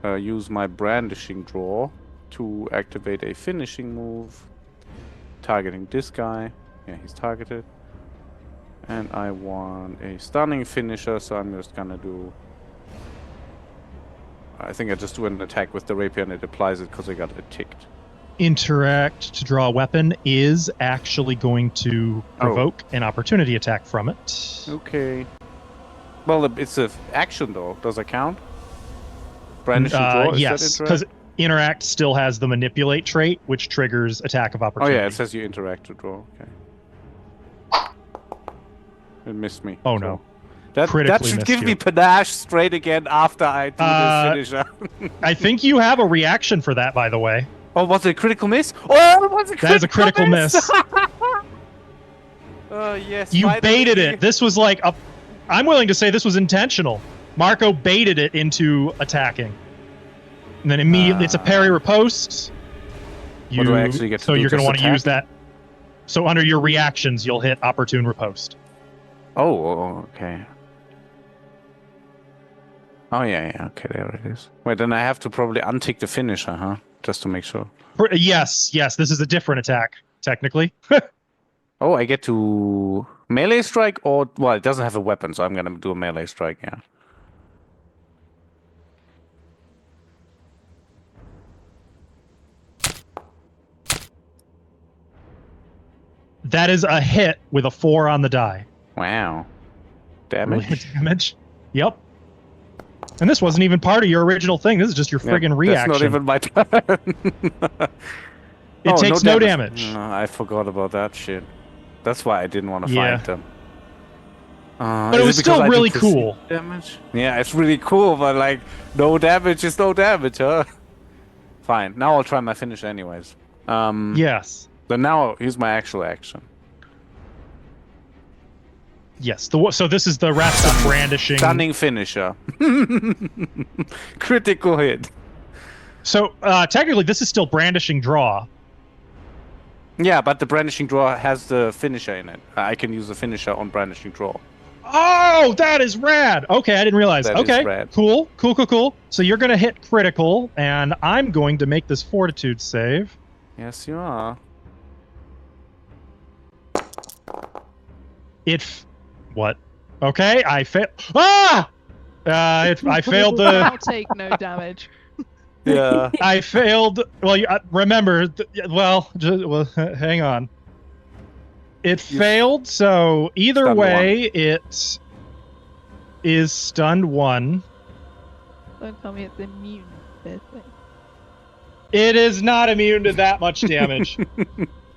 use my brandishing draw to activate a finishing move, targeting this guy. Yeah, he's targeted. And I want a stunning finisher, so I'm just gonna do... I think I just do an attack with the rapier and it applies it because I got it ticked. Interact to draw a weapon is actually going to provoke an opportunity attack from it. Okay. Well, it's an action though. Does it count? Brandishing draw? Yes, because interact still has the manipulate trait, which triggers attack of opportunity. Oh yeah, it says you interact to draw. Okay. It missed me. Oh no. That should give me panache straight again after I do this finisher. I think you have a reaction for that, by the way. Oh, was it a critical miss? Oh, it was a critical miss! That is a critical miss. Oh, yes. You baited it. This was like a... I'm willing to say this was intentional. Marco baited it into attacking. And then immediately, it's a parry riposte. What do I actually get to do? So you're going to want to attack? use that. So under your reactions, you'll hit opportune riposte. Oh, okay. Oh, yeah, okay, there it is. Wait, then I have to probably untick the finisher, huh? Just to make sure. Yes, this is a different attack, technically. Oh, I get to melee strike or... Well, it doesn't have a weapon, so I'm going to do a melee strike, yeah. That is a hit with a 4 on the die. Wow. Damage? Damage. Yep. And this wasn't even part of your original thing. This is just your friggin' reaction. That's not even my turn. It takes no damage. I forgot about that shit. That's why I didn't want to fight them. But it was still really cool. Damage? Yeah, it's really cool, but like, no damage is no damage, huh? Fine. Now I'll try my finish anyways. Yes. So now here's my actual action. Yes. So this is the rest of brandishing. Stunning finisher. Critical hit. So technically, this is still brandishing draw. Yeah, but the brandishing draw has the finisher in it. I can use the finisher on brandishing draw. Oh, that is rad. Okay, I didn't realize. That okay, is rad. Cool. So you're going to hit critical, and I'm going to make this fortitude save. Yes, you are. What? Okay, I failed. Ah! I failed the... I'll take no damage. Yeah. I failed... Well, remember... hang on. It failed, so either way, it is stunned 1. Don't tell me it's immune to this thing. It is not immune to that much damage.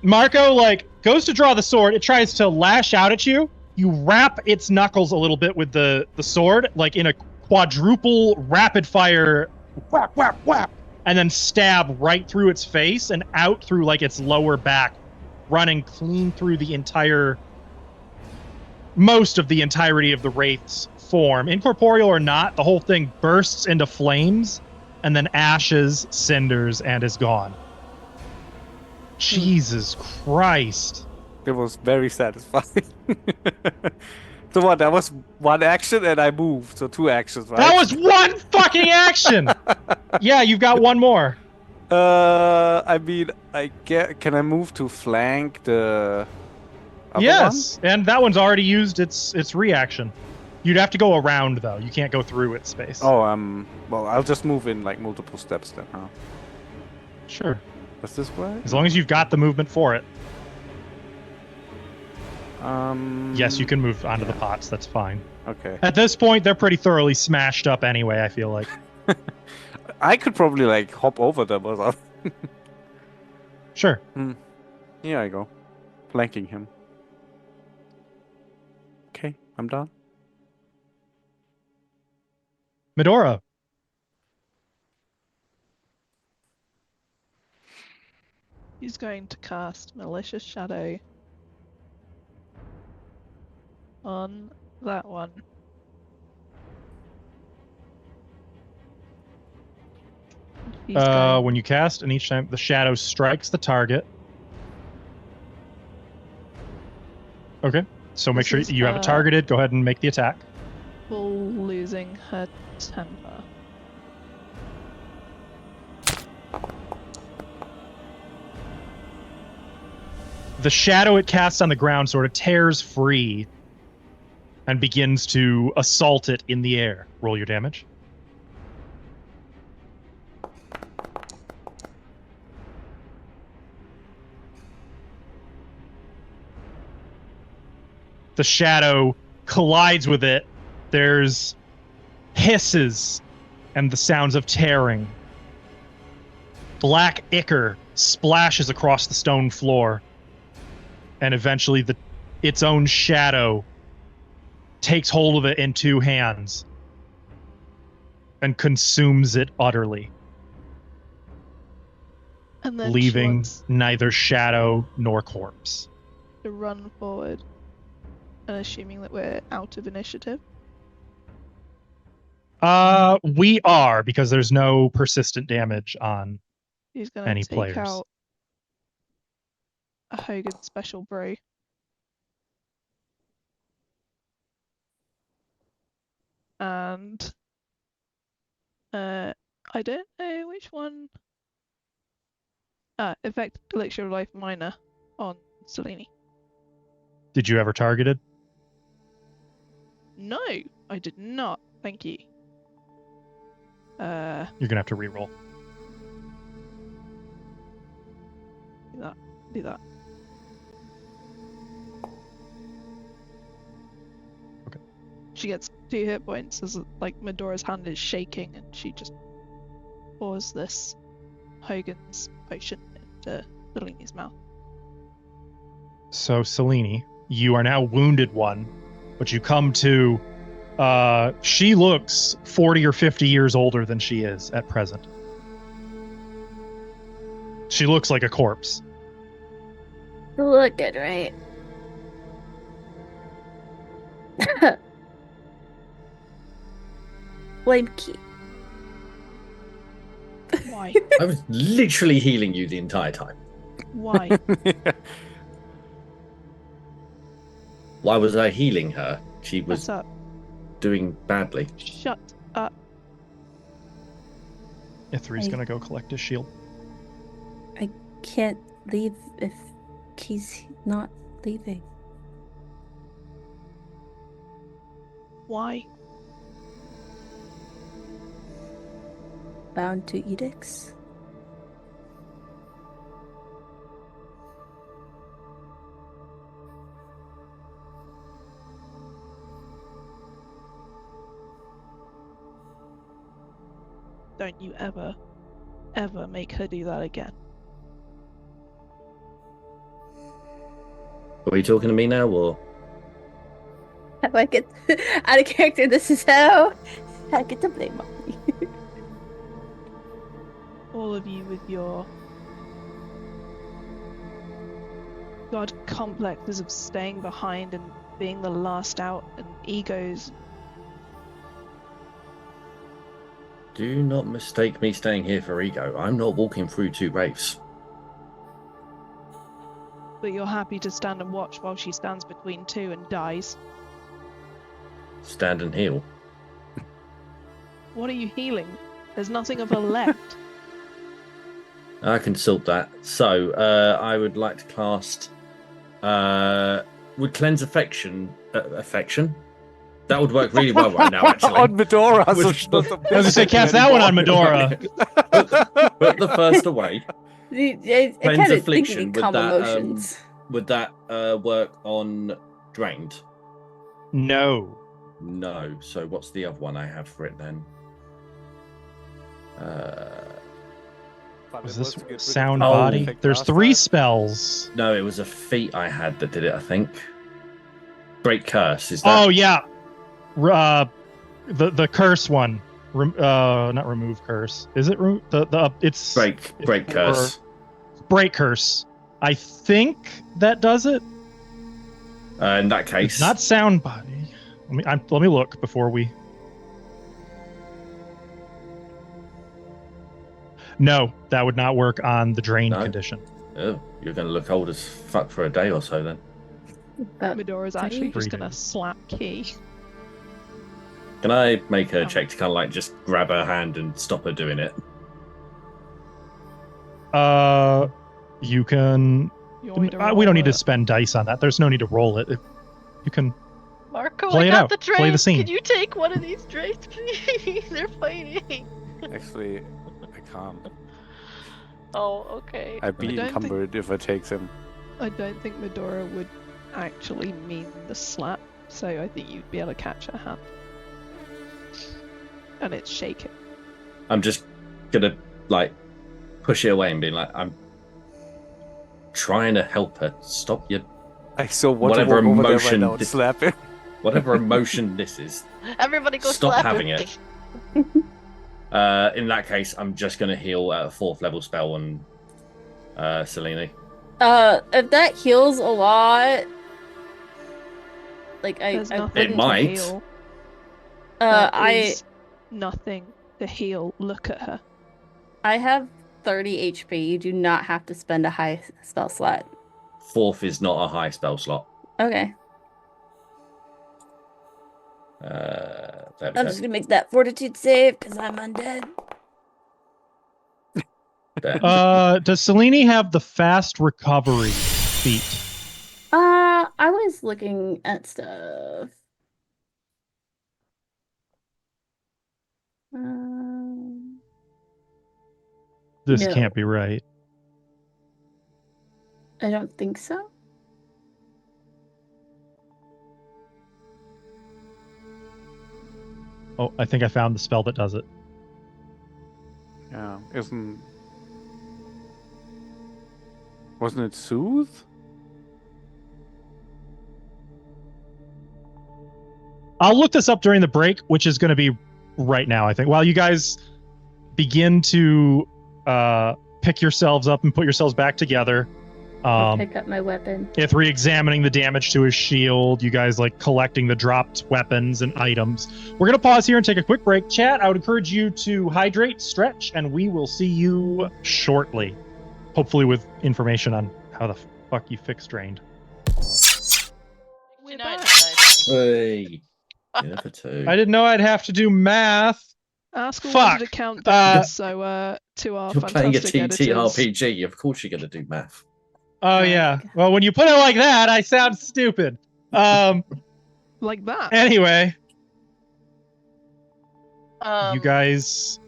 Marco, goes to draw the sword. It tries to lash out at you. You wrap its knuckles a little bit with the sword, in a quadruple rapid fire, whap, whap, whap, and then stab right through its face and out through, its lower back, running clean through most of the entirety of the Wraith's form. Incorporeal or not, the whole thing bursts into flames and then ashes, cinders, and is gone. Jesus Christ. It was very satisfying. So what, that was one action and I moved, so 2 actions, right? That was one fucking action! Yeah, you've got one more. I mean, can I move to flank the other Yes, one? And that one's already used its reaction. You'd have to go around, though. You can't go through its space. Oh, well, I'll just move in, multiple steps then, huh? Sure. Does this work? As long as you've got the movement for it. Yes, you can move onto the pots. That's fine. Okay. At this point, they're pretty thoroughly smashed up anyway, I feel like. I could probably, hop over them or something. Sure. Here I go. Flanking him. Okay, I'm done. Medora. He's going to cast Malicious Shadow on that one. When you cast, and each time the shadow strikes the target. Okay, so make sure you have it targeted. Go ahead and make the attack. Full losing her temper. The shadow it casts on the ground sort of tears free and begins to assault it in the air. Roll your damage. The shadow collides with it. There's hisses and the sounds of tearing. Black ichor splashes across the stone floor. And eventually its own shadow takes hold of it in 2 hands and consumes it utterly, And then leaving neither shadow nor corpse. To run forward, and assuming that we're out of initiative. We are, because there's no persistent damage on He's going any to take players. out a Hogan special brew. And I don't know which one. Effect Elixir of Life Minor on Selene. Did you ever target it? No, I did not. Thank you. You're gonna have to reroll. Do that. Okay. She gets 2 hit points as Medora's hand is shaking, and she just pours this Hogan's potion into Selene's mouth. So, Selene, you are now wounded 1. but you come to, she looks 40 or 50 years older than she is at present. She looks like a corpse. You look good, right? Blame Key. Why? I was literally healing you the entire time. Why? Why was I healing her? She was Shut up. doing badly. Shut up. Ithri's gonna go collect his shield. I can't leave if Key's not leaving. Why? Bound to edicts? Don't you ever make her do that again. Are you talking to me now, or? How I get out of character? This is how I get to blame Molly. All of you with your god complexes of staying behind and being the last out and egos. Do not mistake me staying here for ego. I'm not walking through two wraiths. But you're happy to stand and watch while she stands between two and dies. Stand and heal. What are you healing? There's nothing of her left. I can sort that. So, I would like to cast... would Cleanse Affection... affection? That would work really well right now, actually. On Medora. Would- So she doesn't I was gonna say, cast that one on Medora. Put the first away. I Cleanse kind of think Affliction, we would calm that, emotions. Would that work on Drained? No. No. So what's the other one I have for it then? Was this sound Oh. body? There's 3 spells. No, it was a feat I had that did it, I think. Break Curse, is that? Oh yeah. The curse one. Not remove curse. Is it it's Break Curse. Break curse. I think that does it. In that case, It's not sound body. Let me look before we. No, that would not work on the drain condition. Oh, you're going to look old as fuck for a day or so then. Medora's actually just 3 gonna days. slap Key. Can I make a check to kind of like just grab her hand and stop her doing it? You can. You want me to We roll don't need to it? spend dice on that. There's no need to roll it. You can. Marco, Play I it got out. the Play train. the scene. Can you take one of these trains, please? They're fighting. Actually, I can't. Oh, okay. I'd be don't encumbered if I take him. I don't think Medora would actually mean the slap, so I think you'd be able to catch her hand. And it's shaking. I'm just gonna like push it away and be like, I'm trying to help her. Stop your I so want Whatever to walk over there right emotion now and this- slap him. whatever emotion this is. Everybody go Stop slap having him. it. In that case, I'm just gonna heal at a 4th level spell on Selene. If that heals a lot, like There's I nothing It to might. heal. I There's nothing to heal. Look at her. I have 30 HP. You do not have to spend a high spell slot. 4th is not a high spell slot. Okay, There we I'm go. just gonna make that fortitude save because I'm undead. There. Does Selene have the fast recovery feat? I was looking at stuff. This No. can't be right. I don't think so. Oh, I think I found the spell that does it. Yeah, wasn't it Soothe? I'll look this up during the break, which is going to be right now, I think. While you guys begin to pick yourselves up and put yourselves back together. I'll pick up my weapon. Ithri examining the damage to his shield. You guys like collecting the dropped weapons and items. We're going to pause here and take a quick break. Chat, I would encourage you to hydrate, stretch, and we will see you shortly. Hopefully with information on how the fuck you fixed drained. Hey. Yeah, for 2. I didn't know I'd have to do math. Askell wanted to count down, so to our You're playing a fantastic TTRPG, of course you're going to do math. Oh, yeah. Well, when you put it like that, I sound stupid. Like that. Anyway. You guys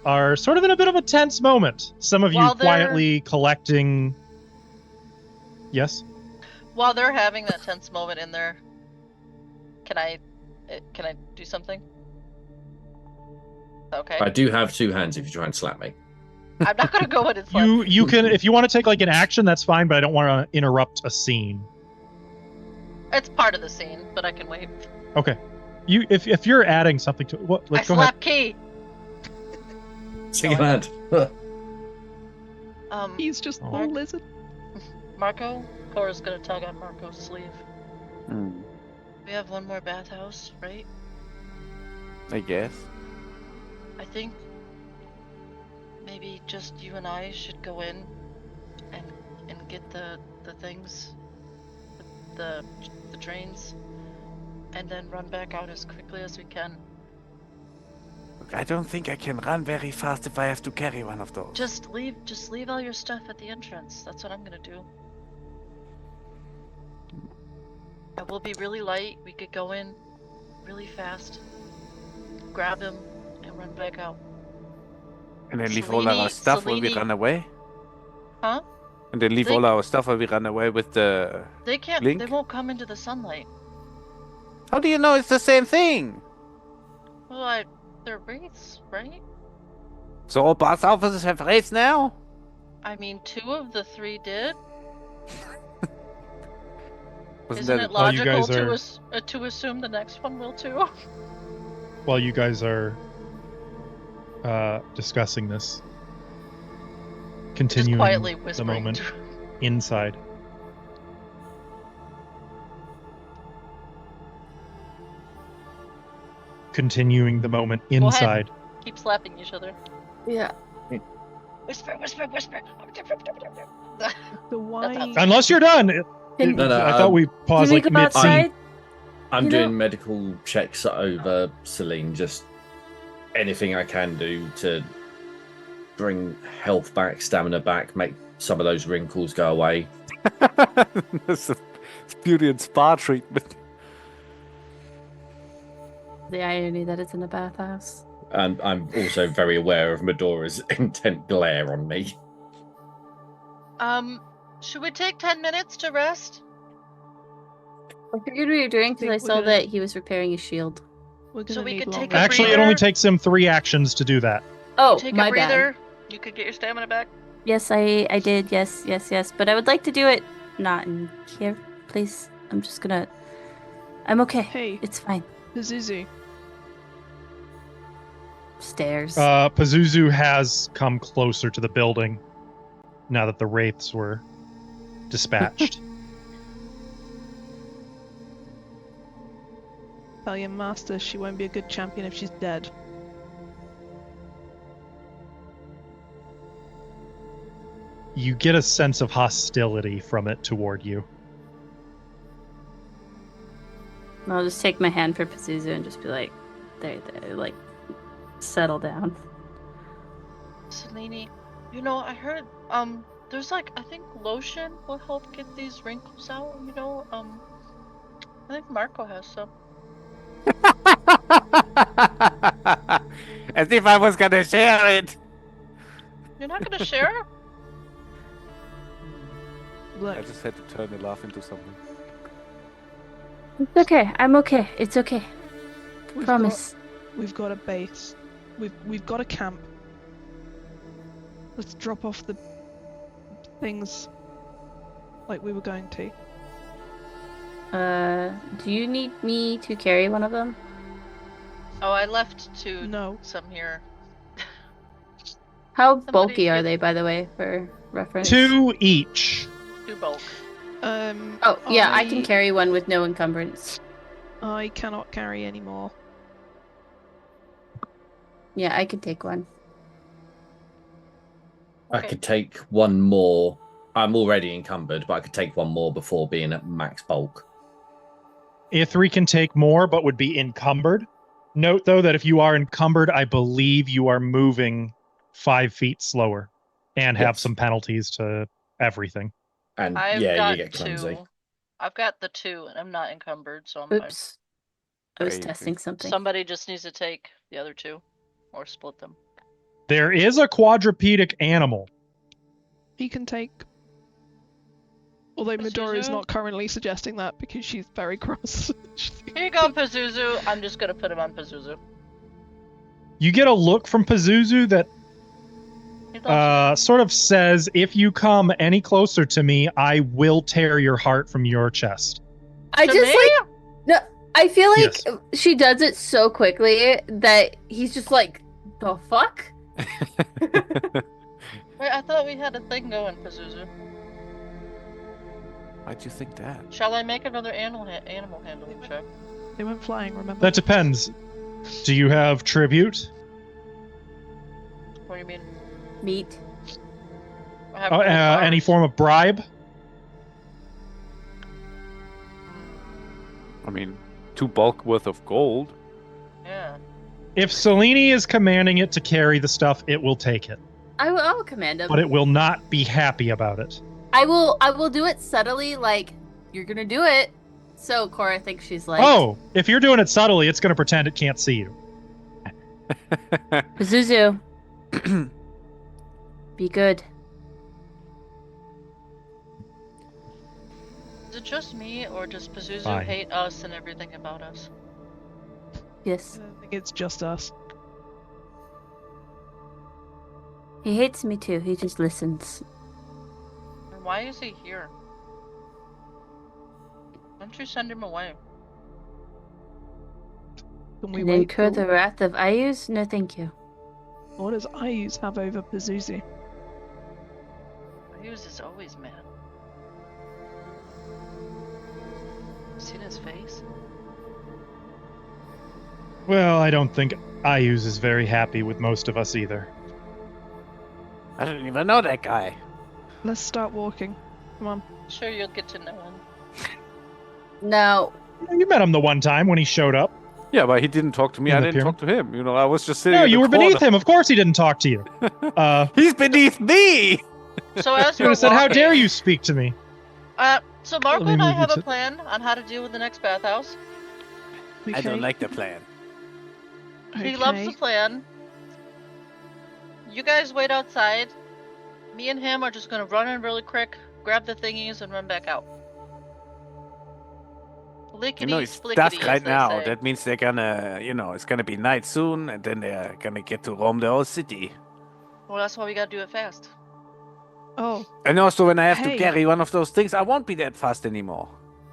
are sort of in a bit of a tense moment. Some of you quietly collecting... Yes? While they're having that tense moment in there, can I do something? Okay. I do have 2 hands if you try and slap me. I'm not gonna go in and slap you can, if you want to take like an action, that's fine, but I don't want to interrupt a scene. It's part of the scene, but I can wait. Okay. If you're adding something to what, like, I go slap ahead. Key. Second hand. He's just a lizard. Marco, Cora's gonna tug on Marco's sleeve. Hmm. We have one more bathhouse, right? I guess. I think maybe just you and I should go in and get the things, the drains, and then run back out as quickly as we can. Look, I don't think I can run very fast if I have to carry one of those. Just leave all your stuff at the entrance. That's what I'm gonna do. I will be really light. We could go in really fast, grab him, and run back out. And then leave all our stuff while we run away? Huh? And then leave all our stuff while we run away with the They can't. link? They won't come into the sunlight. How do you know it's the same thing? Well, they're wraiths, right? So all boss officers have wraiths now? I mean, 2 of the 3 did. Wasn't Isn't that it logical are... to assume the next one will too? While you guys are discussing this, continuing quietly the whispering moment inside. Continuing the moment inside. Keep slapping each other. Yeah. Whisper. The why? Unless you're done. I thought we paused like mid-scene. I'm doing medical checks over Celine, just anything I can do to bring health back, stamina back, make some of those wrinkles go away. That's a beauty and spa treatment. The irony that it's in a bathhouse. And I'm also very aware of Medora's intent glare on me. Should we take 10 minutes to rest? I figured we were doing because I saw that he was repairing his shield. So we could take Actually, it only takes him 3 actions to do that. Oh, take my a breather. bad. You could get your stamina back. Yes, I did. Yes. But I would like to do it not in here, please. I'm okay. Hey. It's fine. Pazuzu. Stairs. Pazuzu has come closer to the building now that the wraiths were dispatched. Tell your master she won't be a good champion if she's dead. You get a sense of hostility from it toward you. I'll just take my hand for Pazuzu and just be like, there, like, settle down. Selene, I heard, there's I think lotion will help get these wrinkles out, I think Marco has some. As if I was gonna share it. You're not gonna share? I just had to turn the laugh into something. It's okay. I'm okay. It's okay. Promise. We've got a base. We've got a camp. Let's drop off the things like we were going to. Do you need me to carry one of them? Oh, I left No. some here. How bulky are they, by the way, for reference? 2 each. 2 bulk. Oh, yeah, I can carry one with no encumbrance. I cannot carry anymore. Yeah, I could take one. I could take one more. I'm already encumbered, but I could take one more before being at max bulk. Ithri can take more, but would be encumbered. Note, though, that if you are encumbered, I believe you are moving 5 feet slower and have some penalties to everything. And you get clumsy. 2. I've got the 2, and I'm not encumbered, so I'm Oops. I was testing something. Somebody just needs to take the other 2, or split them. There is a quadrupedic animal. He can take... Although Midori is not currently suggesting that because she's very cross. Here you go, Pazuzu. I'm just going to put him on Pazuzu. You get a look from Pazuzu that sort of says, if you come any closer to me, I will tear your heart from your chest. I feel like she does it so quickly that he's just like, the fuck? Wait, I thought we had a thing going, Pazuzu. Why'd you think that? Shall I make another animal handling check? They went flying, remember? That depends. Do you have tribute? What do you mean? Meat. Any form of bribe? I mean, 2 bulk worth of gold. Yeah. If Selene is commanding it to carry the stuff, it will take it. I will command him. But it will not be happy about it. I will do it subtly, like, you're gonna do it. So Cora thinks she's like... Oh, if you're doing it subtly, it's gonna pretend it can't see you. Pazuzu. Be good. Is it just me, or does Pazuzu hate us and everything about us? Yes. I think it's just us. He hates me too, he just listens. And why is he here? Why don't you send him away? Can we and incur the wrath of Ayus? No thank you. What does Ayus have over Pazuzu? Ayus is always mad. Seen his face? Well, I don't think Ayus is very happy with most of us either. I didn't even know that guy. Let's start walking. Come on. Sure, you'll get to know him. No. You met him the one time when he showed up. Yeah, but he didn't talk to me. I didn't talk to him. You know, I was just sitting. No, you were beneath him. Of course, he didn't talk to you. He's beneath me. So as you would have said, "How dare you speak to me?" So Marco and I have a plan on how to deal with the next bathhouse. Okay. I don't like the plan. He loves the plan. You guys wait outside. Me and him are just gonna run in really quick, grab the thingies, and run back out. Lickety, it's dusk right now. That means they're gonna, it's gonna be night soon, and then they're gonna get to roam the whole city. Well, that's why we gotta do it fast. Oh. And also, when I have to carry one of those things, I won't be that fast anymore.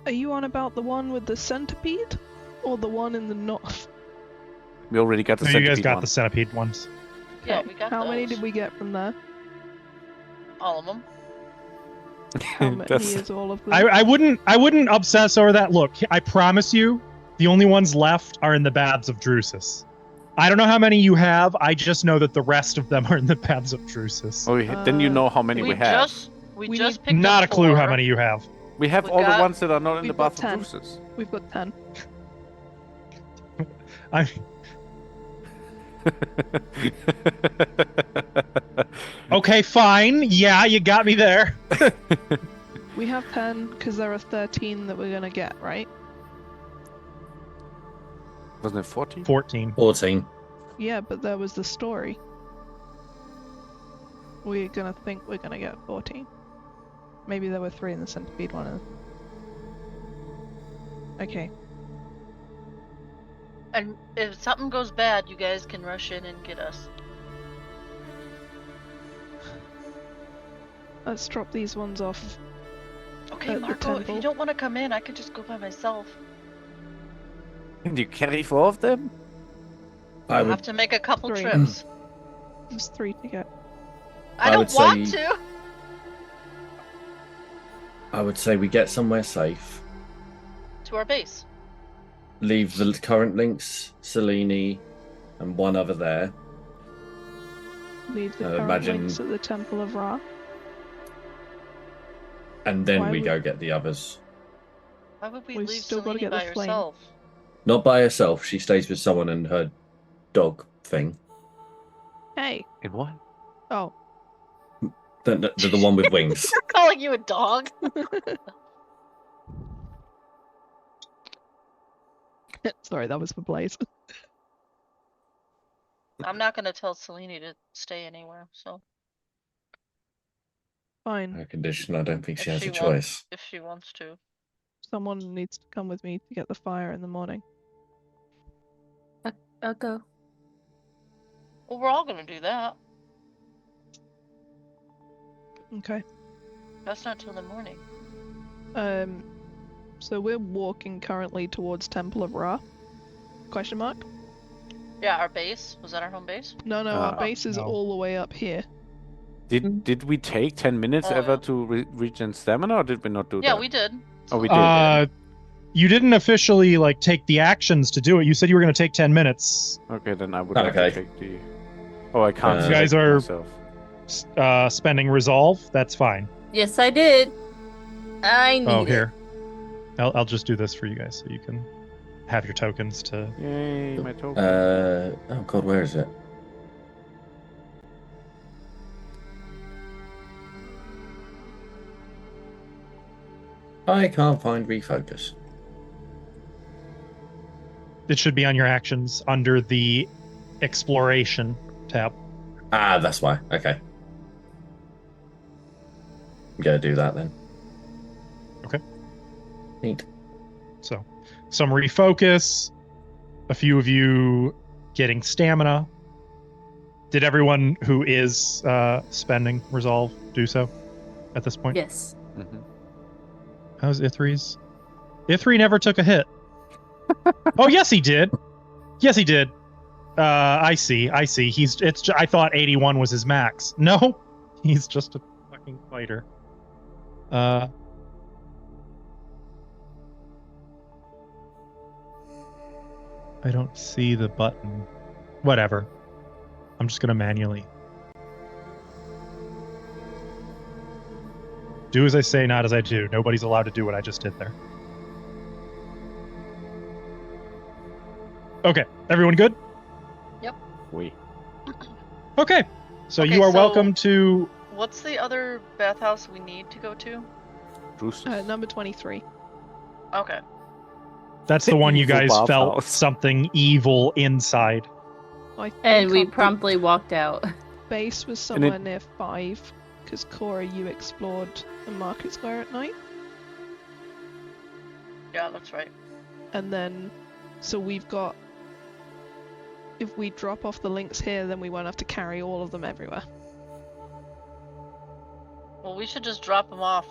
Are you on about the one with the centipede, or the one in the north? We already got the centipede. You guys got the centipede ones. Yeah, we got How those. many did we get from there? All of them. How many is all of them? I wouldn't obsess over that. Look, I promise you, the only ones left are in the Baths of Drusus. I don't know how many you have. I just know that the rest of them are in the Baths of Drusus. Oh, then you know how many we have. We just picked not up a clue 4. how many you have. We have all the ones that are not in the Baths of Drusus. We've got 10. Okay, fine. Yeah, you got me there. We have 10 because there are 13 that we're gonna get, right? Wasn't it 14? 14. Yeah, but there was the story. We're gonna think we're gonna get 14. Maybe there were 3 in the centipede one. Okay. And if something goes bad, you guys can rush in and get us. Let's drop these ones off. Okay, Marco, if you don't want to come in, I could just go by myself. Can you carry 4 of them? I have to make a couple trips. There's 3 to get. I don't want to. I would say we get somewhere safe. To our base. Leave the current links, Selene, and one other there. Leave the current links at the Temple of Ra. And then we go get the others. Why would we leave Selene by herself? Not by herself. She stays with someone and her dog thing. Hey. In what? Oh. The one with wings. They're calling you a dog. Sorry, that was for Blaze. I'm not going to tell Selene to stay anywhere, so. Fine. Her condition, I don't think she has a choice. If she wants to. Someone needs to come with me to get the fire in the morning. I'll go. Well, we're all going to do that. Okay. That's not till the morning. So we're walking currently towards Temple of Ra? Question mark? Yeah, our base. Was that our home base? No, our base is all the way up here. Did we take 10 minutes ever to regen stamina, or did we not do that? Yeah, we did. Oh, we did. You didn't officially take the actions to do it. You said you were going to take 10 minutes. Okay, then I would have to take the. Oh, I can't. You guys are myself. spending resolve. That's fine. Yes, I did. I need it. Here. I'll just do this for you guys so you can have your tokens to. Yay, my token. Oh god, where is it? I can't find refocus. It should be on your actions under the exploration tab. Ah, that's why. Okay. I'm gonna do that then. Okay. Neat. So, some refocus. A few of you getting stamina. Did everyone who is spending resolve do so at this point? Yes. Mm-hmm. How's Ithri's? Ithri never took a hit. Oh, yes, he did. Yes, he did. I see. I thought 81 was his max. No, he's just a fucking fighter. I don't see the button. Whatever. I'm just gonna manually do as I say, not as I do. Nobody's allowed to do what I just did there. Okay, everyone good? Yep. Okay, so you are welcome to... What's the other bathhouse we need to go to? Number 23. Okay. That's the one you guys felt something evil inside. And we promptly walked out. Base was somewhere near 5, because Cora, you explored the market square at night. Yeah, that's right. And then, so we've got... If we drop off the links here, then we won't have to carry all of them everywhere. Well, we should just drop them off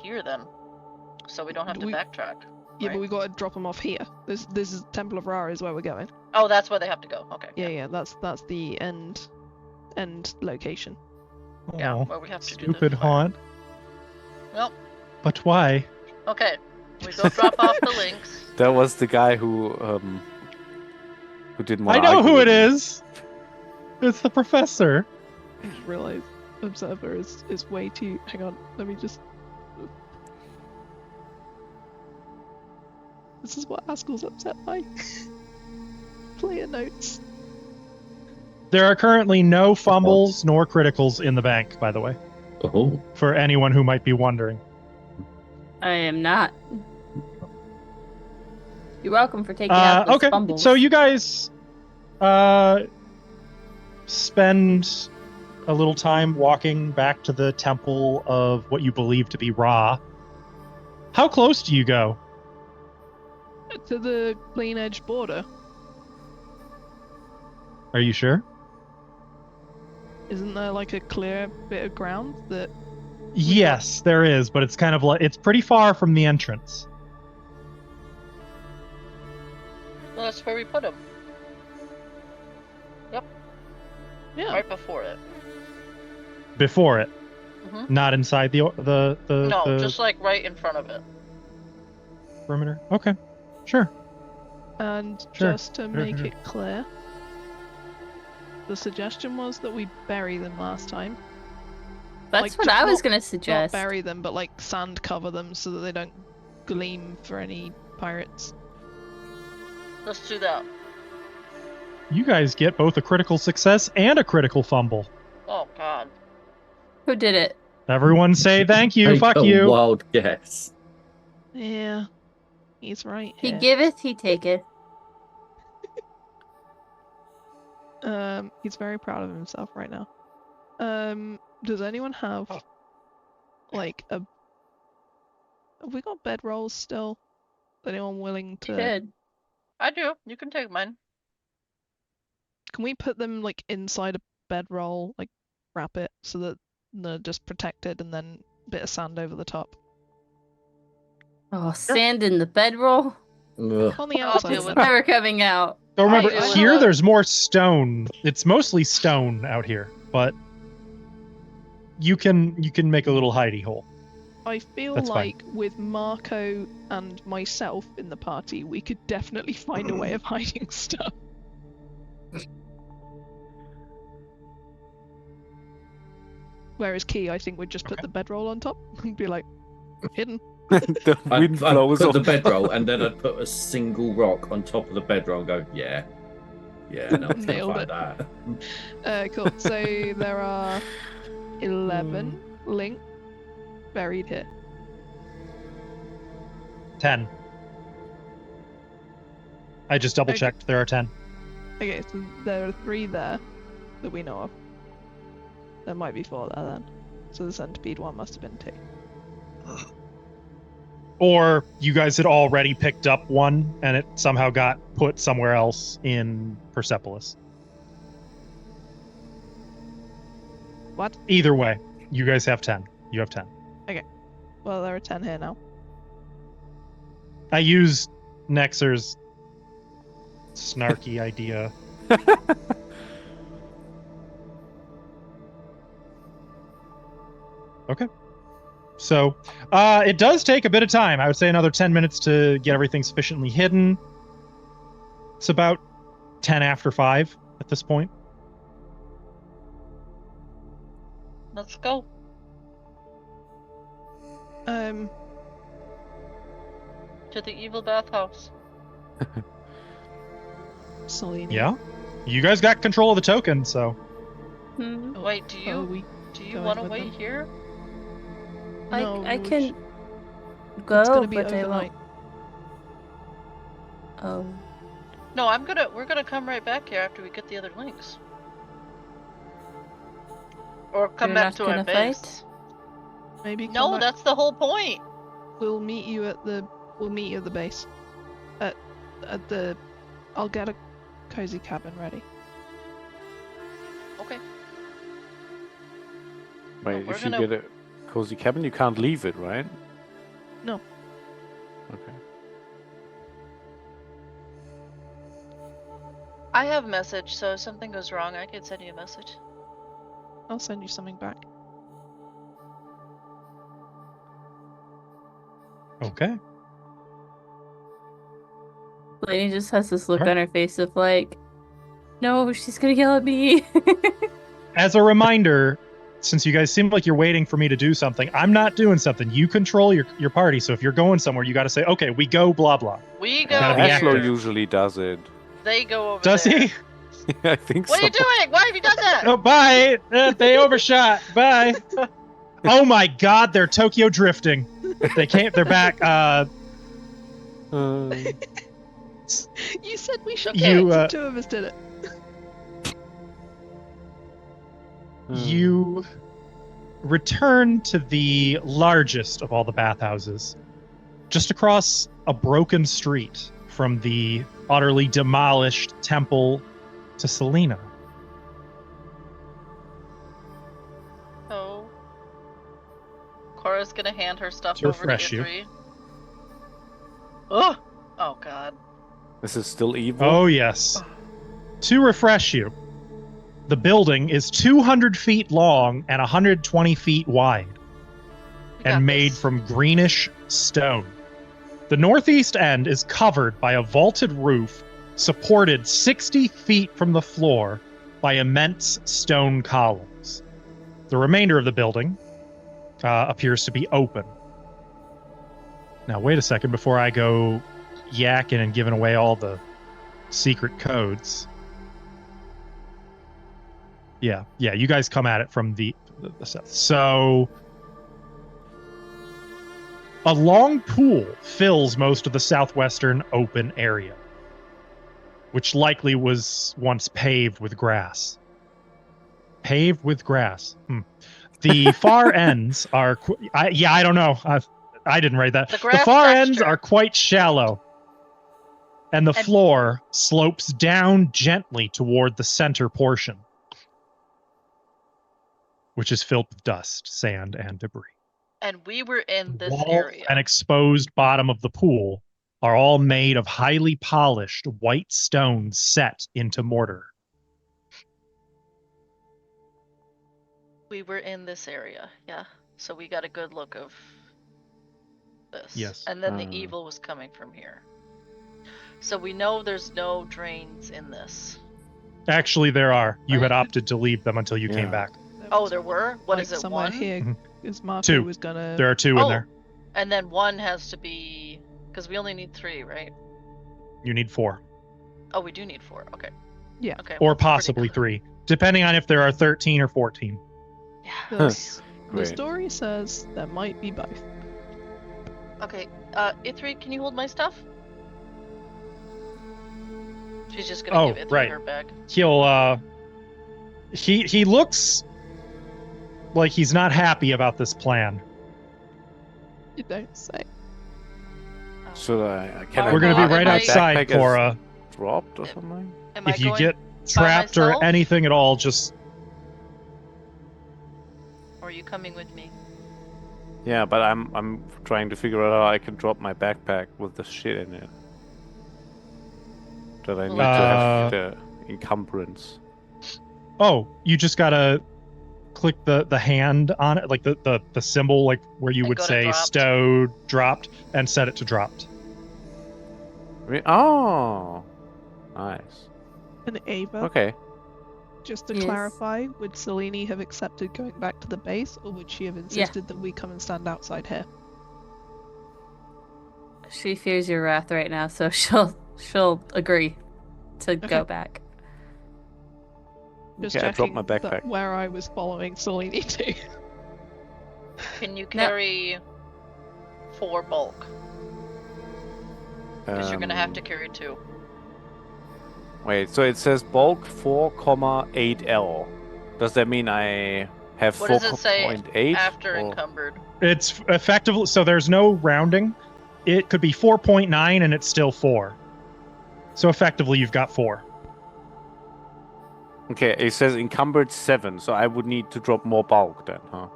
here then, so we don't have to backtrack. Yeah, but we got to drop them off here. This is Temple of Ra is where we're going. Oh, that's where they have to go. Okay. Yeah, that's the end location. Yeah, where we have to do stupid haunt. Well. But why? Okay, we go drop off the links. That was the guy who didn't want to argue. I know who it is. It's the professor. I just realized Observer is way too... Hang on, let me just... This is what Haskell's upset by. Player notes. There are currently no fumbles nor criticals in the bank, by the way. Oh. For anyone who might be wondering. I am not. You're welcome for taking out those fumbles. So you guys spend a little time walking back to the temple of what you believe to be Ra. How close do you go? To the Clean Edge border. Are you sure? Isn't there like a clear bit of ground that Yes, there is, but it's kind of like it's pretty far from the entrance. Well, that's where we put him. Yep. Yeah. Right before it. Before it, Mm-hmm. not inside the No, just like right in front of it. perimeter. Okay, sure. And just to make it clear, the suggestion was that we bury them last time. That's what I was gonna suggest. Not bury them, but like sand cover them so that they don't gleam for any pirates. Let's do that. You guys get both a critical success and a critical fumble. Oh God. Who did it? Everyone say thank you. Take Fuck a you. Wild guess. Yeah, he's right He here. giveth, he taketh. He's very proud of himself right now. Does anyone have like a? Have we got bedrolls still? Is anyone willing to? Good. I do. You can take mine. Can we put them like inside a bedroll, like wrap it so that they're just protected, and then a bit of sand over the top? Oh, sand in the bedroll. Ugh. On the I'll outside. deal of with the Never coming out. So remember, I- here there's more stone. It's mostly stone out here, but you can make a little hidey hole. I feel That's fine. like with Marco and myself in the party, we could definitely find a way of hiding stuff. Whereas Key, I think, would just put the bedroll on top and be like, hidden. The wind I'd blows put off the bedroll and then I'd put a single rock on top of the bedroll and go, yeah, no one's gonna Nailed find it. that. Cool. So there are 11 link buried here. 10. I just double checked. There are 10. Okay, so there are 3 there that we know of. There might be 4 there then. So the centipede one must have been 2. Or you guys had already picked up one and it somehow got put somewhere else in Persepolis. What? Either way, you guys have 10. You have 10. Well, there are 10 here now. I used Nexer's snarky idea. Okay. So, it does take a bit of time. I would say another 10 minutes to get everything sufficiently hidden. It's about 10 after 5 at this point. Let's go. To the evil bathhouse. Selena. Yeah. You guys got control of the token, so. Hmm. Wait, do you going want to with wait them? here? No, I we can It's go, gonna be but I overnight. won't. Oh. No, we're gonna come right back here after we get the other links. Or come You're back not to our gonna base. fight? Maybe come No, back. that's the whole point. We'll meet you at the base. At the I'll get a cozy cabin ready. Okay. Wait, we're if you gonna- get a cozy cabin, you can't leave it, right? No. Okay. I have a message, so if something goes wrong, I can send you a message. I'll send you something back. Okay. Lady just has this look Alright. on her face of like, no, she's gonna yell at me. As a reminder, since you guys seem like you're waiting for me to do something, I'm not doing something. You control your party, so if you're going somewhere, you got to say, okay, we go, blah, blah. We go. Gotta be here. Ashlo active. usually does it. They go over Does there. he? I think What so. are you doing? Why have you done that? Oh, bye. They overshot. Bye. Oh my God, they're Tokyo drifting. They can't. They're back. You said we should. Okay. You, The 2 of us did it. You return to the largest of all the bathhouses, just across a broken street from the utterly demolished temple to Selena. Oh. Cora's gonna hand her stuff To over to refresh you. Ithri. Oh! Oh god. This is still evil. Oh, yes. To refresh you, the building is 200 feet long and 120 feet wide and made from greenish stone. The northeast end is covered by a vaulted roof supported 60 feet from the floor by immense stone columns. The remainder of the building appears to be open. Now, wait a second before I go yakking and giving away all the secret codes. Yeah, you guys come at it from the south. So, a long pool fills most of the southwestern open area, which likely was once paved with grass. Paved with grass. The far ends are... I don't know. I didn't write that. The far ends are quite shallow, and the floor slopes down gently toward the center portion, which is filled with dust, sand, and debris. And we were in this Wall area. and exposed bottom of the pool are all made of highly polished white stones set into mortar. We were in this area, yeah. So we got a good look of this. Yes. And then the evil was coming from here. So we know there's no drains in this. Actually, there are. You had opted to leave them until you came back. Oh, there were? What is it, somewhere one? here, is Marco Two. was gonna... There are two in there. And then one has to be... Because we only need 3, right? You need 4. Oh, we do need 4. Okay. Yeah. Okay. Or possibly 3, depending on if there are 13 or 14. Yeah. The story says there might be both. Okay. Ithri, can you hold my stuff? She's just gonna give Ithri her bag. He'll, he looks like he's not happy about this plan. You don't say. Should I? We're going to be right outside, Cora. Dropped or something? If you get trapped or anything at all, just... Or are you coming with me? Yeah, but I'm trying to figure out how I can drop my backpack with the shit in it. That I need to have the encumbrance. Oh, you just gotta click the hand on it, like the symbol, like where you would say stowed, dropped, and set it to dropped. Oh, nice. And Ava. Okay. Just to clarify, would Selene have accepted going back to the base, or would she have insisted that we come and stand outside here? She fears your wrath right now, so she'll agree to go back. Just checking I dropped my backpack. Where I was following Selene to. Can you carry 4 bulk? Because you're gonna have to carry 2. Wait, so it says bulk 4,8L. Does that mean I have 4.8? What does it say after encumbered? It's effectively, so there's no rounding. It could be 4.9 and it's still 4. So effectively you've got 4. Okay, it says encumbered 7, so I would need to drop more bulk then, huh?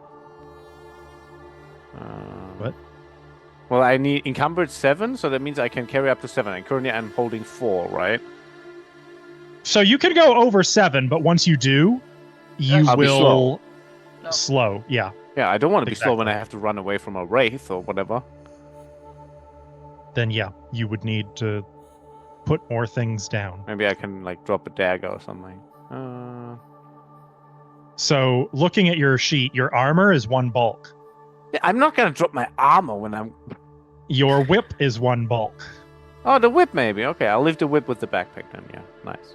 What? Well, I need encumbered 7, so that means I can carry up to 7. And currently I'm holding 4, right? So you can go over 7, but once you do, you will slow. Yeah. Yeah, I don't want to be slow when I have to run away from a wraith or whatever. Then yeah, you would need to put more things down. Maybe I can like drop a dagger or something. So looking at your sheet, your armor is 1 bulk. Yeah, I'm not gonna drop my armor when I'm... Your whip is 1 bulk. Oh, the whip maybe. Okay, I'll leave the whip with the backpack then. Yeah, nice.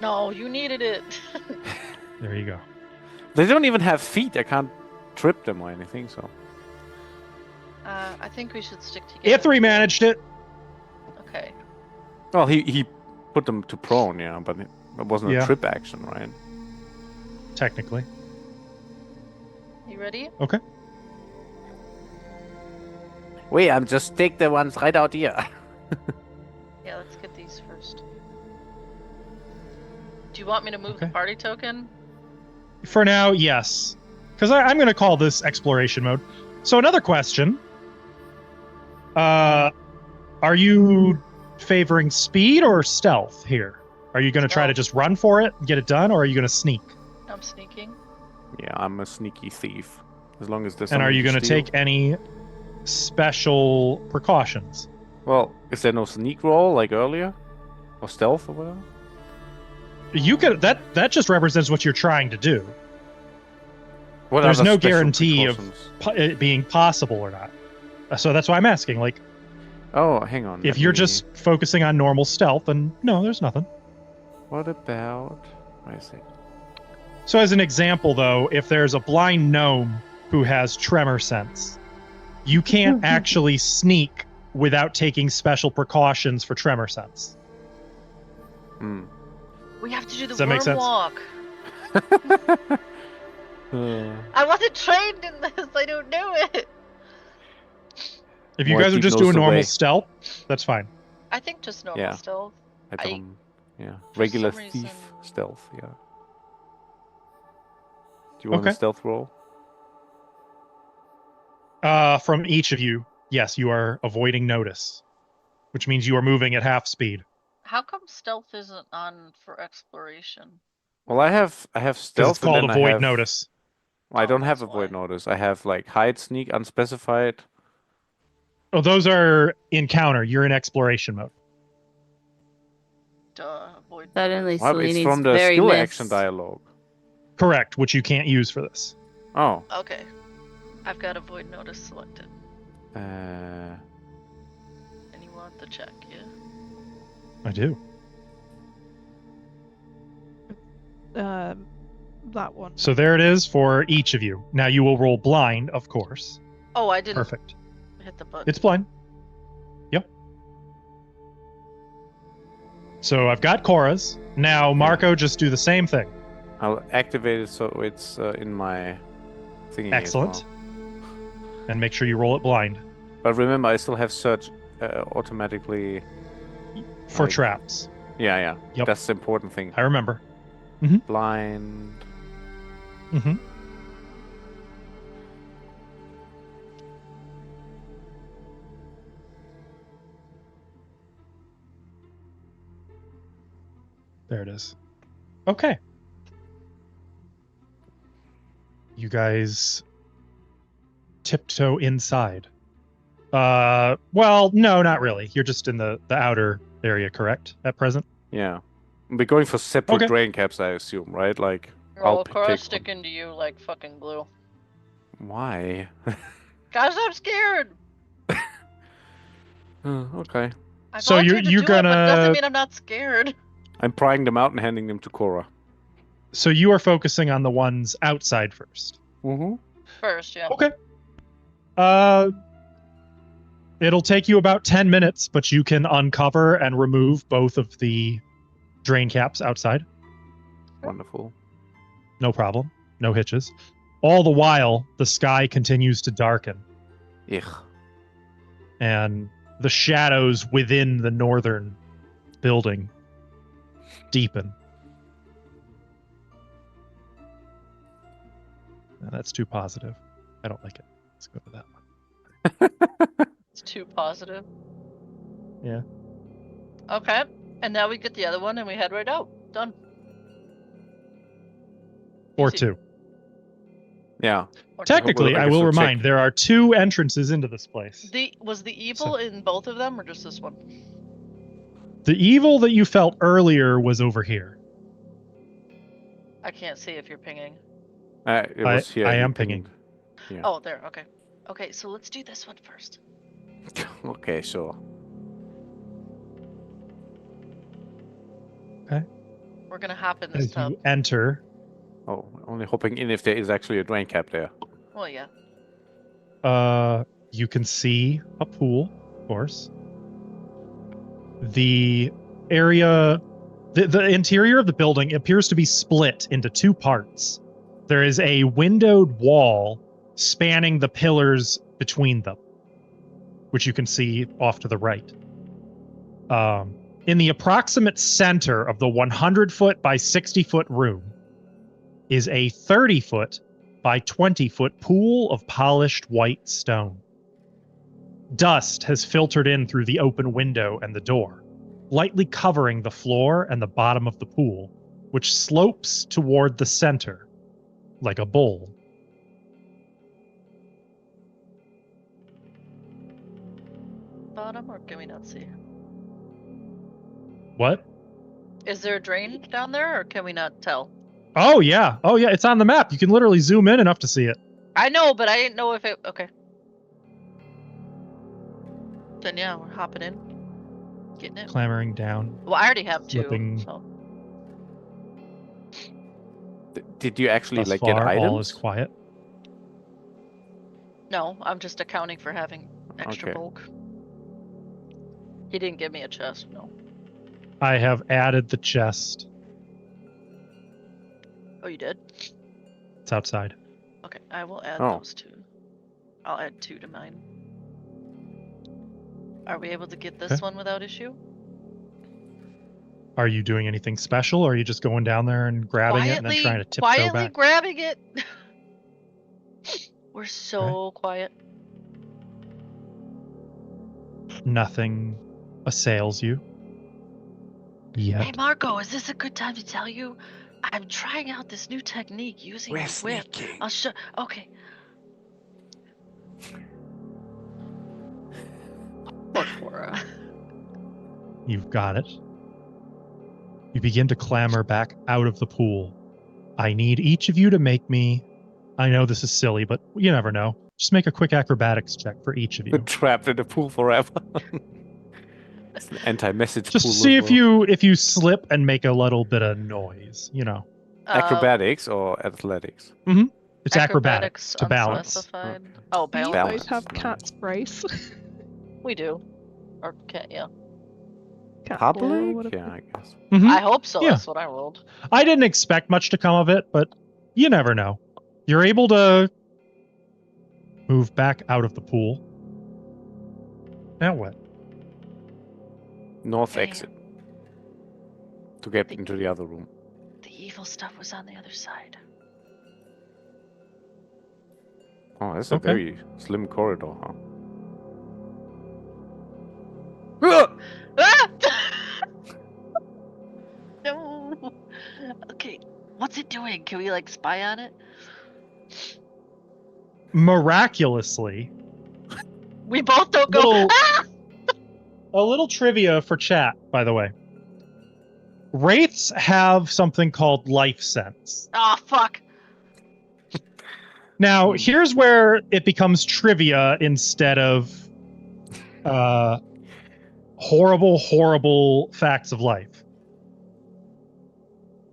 No, you needed it. There you go. They don't even have feet. I can't trip them or anything, so... I think we should stick together. Ithri managed it. Okay. Well, he put them to prone, yeah, but it wasn't a trip action, right? Technically. You ready? Okay. Wait, I'm just take the ones right out here. Yeah, let's get these first. Do you want me to move the party token? For now, yes. because I'm going to call this exploration mode. So another question. Are you favoring speed or stealth here? Are you going to try to just run for it and get it done, or are you going to sneak? I'm sneaking. Yeah, I'm a sneaky thief. As long as there's And are something you going to steal. take any special precautions? Well, is there no sneak roll like earlier? Or stealth or whatever? You could that just represents what you're trying to do. What There's other no special guarantee of precautions? it being possible or not. So that's why I'm asking. Like, Oh, hang on. if you're just focusing on normal stealth, then no, there's nothing. What about... Wait a second. So as an example, though, if there's a blind gnome who has tremor sense, you can't actually sneak without taking special precautions for tremor sense. Hmm. We have to do the Does that make sense? walk. I wasn't trained in this. I don't know it. If you guys are just doing normal stealth, that's fine. I think just normal stealth. I don't... Yeah. Regular thief reason... stealth, yeah. Do you want a stealth roll? From each of you, yes, you are avoiding notice, which means you are moving at half speed. How come stealth isn't on for exploration? Well, I have stealth. It's called avoid notice. I don't have avoid notice. I have like hide, sneak, unspecified. Oh, those are encounter. You're in exploration mode. Avoid. Suddenly, well, it's from the skill action dialogue. Correct, which you can't use for this. Oh. Okay. I've got avoid notice selected. And you want the check, yeah? I do. That one. So there it is for each of you. Now you will roll blind, of course. Oh, I didn't. Perfect. Hit the button. It's blind. Yep. So I've got Cora's. Now, Marco, just do the same thing. I'll activate it so it's in my thingy. Excellent. And make sure you roll it blind. But remember, I still have search automatically. For traps. Yeah. Yep. That's the important thing. I remember. Blind. There it is. Okay. You guys tiptoe inside. Well, no, not really. You're just in the outer area, correct? At present? Yeah. We're going for separate drain caps, I assume, right? Like, I'll stick into you like fucking glue. Why? Guys, I'm scared. Okay. So you're gonna. But doesn't mean I'm not scared. I'm prying them out and handing them to Cora. So you are focusing on the ones outside first. First, yeah. Okay. It'll take you about 10 minutes, but you can uncover and remove both of the drain caps outside. Wonderful. No problem. No hitches. All the while, the sky continues to darken. Ugh. And the shadows within the northern building deepen. No, that's too positive. I don't like it. Let's go to that one. It's too positive. Yeah. Okay. And now we get the other one and we head right out. Done. Or Easy. two. Yeah. Technically, I will remind, there are two entrances into this place. Was the evil in both of them or just this one? The evil that you felt earlier was over here. I can't see if you're pinging. It was here. I am pinging. Yeah. Oh, there. Okay. Okay, so let's do this one first. Okay, sure. Okay. We're gonna hop in this As tub. you enter. Oh, only hopping in if there is actually a drain cap there. Well, yeah. You can see a pool, of course. The area, the interior of the building appears to be split into two parts. There is a windowed wall spanning the pillars between them, which you can see off to the right. In the approximate center of the 100-foot by 60-foot room is a 30-foot by 20-foot pool of polished white stone. Dust has filtered in through the open window and the door, lightly covering the floor and the bottom of the pool, which slopes toward the center, like a bowl. Bottom, or can we not see? What? Is there a drain down there, or can we not tell? Oh, yeah. Oh, yeah. It's on the map. You can literally zoom in enough to see it. I know, but I didn't know if it... Okay. Then yeah, we're hopping in. Getting it. Clambering down. Well, I already have Flipping. two, so... Did you actually Thus get far, items? all is quiet. No, I'm just accounting for having extra Okay. bulk. He didn't give me a chest, no. I have added the chest. Oh, you did? It's outside. Okay, I will add Oh. those two. I'll add 2 to mine. Are we able to get this Okay. one without issue? Are you doing anything special, or are you just going down there and grabbing it and then trying to tiptoe quietly back? grabbing it. We're so quiet. Nothing assails you. Yet. Hey Marco, is this a good time to tell you? I'm trying out this new technique using We're the whip. sneaking. I'll show. Okay. Poor Cora. You've got it. You begin to clamber back out of the pool. I need each of you to make me... I know this is silly, but you never know. Just make a quick acrobatics check for each of you. Been trapped in the pool forever. It's an anti-message Just pool. to see as if you slip and make a little bit of noise, you know. Acrobatics or athletics? It's acrobatics to balance. Unspecified. Oh, Do you balance. both have Nice. cat's brace? We do. Or cat, yeah. Cat claw or Public? whatever. Yeah, I guess. Mhm. I hope so. Yeah. That's what I rolled. I didn't expect much to come of it, but you never know. You're able to move back out of the pool. Now what? North Damn. exit. To get into the other room. The evil stuff was on the other side. Oh, that's a Okay. very slim corridor, huh? Ah! No. Okay, what's it doing? Can we like spy on it? Miraculously, We both don't go. Little- Ah! a little trivia for chat, by the way. Wraiths have something called life sense. Oh fuck. Now, here's where it becomes trivia instead of horrible facts of life.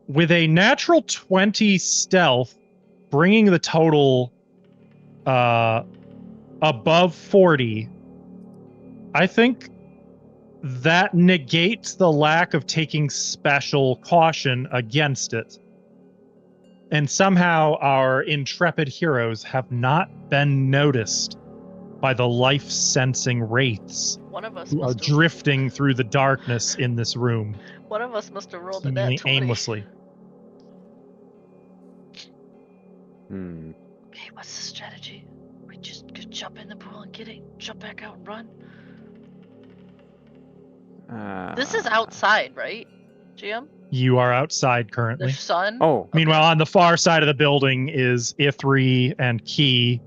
With a natural 20 stealth, bringing the total above 40, I think that negates the lack of taking special caution against it. And somehow our intrepid heroes have not been noticed by the life-sensing wraiths One of us who are must have. drifting through the darkness in this room, One of us must have rolled a seemingly nat 20. aimlessly. Hmm. Okay, what's the strategy? We just could jump in the pool and get it, jump back out and run. This is outside, right, GM? You are outside currently. There's sun. Oh, Meanwhile, on the far side of the building is Ithri and Key,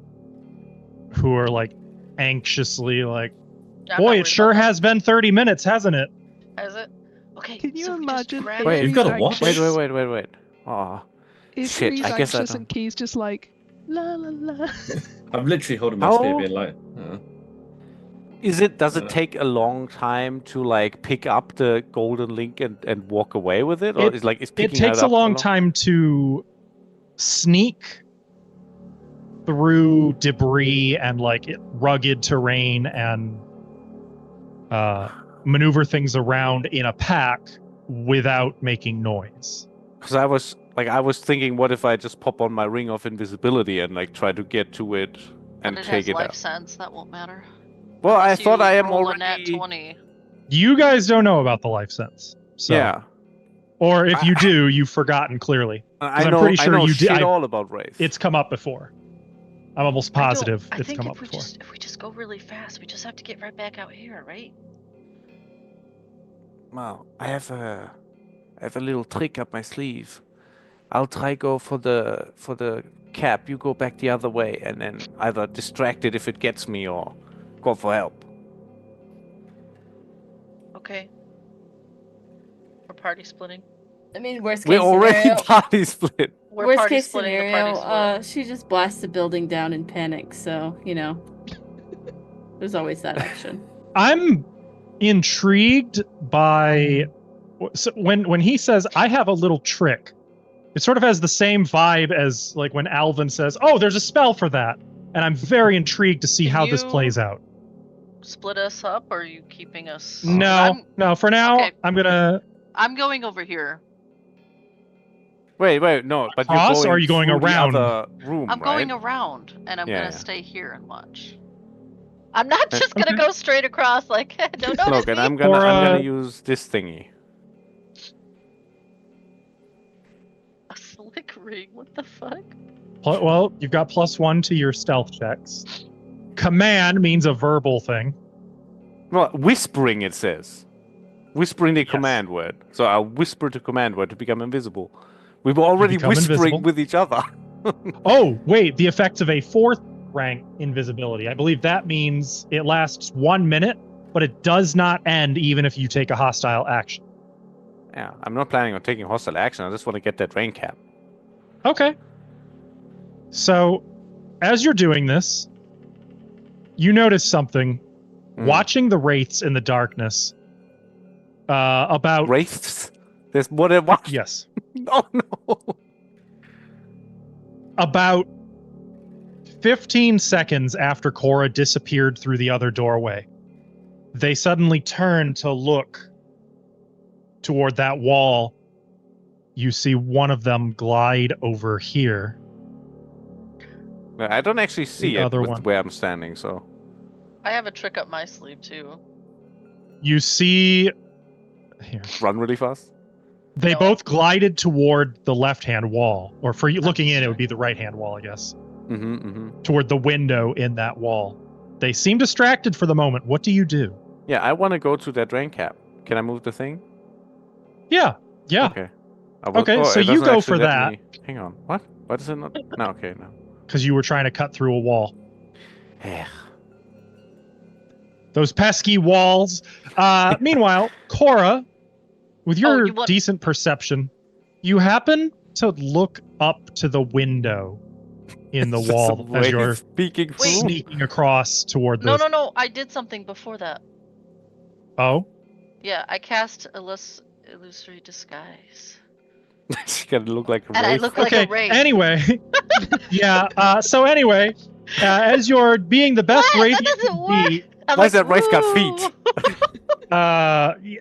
who are like anxiously like, I'm not boy, it worried sure about has been 30 minutes, hasn't it? that. Has it? Okay. Can you so we just imagine grab if Wait, it. you've got a what? anxious- wait. Oh, If Shit, he's I guess I anxious don't- and Key's just like, la la la. I'm literally holding my How- spear, being like, does it take a long time to like pick up the golden link and walk away with it, or It- is like It picking takes it a up long time to sneak through debris and like rugged terrain and maneuver things around in a pack without making noise. Because I was thinking, what if I just pop on my ring of invisibility and like try to get to it and But it take has it life out? sense. That won't matter. Well, I Unless thought you I am roll a nat already. 20. You guys don't know about the life sense. So Yeah. Or if you do, you've forgotten clearly. I I'm pretty sure I know you shit did. all about Wraith. It's come up before. I'm almost positive it's come up before. If we just go really fast, we just have to get right back out here, right? Well, I have a little trick up my sleeve. I'll try go for the cap. You go back the other way, and then either distract it if it gets me, or go for help. Okay. We're party splitting. I mean, worst case We're already scenario. party split. We're Worst party case splitting, the scenario, party split. she just blasts the building down in panic. So there's always that option. I'm intrigued by when he says, "I have a little trick." It sort of has the same vibe as like when Alvin says, "Oh, there's a spell for that," and I'm very intrigued to see how this plays out. Split us up, or are you keeping us? No. For now, okay. I'm going over here. Wait, no, but you're going, or are you going around? The other room, I'm going around, and I'm gonna stay here and watch. I'm not just gonna go straight across like don't notice Look, me. and I'm gonna use this thingy. A slick ring? What the fuck? Well, you've got +1 to your stealth checks. Command means a verbal thing. Well, whispering it says. Whispering the command word. So I'll whisper the command word to become invisible. We were already whispering with each other. Oh, wait, the effects of a 4th rank invisibility. I believe that means it lasts 1 minute, but it does not end even if you take a hostile action. Yeah, I'm not planning on taking hostile action. I just want to get that rain cap. Okay. So, as you're doing this, you notice something. Watching the wraiths in the darkness. About wraiths? There's more than one. Yes. Oh no. About 15 seconds after Cora disappeared through the other doorway, they suddenly turn to look toward that wall. You see one of them glide over here. I don't actually see it with where I'm standing, so. I have a trick up my sleeve too. You see. Here. Run really fast? They both glided toward the left-hand wall. Or for you looking in, it would be the right-hand wall, I guess. Toward the window in that wall. They seem distracted for the moment. What do you do? Yeah, I want to go to that drain cap. Can I move the thing? Yeah. Okay. So you go for that. Hang on. What? Why does it not? No, okay, no. Because you were trying to cut through a wall. Those pesky walls. Meanwhile, Cora, with your decent perception, you happen to look up to the window in the wall as you're sneaking across toward this. No. I did something before that. Oh? Yeah, I cast illusory disguise. She's gonna look like a wraith. And I look like a wraith. Anyway. Yeah, so anyway, as you're being the best wraith you can be... Why is that wraith got feet?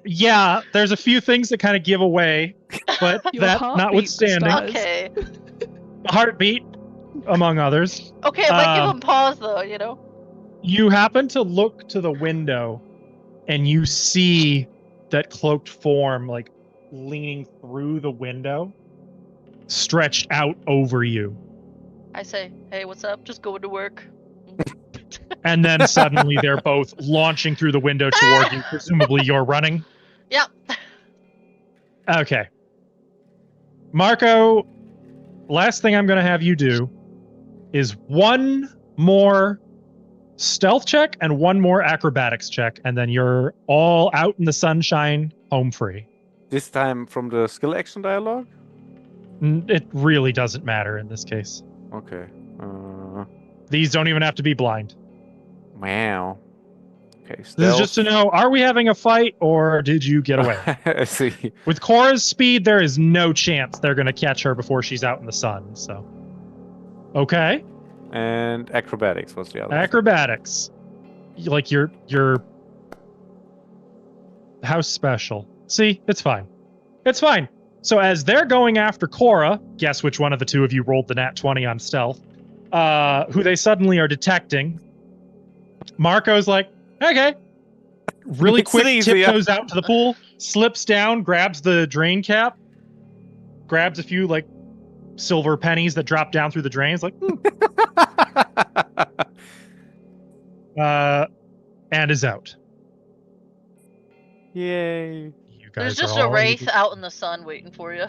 Yeah, there's a few things that kind of give away, but that notwithstanding. Okay. Heartbeat, among others. Okay, I might give him pause though, You happen to look to the window, and you see that cloaked form, like, leaning through the window, stretched out over you. I say, hey, what's up? Just going to work. And then suddenly they're both launching through the window toward you. Presumably you're running. Yep. Okay. Marco, last thing I'm going to have you do is one more stealth check and one more acrobatics check, and then you're all out in the sunshine, home free. This time from the skill action dialogue? It really doesn't matter in this case. Okay. These don't even have to be blind. Wow. Okay. Stealth. This is just to know, are we having a fight or did you get away? I see. With Cora's speed, there is no chance they're going to catch her before she's out in the sun, so. Okay. And acrobatics, what's the other? Acrobatics. Like your how special. See, it's fine. It's fine. So as they're going after Cora, guess which one of the two of you rolled the nat 20 on stealth, who they suddenly are detecting. Marco's like, okay. Really quick, tiptoes out to the pool, slips down, grabs the drain cap, grabs a few like silver pennies that drop down through the drains, like, and is out. Yay. You guys There's just are a all wraith out in the sun waiting for you.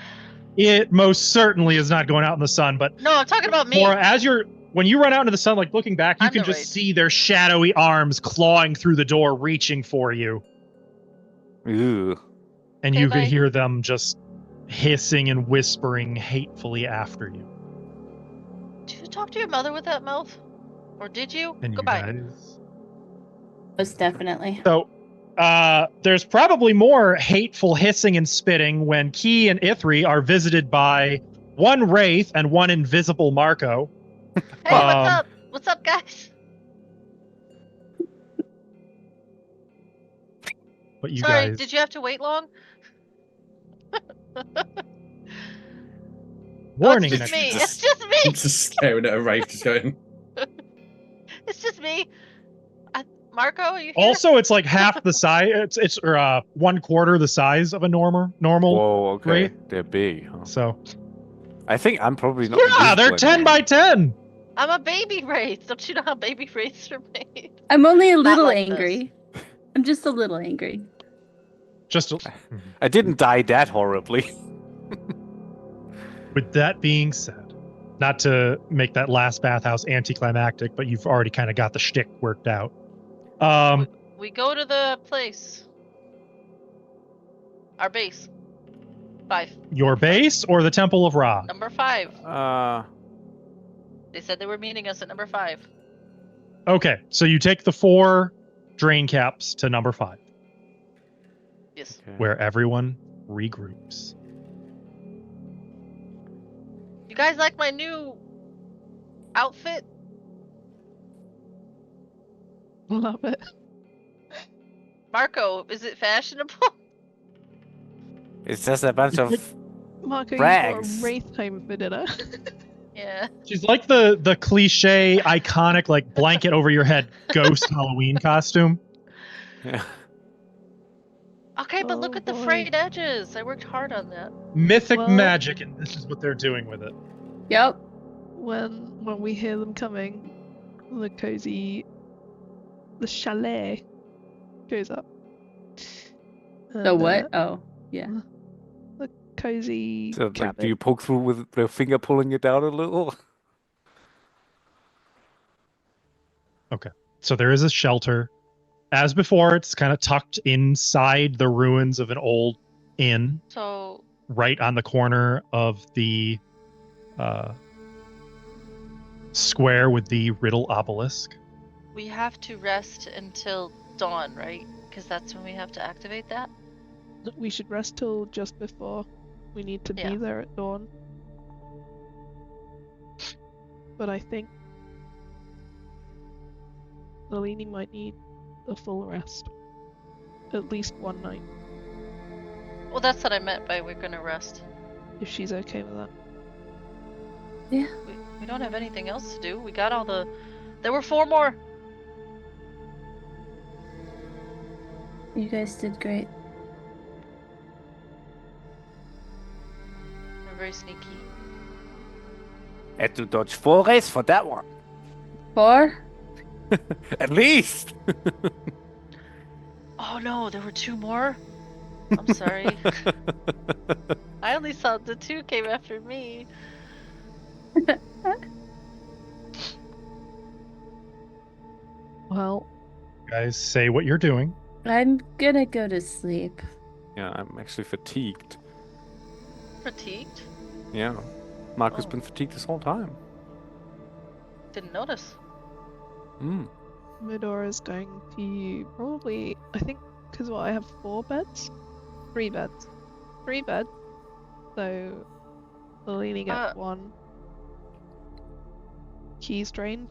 It most certainly is not going out in the sun, but No, I'm talking about me. Mora, when you run out into the sun, like looking back, you I'm can the just wraith. see their shadowy arms clawing through the door, reaching for you. Ew. And Okay, you can bye. hear them just hissing and whispering hatefully after you. Did you talk to your mother with that mouth? Or did you? And you Goodbye. guys. Most definitely. So, there's probably more hateful hissing and spitting when Key and Ithri are visited by one wraith and one invisible Marco. Hey, what's up? What's up, guys? But you Sorry, guys. did you have to wait long? Warning. Oh, it's just me. It's just me. Just staring at a wraith, just going. It's just me. Marco, are you here? Also, it's like half the size. It's 1/4 the size of a normal. Whoa, okay. Wraith. They're big. Huh? So. I think I'm probably not. Yeah, they're 10 by 10. I'm a baby wraith. Don't you know how baby wraiths are made? I'm only a little like angry. I'm just a little angry. I didn't die that horribly. With that being said, not to make that last bathhouse anticlimactic, but you've already kind of got the shtick worked out. We go to the place. Our base. 5. Your base or the Temple of Ra? Number 5. They said they were meeting us at number 5. Okay, so you take the 4 drain caps to number 5. Yes. Okay. Where everyone regroups. You guys like my new outfit? Love it. Marco, is it fashionable? It's just a bunch of Marco, rags. you got a wraith home for dinner. Yeah. She's like the cliche, iconic, like blanket over your head ghost Halloween costume. Yeah. Okay, but look Oh, at the boy. frayed edges. I worked hard on that. Mythic Well- magic, and this is what they're doing with it. Yep. When we hear them coming, the chalet goes up. The And, what? Oh, yeah. Cozy So, like, cabin. do you poke through with the finger pulling it out a little? So there is a shelter. As before, it's kind of tucked inside the ruins of an old inn, So, right on the corner of the square with the riddle obelisk. we have to rest until dawn, right? Because that's when we have to activate that? We should rest till just before. We need to Yeah. be there at dawn. But I think Nalini might need a full rest. At least one night, Well, that's what I meant by we're gonna rest. if she's okay with that. Yeah. We don't have anything else to do. We got all the... There were 4 more! You guys did great. We're very sneaky. Had to dodge 4 rays for that one. 4? At least. Oh no, there were 2 more? I'm sorry. I only saw the 2 came after me. Well, Guys, say what you're doing. I'm gonna go to sleep. Yeah, I'm actually fatigued. Fatigued? Yeah. Marco's Oh. been fatigued this whole time. Didn't notice. Mm. Medora's going to probably, I think, because I have 4 beds? 3 beds. 3 beds. So, Nalini gets 1. Keys drained.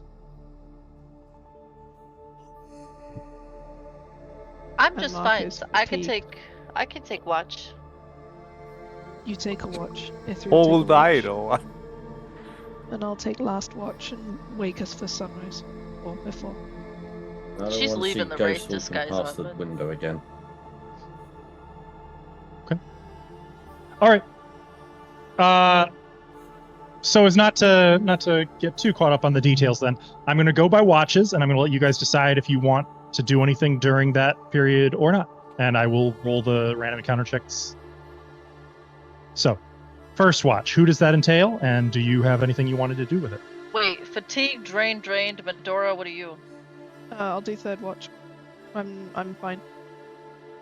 I'm And just Marco's fine. fatigued. I can take watch. You take a watch. Ithri will All take a night, watch, or and I'll take last watch and wake us for sunrise. Or before. I don't She's want to leaving see the ghosts wraith walking disguise past on, the but- window again. All right. So as not to get too caught up on the details, then I'm going to go by watches, and I'm going to let you guys decide if you want to do anything during that period or not. And I will roll the random encounter checks. So, first watch. Who does that entail? And do you have anything you wanted to do with it? Wait, fatigue, drained. Medora, what are you? I'll do third watch. I'm fine.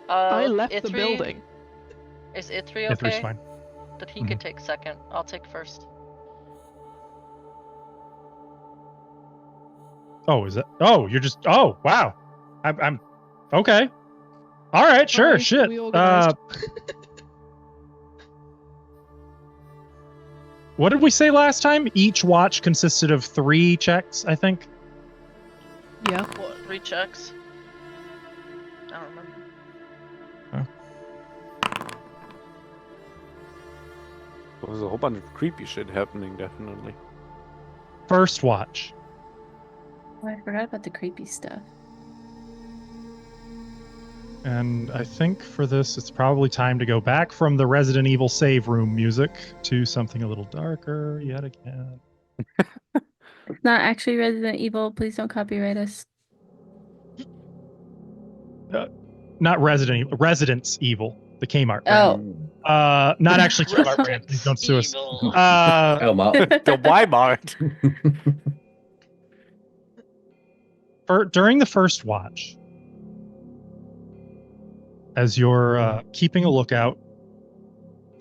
I left the building. Is Ithri okay? Ithri's fine. That he could take second. I'll take first. Oh, is it? Oh, you're just. Oh, wow. I'm. Okay. All right. Sure. Nice, Shit. we organized. What did we say last time? Each watch consisted of 3 checks, I think. Yeah. What? 3 checks? I don't remember. There was a whole bunch of creepy shit happening, definitely. First watch. Oh, I forgot about the creepy stuff. And I think for this, it's probably time to go back from the Resident Evil save room music to something a little darker yet again. It's not actually Resident Evil. Please don't copyright us. Not Resident Evil, Residence Evil, the Kmart brand. Oh. Not actually Kmart brand. Please don't sue us. Elmart. The Y-Mart. During the first watch, as you're keeping a lookout,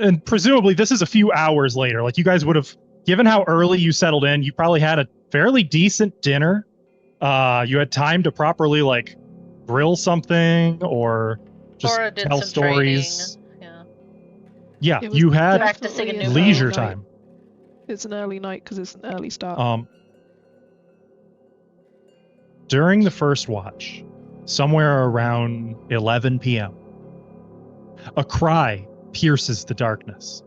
and presumably this is a few hours later, like you guys would have, given how early you settled in, you probably had a fairly decent dinner. You had time to properly like grill something or just tell stories. Training. Yeah, you had practicing a new leisure time. It's an early night because it's an early start. During the first watch, somewhere around 11 p.m., a cry pierces the darkness.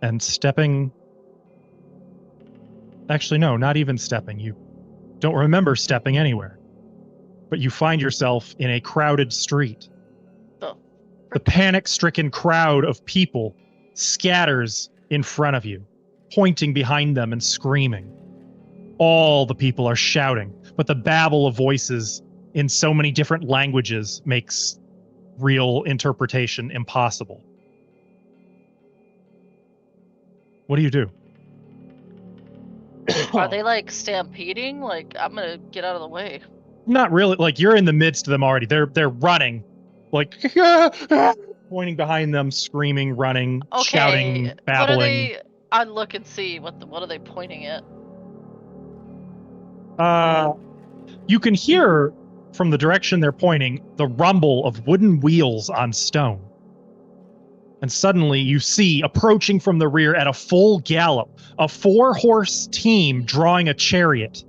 And stepping... Actually, no, not even stepping. You don't remember stepping anywhere. But you find yourself in a crowded street. The panic-stricken crowd of people scatters in front of you, pointing behind them and screaming. All the people are shouting, but the babble of voices in so many different languages makes real interpretation impossible. What do you do? Are they like stampeding? Like, I'm gonna get out of the way. Not really. Like, you're in the midst of them already. They're running, like pointing behind them, screaming, running, shouting, babbling. I look and see what are they pointing at? You can hear from the direction they're pointing the rumble of wooden wheels on stone. And suddenly you see, approaching from the rear at a full gallop, a 4-horse team drawing a chariot.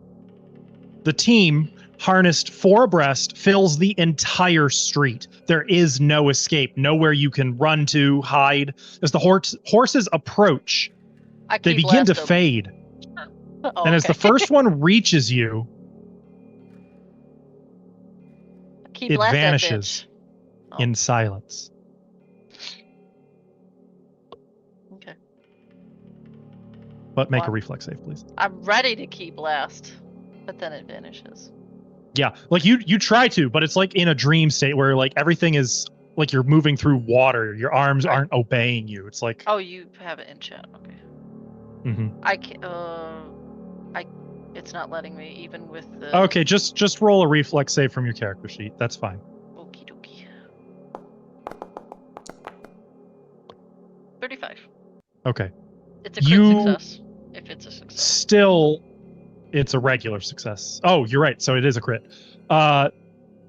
The team, harnessed 4 abreast, fills the entire street. There is no escape, nowhere you can run to, hide. As the horses approach, they begin to fade. And as the first one reaches you, it vanishes in silence. Okay. But make a reflex save, please. I'm ready to key blast, but then it vanishes. Yeah, like you try to, but it's like in a dream state where like everything is like you're moving through water. Your arms aren't obeying you. It's like... Oh, you have it in chat. Okay. Mm-hmm. I can't... It's not letting me, even with the... Okay, just roll a reflex save from your character sheet. That's fine. Okie dokie. 35. Okay. It's a crit success, if it's a success. Still, it's a regular success. Oh, you're right. So it is a crit.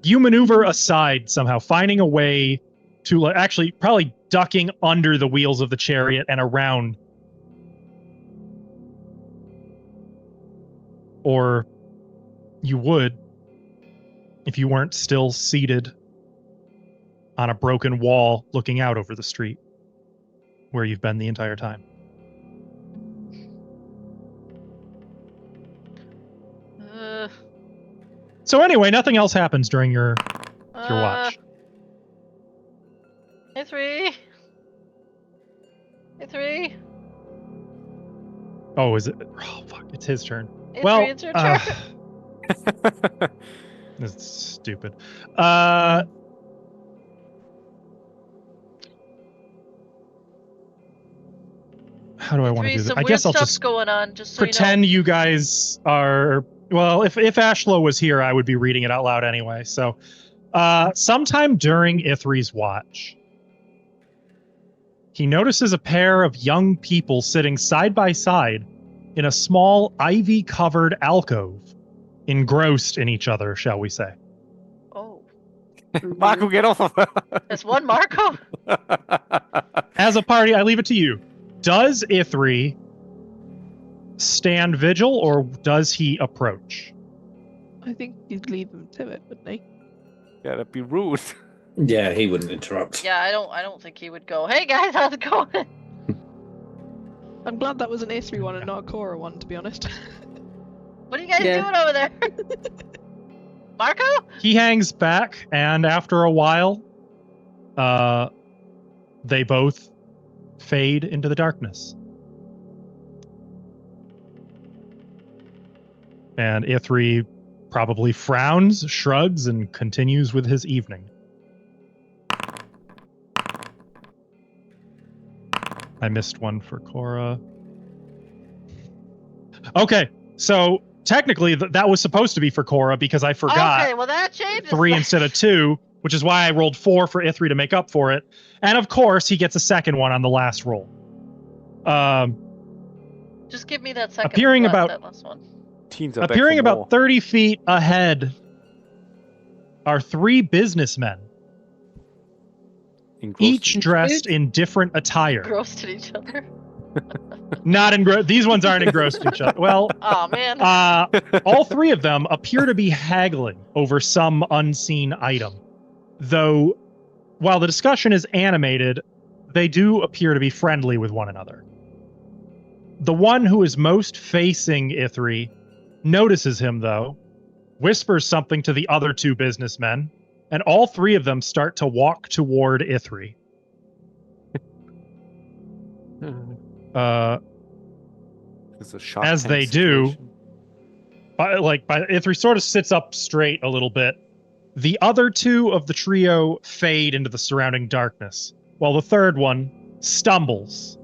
You maneuver aside somehow, finding a way to actually probably ducking under the wheels of the chariot and around. Or you would if you weren't still seated on a broken wall looking out over the street where you've been the entire time. So anyway, nothing else happens during your watch. A3. A3. Oh, is it? Oh, fuck. It's his turn. A3, Well, it's your turn. This is stupid. How do I want to do this? Some I weird guess I'll stuff's just going on, just so pretend you know. you guys are. Well, if Ashlo was here, I would be reading it out loud anyway. So, sometime during Ithri's watch, he notices a pair of young people sitting side by side in a small ivy-covered alcove, engrossed in each other, shall we say. Oh. Marco, get off of her. There's one Marco? As a party, I leave it to you. Does Ithri stand vigil, or does he approach? I think you'd leave them to it, wouldn't he? Yeah, that'd be rude. Yeah, he wouldn't interrupt. Yeah, I don't think he would go, hey guys, how's it going? I'm glad that was an A3 one and not a Cora one, to be honest. What are you guys doing over there? Marco? He hangs back, and after a while, they both fade into the darkness. And Ithri probably frowns, shrugs, and continues with his evening. I missed one for Cora. Okay, so technically that was supposed to be for Cora because I forgot. Okay, well that changes 3 instead of 2, which is why I rolled 4 for Ithri to make up for it. And of course, he gets a second one on the last roll. Just give me that second appearing that about last one. Teens are back appearing for about more. 30 feet ahead are 3 businessmen, Engrossed each in- dressed in different attire. Grossed at each other. Not engrossed. These ones aren't engrossed in each other. Well, Oh man. all 3 of them appear to be haggling over some unseen item. Though, while the discussion is animated, they do appear to be friendly with one another. The one who is most facing Ithri notices him, though, whispers something to the other 2 businessmen, and all 3 of them start to walk toward Ithri. It's a Shark As Tank they do, situation. Ithri sort of sits up straight a little bit. The other 2 of the trio fade into the surrounding darkness, while the third one stumbles.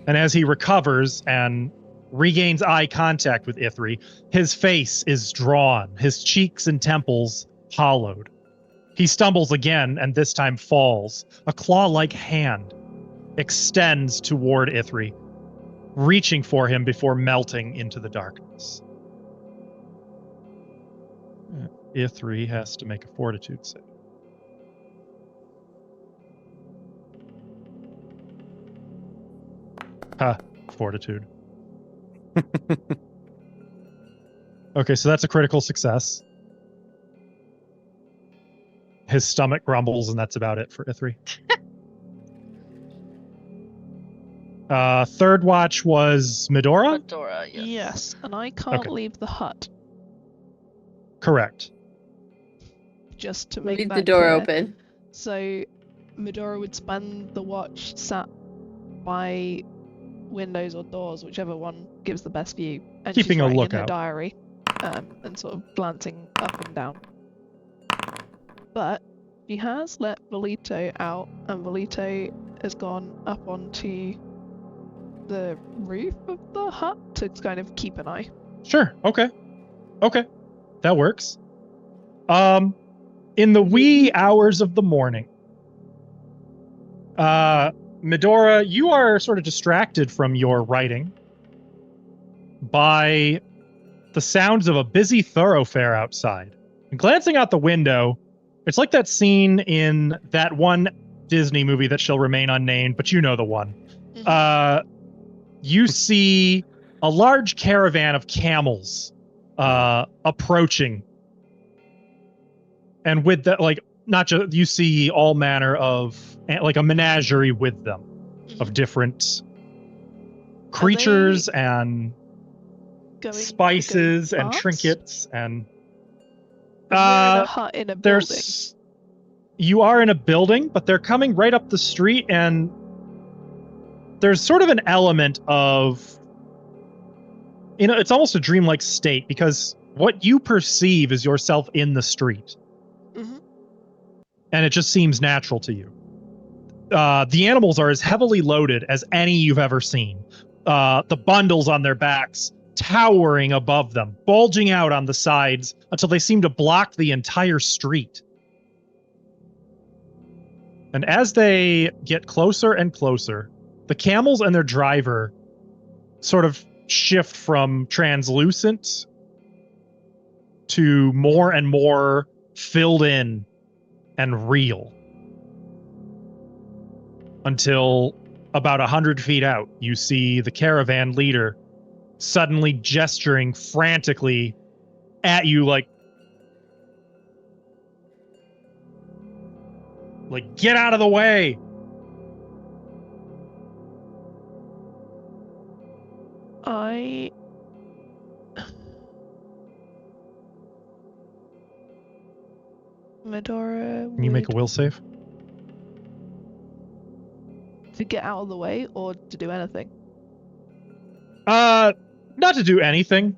And as he recovers and regains eye contact with Ithri, his face is drawn, his cheeks and temples hollowed. He stumbles again and this time falls. A claw-like hand extends toward Ithri, reaching for him before melting into the darkness. Ithri has to make a fortitude save. Fortitude. Okay, so that's a critical success. His stomach grumbles, and that's about it for Ithri. Third watch was Medora? Medora, yes. Yes, and I can't Okay. leave the hut. Correct. Just to make Leave that the door clear. open. So Medora would spend the watch sat by windows or doors, whichever one gives the best view, and Keeping she's a writing in her lookout. diary, and sort of glancing up and down. But she has let Volito out, and Volito has gone up onto the roof of the hut to kind of keep an eye. Sure. Okay. That works. In the wee hours of the morning, Medora, you are sort of distracted from your writing by the sounds of a busy thoroughfare outside. And glancing out the window, it's like that scene in that one Disney movie that shall remain unnamed, but you know the one. You see a large caravan of camels approaching. And with that, like, not just, you see all manner of, like, a menagerie with them of different creatures and spices and trinkets and Is there a hut in a building? you are in a building, but they're coming right up the street, and there's sort of an element of, it's almost a dreamlike state, because what you perceive is yourself in the street. Mm-hmm. And it just seems natural to you. The animals are as heavily loaded as any you've ever seen. The bundles on their backs towering above them, bulging out on the sides until they seem to block the entire street. And as they get closer and closer, the camels and their driver sort of shift from translucent to more and more filled in and real. Until about 100 feet out, you see the caravan leader suddenly gesturing frantically at you like get out of the way. Medora, Can you make a will save? To get out of the way or to do anything? Not to do anything.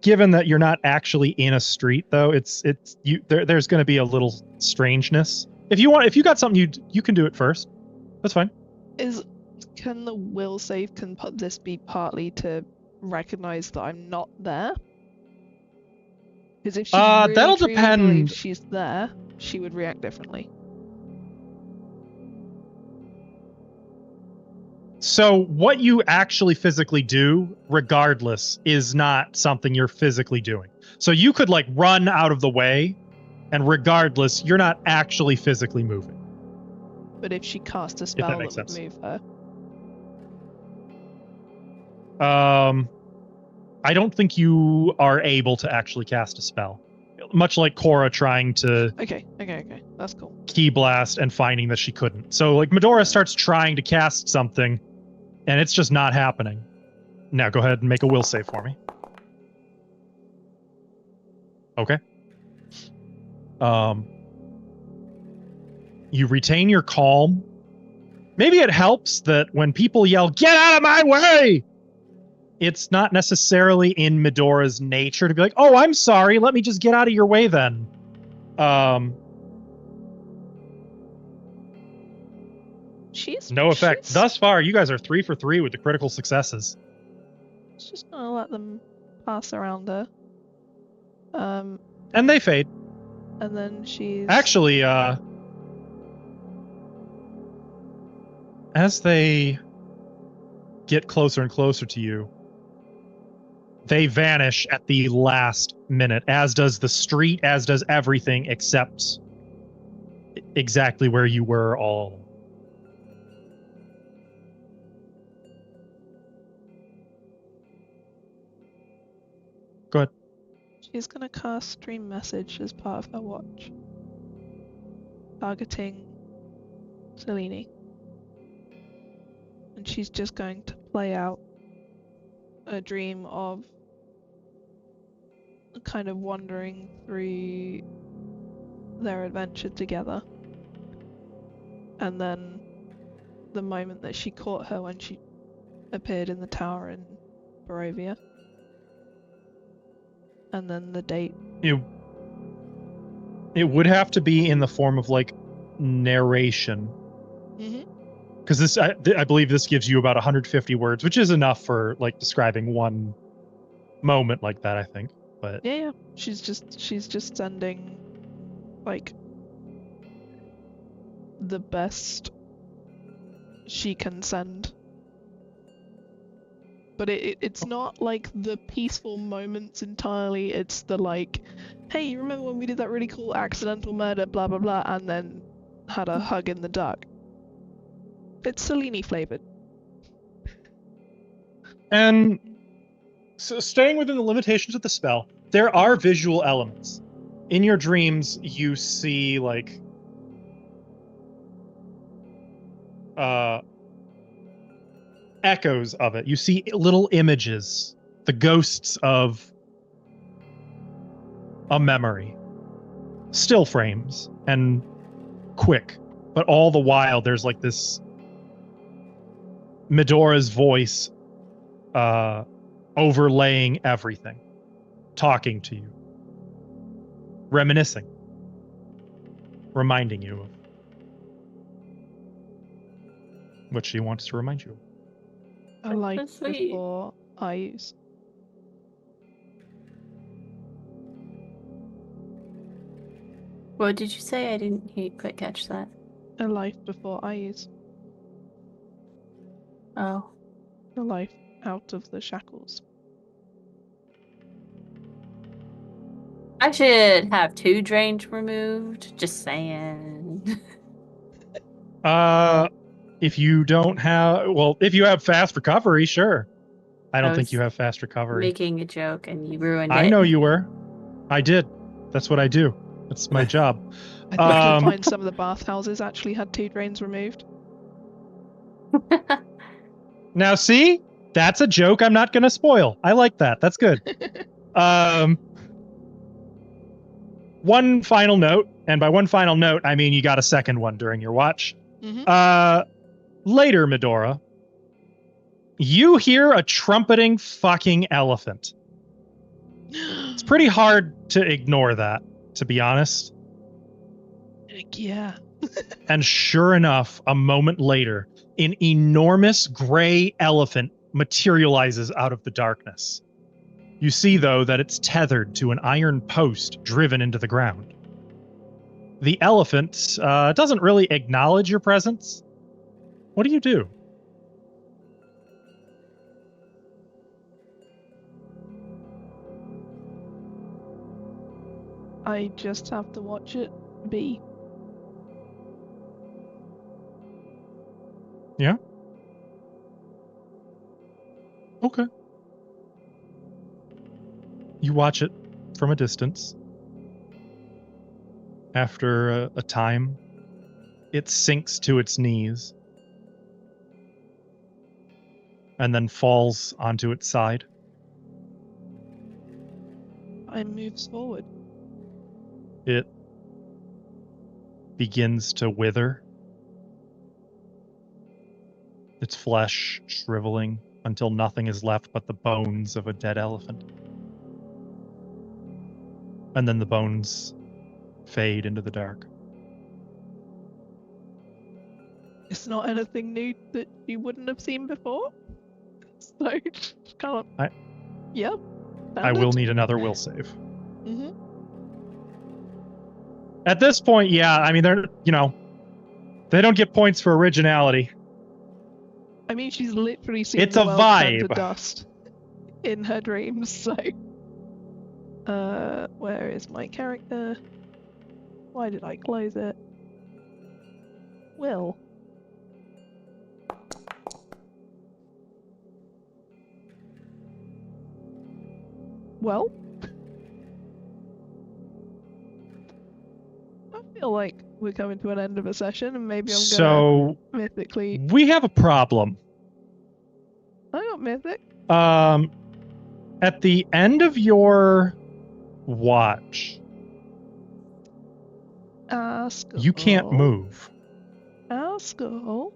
Given that you're not actually in a street, though, there's going to be a little strangeness. If you got something, you can do it first. That's fine. Can the will save, can this be partly to recognize that I'm not there? Because if she really that'll truly depend. believes she's there, she would react differently. So what you actually physically do, regardless, is not something you're physically doing. So you could run out of the way, and regardless, you're not actually physically moving. But if she cast a spell that would move her. I don't think you are able to actually cast a spell. Much like Cora trying to Okay. That's cool. Key blast and finding that she couldn't. So Medora starts trying to cast something, and it's just not happening. Now go ahead and make a will save for me. Okay. You retain your calm. Maybe it helps that when people yell, "Get out of my way!" it's not necessarily in Medora's nature to be like, "Oh, I'm sorry, let me just get out of your way then." No effect. Thus far, you guys are 3 for 3 with the critical successes. She's just gonna let them pass around her. And they fade. And then she's... Actually, as they get closer and closer to you, they vanish at the last minute, as does the street, as does everything except exactly where you were all. Go ahead. She's gonna cast Stream Message as part of her watch, targeting Selene. And she's just going to play out a dream of kind of wandering through their adventure together. And then the moment that she caught her when she appeared in the tower in Barovia. And then the date. It would have to be in the form of narration. Mm-hmm. Because this, I believe this gives you about 150 words, which is enough for describing one moment like that, I think. But yeah, she's just sending the best she can send. But it's not the peaceful moments entirely. It's the hey, you remember when we did that really cool accidental murder, blah blah blah, and then had a hug in the dark. It's Selene flavored. And so staying within the limitations of the spell, there are visual elements. In your dreams, you see echoes of it. You see little images, the ghosts of a memory. still frames and quick, but all the while there's like this Medora's voice overlaying everything, talking to you, reminiscing, reminding you of what she wants to remind you of. A life before I use. What did you say? I didn't quite catch that. A life before I use. Oh. A life out of the shackles. I should have 2 drains removed. Just saying. If you don't have, well, if you have fast recovery, sure. I don't think you have fast recovery. Making a joke and you ruined it. I know you were. I did. That's what I do. That's my job. I think you'll find some of the bathhouses actually had 2 drains removed. Now, see? That's a joke I'm not going to spoil. I like that. That's good. One final note, and by one final note, I mean you got a second one during your watch. Mm-hmm. Later, Medora, you hear a trumpeting fucking elephant. It's pretty hard to ignore that, to be honest. Heck yeah. And sure enough, a moment later, an enormous gray elephant materializes out of the darkness. You see, though, that it's tethered to an iron post driven into the ground. The elephant doesn't really acknowledge your presence. What do you do? I just have to watch it be. Yeah? Okay. You watch it from a distance. After a time, it sinks to its knees and then falls onto its side. I moves forward. It begins to wither, its flesh shriveling until nothing is left but the bones of a dead elephant. And then the bones fade into the dark. It's not anything new that you wouldn't have seen before. So, can't. Yep. I will need another will save. Mm-hmm. At this point, yeah, I mean, they don't get points for originality. I mean, she's literally seen it's the a world vibe. turn to dust in her dreams, so. Where is my character? Why did I close it? Will. Well, I feel like we're coming to an end of a session, and maybe I'm gonna mythically. We have a problem. I got mythic. At the end of your watch, Asshole. You can't move. Asshole.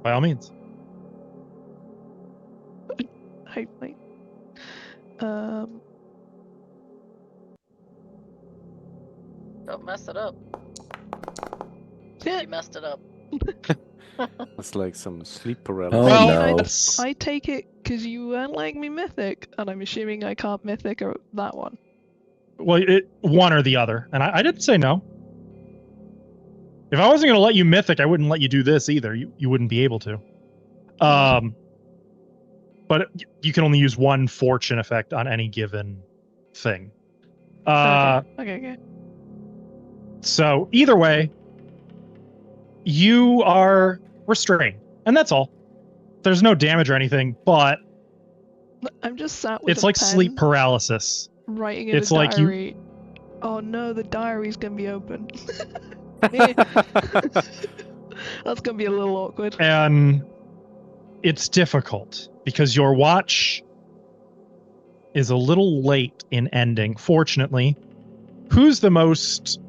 By all means. Hopefully. Don't mess it up. You messed it up. It's like some sleep Oh, paralysis. no. I take it because you weren't letting me mythic, and I'm assuming I can't mythic that one. Well, one or the other. And I didn't say no. If I wasn't going to let you mythic, I wouldn't let you do this either. You wouldn't be able to. But you can only use one fortune effect on any given thing. Okay. So either way, you are restrained, and that's all. There's no damage or anything, but I'm just sat with it's a like pen, sleep paralysis. writing in It's a like diary. Oh no, the diary's gonna be open. That's going to be a little awkward. And it's difficult because your watch is a little late in ending. Fortunately, who's the most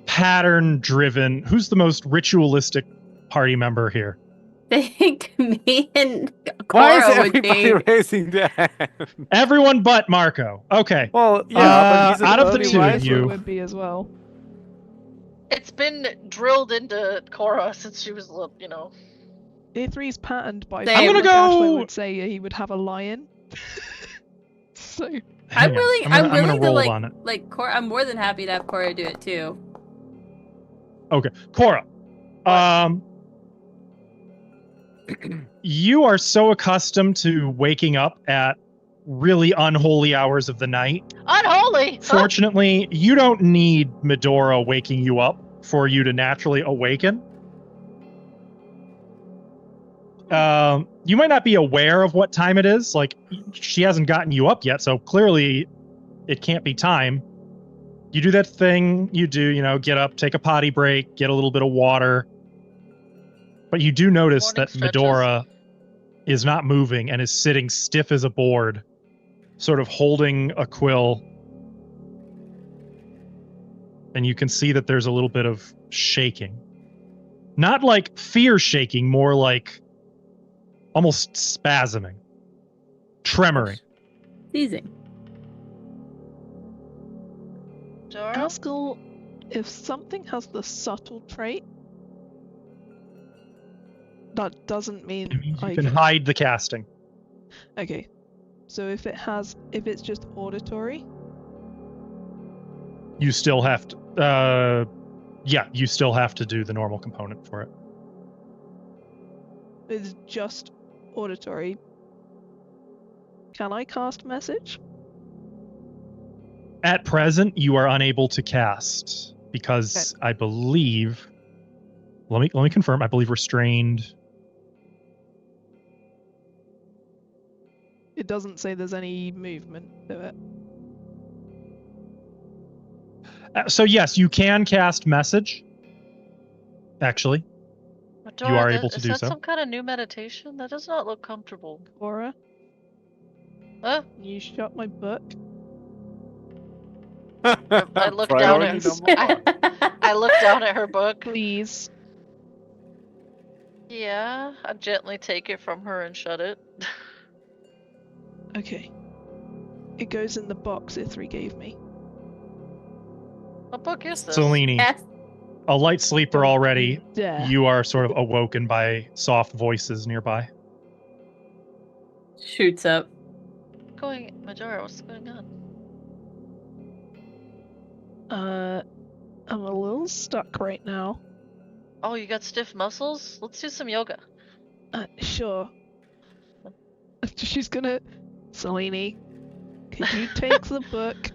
pattern-driven, who's the most ritualistic party member here? I think me and Why is Cora would everybody be. raising their hand? Everyone but Marco. Okay. Well, yeah, but he's an out of the early two of riser. you, Would be as well. It's been drilled into Cora since she was, A3's patterned by I'm gonna Ashley go- would say he would have a lion. So hang I'm on. willing. I'm gonna willing to roll on it. Cora. I'm more than happy to have Cora do it too. Okay, Cora. You are so accustomed to waking up at really unholy hours of the night. unholy! Fortunately, you don't need Medora waking you up for you to naturally awaken. You might not be aware of what time it is. Like, she hasn't gotten you up yet, so clearly it can't be time. You do that thing you do, get up, take a potty break, get a little bit of water. But you do notice Morning that stretches. Medora is not moving and is sitting stiff as a board, sort of holding a quill. And you can see that there's a little bit of shaking. Not like fear shaking, more like almost spasming, tremoring. Sneezing. Dora? Haskell, if something has the subtle trait, that doesn't mean It means I you can hide the casting. Okay, so if it's just auditory, You still have to, you still have to do the normal component for it. it's just auditory. Can I cast message? At present, you are unable to cast because I believe. Let me confirm. I believe restrained. It doesn't say there's any movement to it. So yes, you can cast message. Actually, Dora, you are able to do Is that so. some kind of new meditation? That does not look comfortable. Cora, Huh? you shut my book. I look down at I look down at her book. Please. Yeah, I gently take it from her and shut it. Okay. It goes in the box Ithri gave me. What book is this? Selene, Yes. a light sleeper already. Yeah. You are sort of awoken by soft voices nearby. Shoots up. Medora, what's going on? I'm a little stuck right now. Oh, you got stiff muscles? Let's do some yoga. Sure. She's gonna... Selene, could you take the book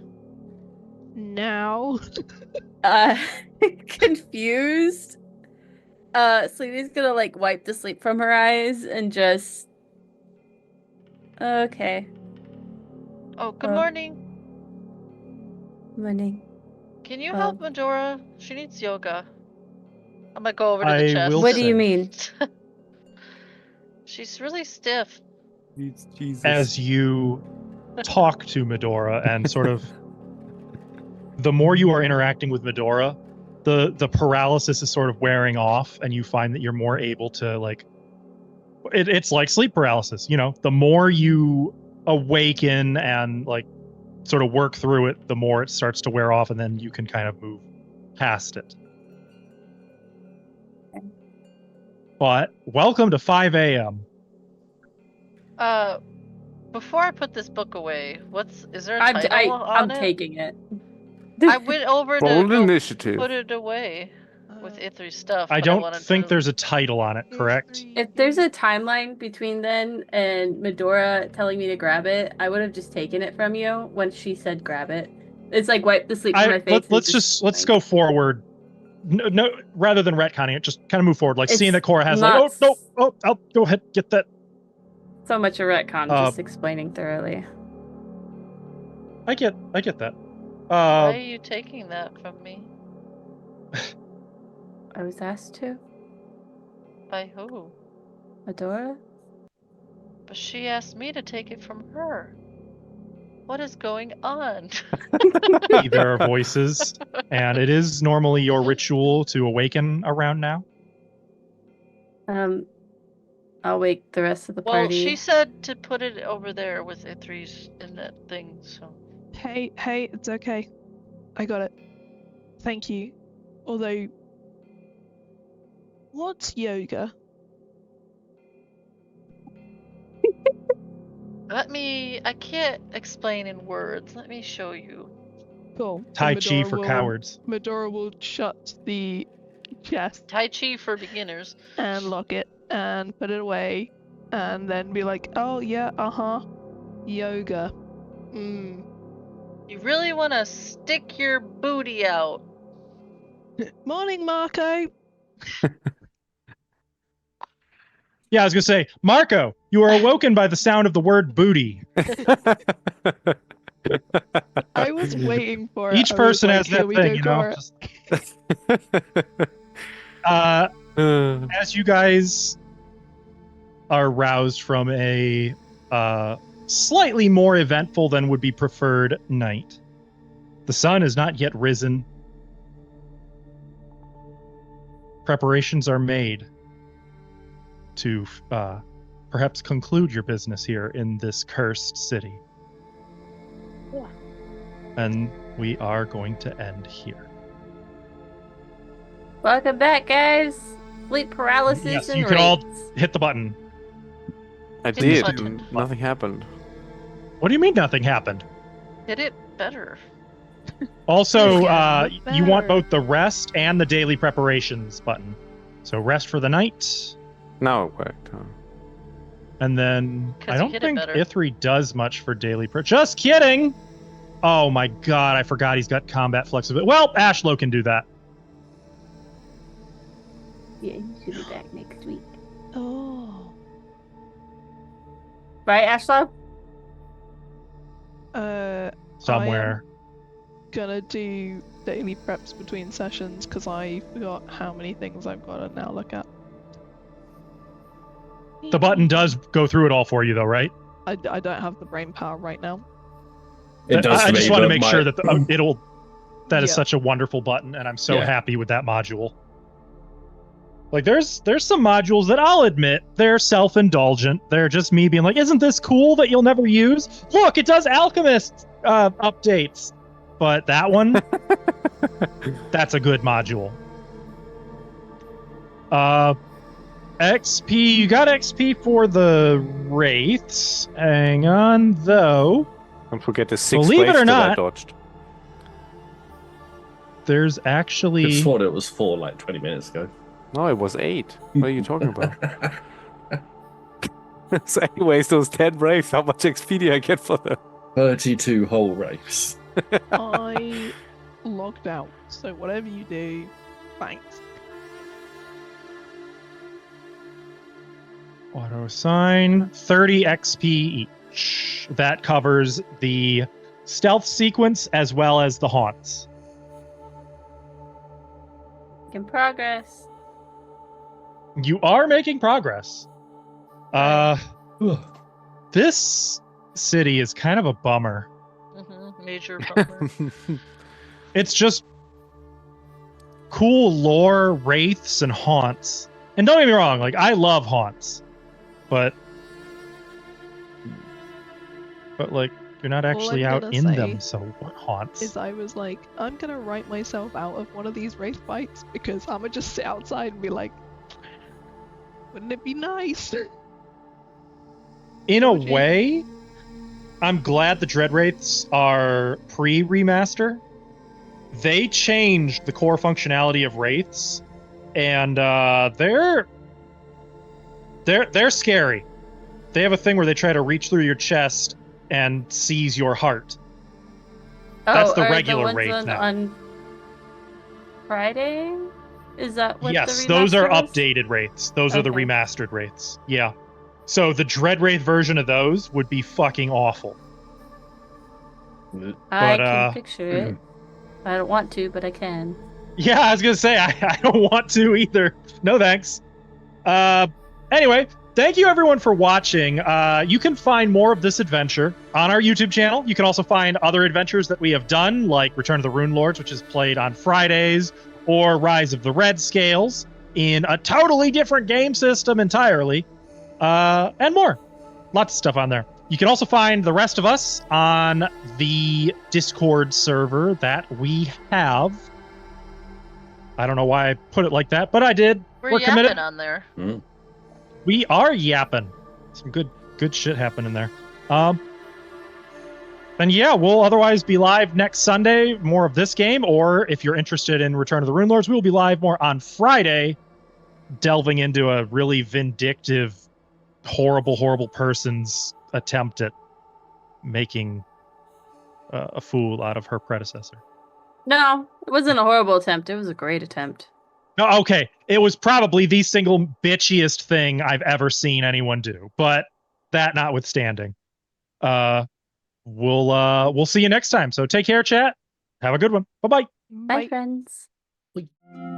now? Confused. Selene's gonna wipe the sleep from her eyes and just. Okay. Oh, good morning. Morning. Can you help Medora? She needs yoga. I'm gonna go over to the I chest. will What do you mean? She's really stiff. Needs Jesus. As you talk to Medora and sort of the more you are interacting with Medora, the paralysis is sort of wearing off, and you find that you're more able to it's like sleep paralysis. The more you awaken and sort of work through it, the more it starts to wear off, and then you can kind of move past it. But welcome to 5 a.m. Before I put this book away, is there a title on I'm it? taking it. I went over Bold to initiative. put it away with Ithri's stuff. I don't think there's a title on it, correct? If there's a timeline between then and Medora telling me to grab it, I would have just taken it from you when she said grab it. It's like wipe the sleep from my face. Let's go forward. No, rather than retconning it, just kind of move forward. Seeing that Cora has I'll go ahead, get that. So much a retcon, just explaining thoroughly. I get that. Why are you taking that from me? I was asked to. By who? Adora? But she asked me to take it from her. What is going on? There are voices, and it is normally your ritual to awaken around now. I'll wake the rest of the Well, party. she said to put it over there with Ithries in that thing, so. Hey, it's okay. I got it. Thank you. Although, what's yoga? I can't explain in words. Let me show you. Cool. Tai Chi for cowards. Medora will shut the chest. Tai Chi for beginners. And lock it and put it away and then be like, oh yeah, yoga. You really want to stick your booty out. Morning, Marco. Yeah, I was gonna say, Marco, you are awoken by the sound of the word booty. I was waiting for it. Each person has that thing, you know. As you guys are roused from a slightly more eventful than would be preferred night, the sun has not yet risen. Preparations are made to perhaps conclude your business here in this cursed city. Yeah. And we are going to end here. Welcome back, guys. Sleep paralysis Yes, and you can all wraiths. hit the button. I Hit did, the button. and nothing happened. What do you mean nothing happened? Hit it better. Also, Yeah, you want better. both the rest and the daily preparations button. So rest for the night, Now it worked. Huh? and then 'Cause I you don't hit it think better. Ithri does much for daily Just kidding! Oh my god, I forgot he's got combat flexibility. Well, Ashlow can do that. Yeah, you should be back next week. Oh. Right, Ashlow? Somewhere. Gonna do daily preps between sessions because I forgot how many things I've got to now look at. The button does go through it all for you, though, right? I don't have the brain power right now. It does. I for just me, want to but make my- sure that it'll. That is Yeah. such a wonderful button, and I'm so Yeah. happy with that module. Like, there's some modules that I'll admit they're self-indulgent. They're just me being like, "Isn't this cool that you'll never use? Look, it does Alchemist updates." But that one, that's a good module. XP, you got XP for the wraiths. Hang on, though. Don't forget the 6 Believe it waves or that I not- dodged. There's I actually. swore it was 4 like 20 minutes ago. No, it was 8. What are you talking about? So anyways, those 10 braves, how much XP do I get for them? 32 whole race. I logged out, so whatever you do, thanks. Auto assign 30 XP each. That covers the stealth sequence as well as the haunts. In progress. You are making progress. This city is kind of a bummer. Major bummer. It's just cool lore, wraiths, and haunts. And don't get me wrong, like, I love haunts. But like, you're not actually I'm out gonna in say them, so what haunts? Is I was like, I'm gonna write myself out of one of these wraith fights because I'm gonna just sit outside and be like, wouldn't it be nice? In a Would you? way, I'm glad the Dread Wraiths are pre-remaster. They changed the core functionality of Wraiths, and they're scary. They have a thing where they try to reach through your chest and seize your heart. That's the are regular the ones Wraith now. on Friday? Is that what Yes, the those are remaster was? updated Wraiths. Those are the Okay. remastered Wraiths. Yeah. So the Dread Wraith version of those would be fucking awful. I But, can picture it. I don't want to, but I can. Yeah, I was gonna say I don't want to either. No thanks. Anyway, thank you everyone for watching. You can find more of this adventure on our YouTube channel. You can also find other adventures that we have done, like Return of the Rune Lords, which is played on Fridays, or Rise of the Red Scales in a totally different game system entirely, and more. Lots of stuff on there. You can also find the rest of us on the Discord server that we have. I don't know why I put it like that, but I did. We're committed on there. We are yapping. Some good shit happening there. And yeah, we'll otherwise be live next Sunday, more of this game, or if you're interested in Return of the Rune Lords, we'll be live more on Friday, delving into a really vindictive, horrible person's attempt at making a fool out of her predecessor. No, it wasn't a horrible attempt. It was a great attempt. No, okay. It was probably the single bitchiest thing I've ever seen anyone do. But that notwithstanding, we'll see you next time. So take care, chat. Have a good one. Bye-bye. Bye, friends. Bye.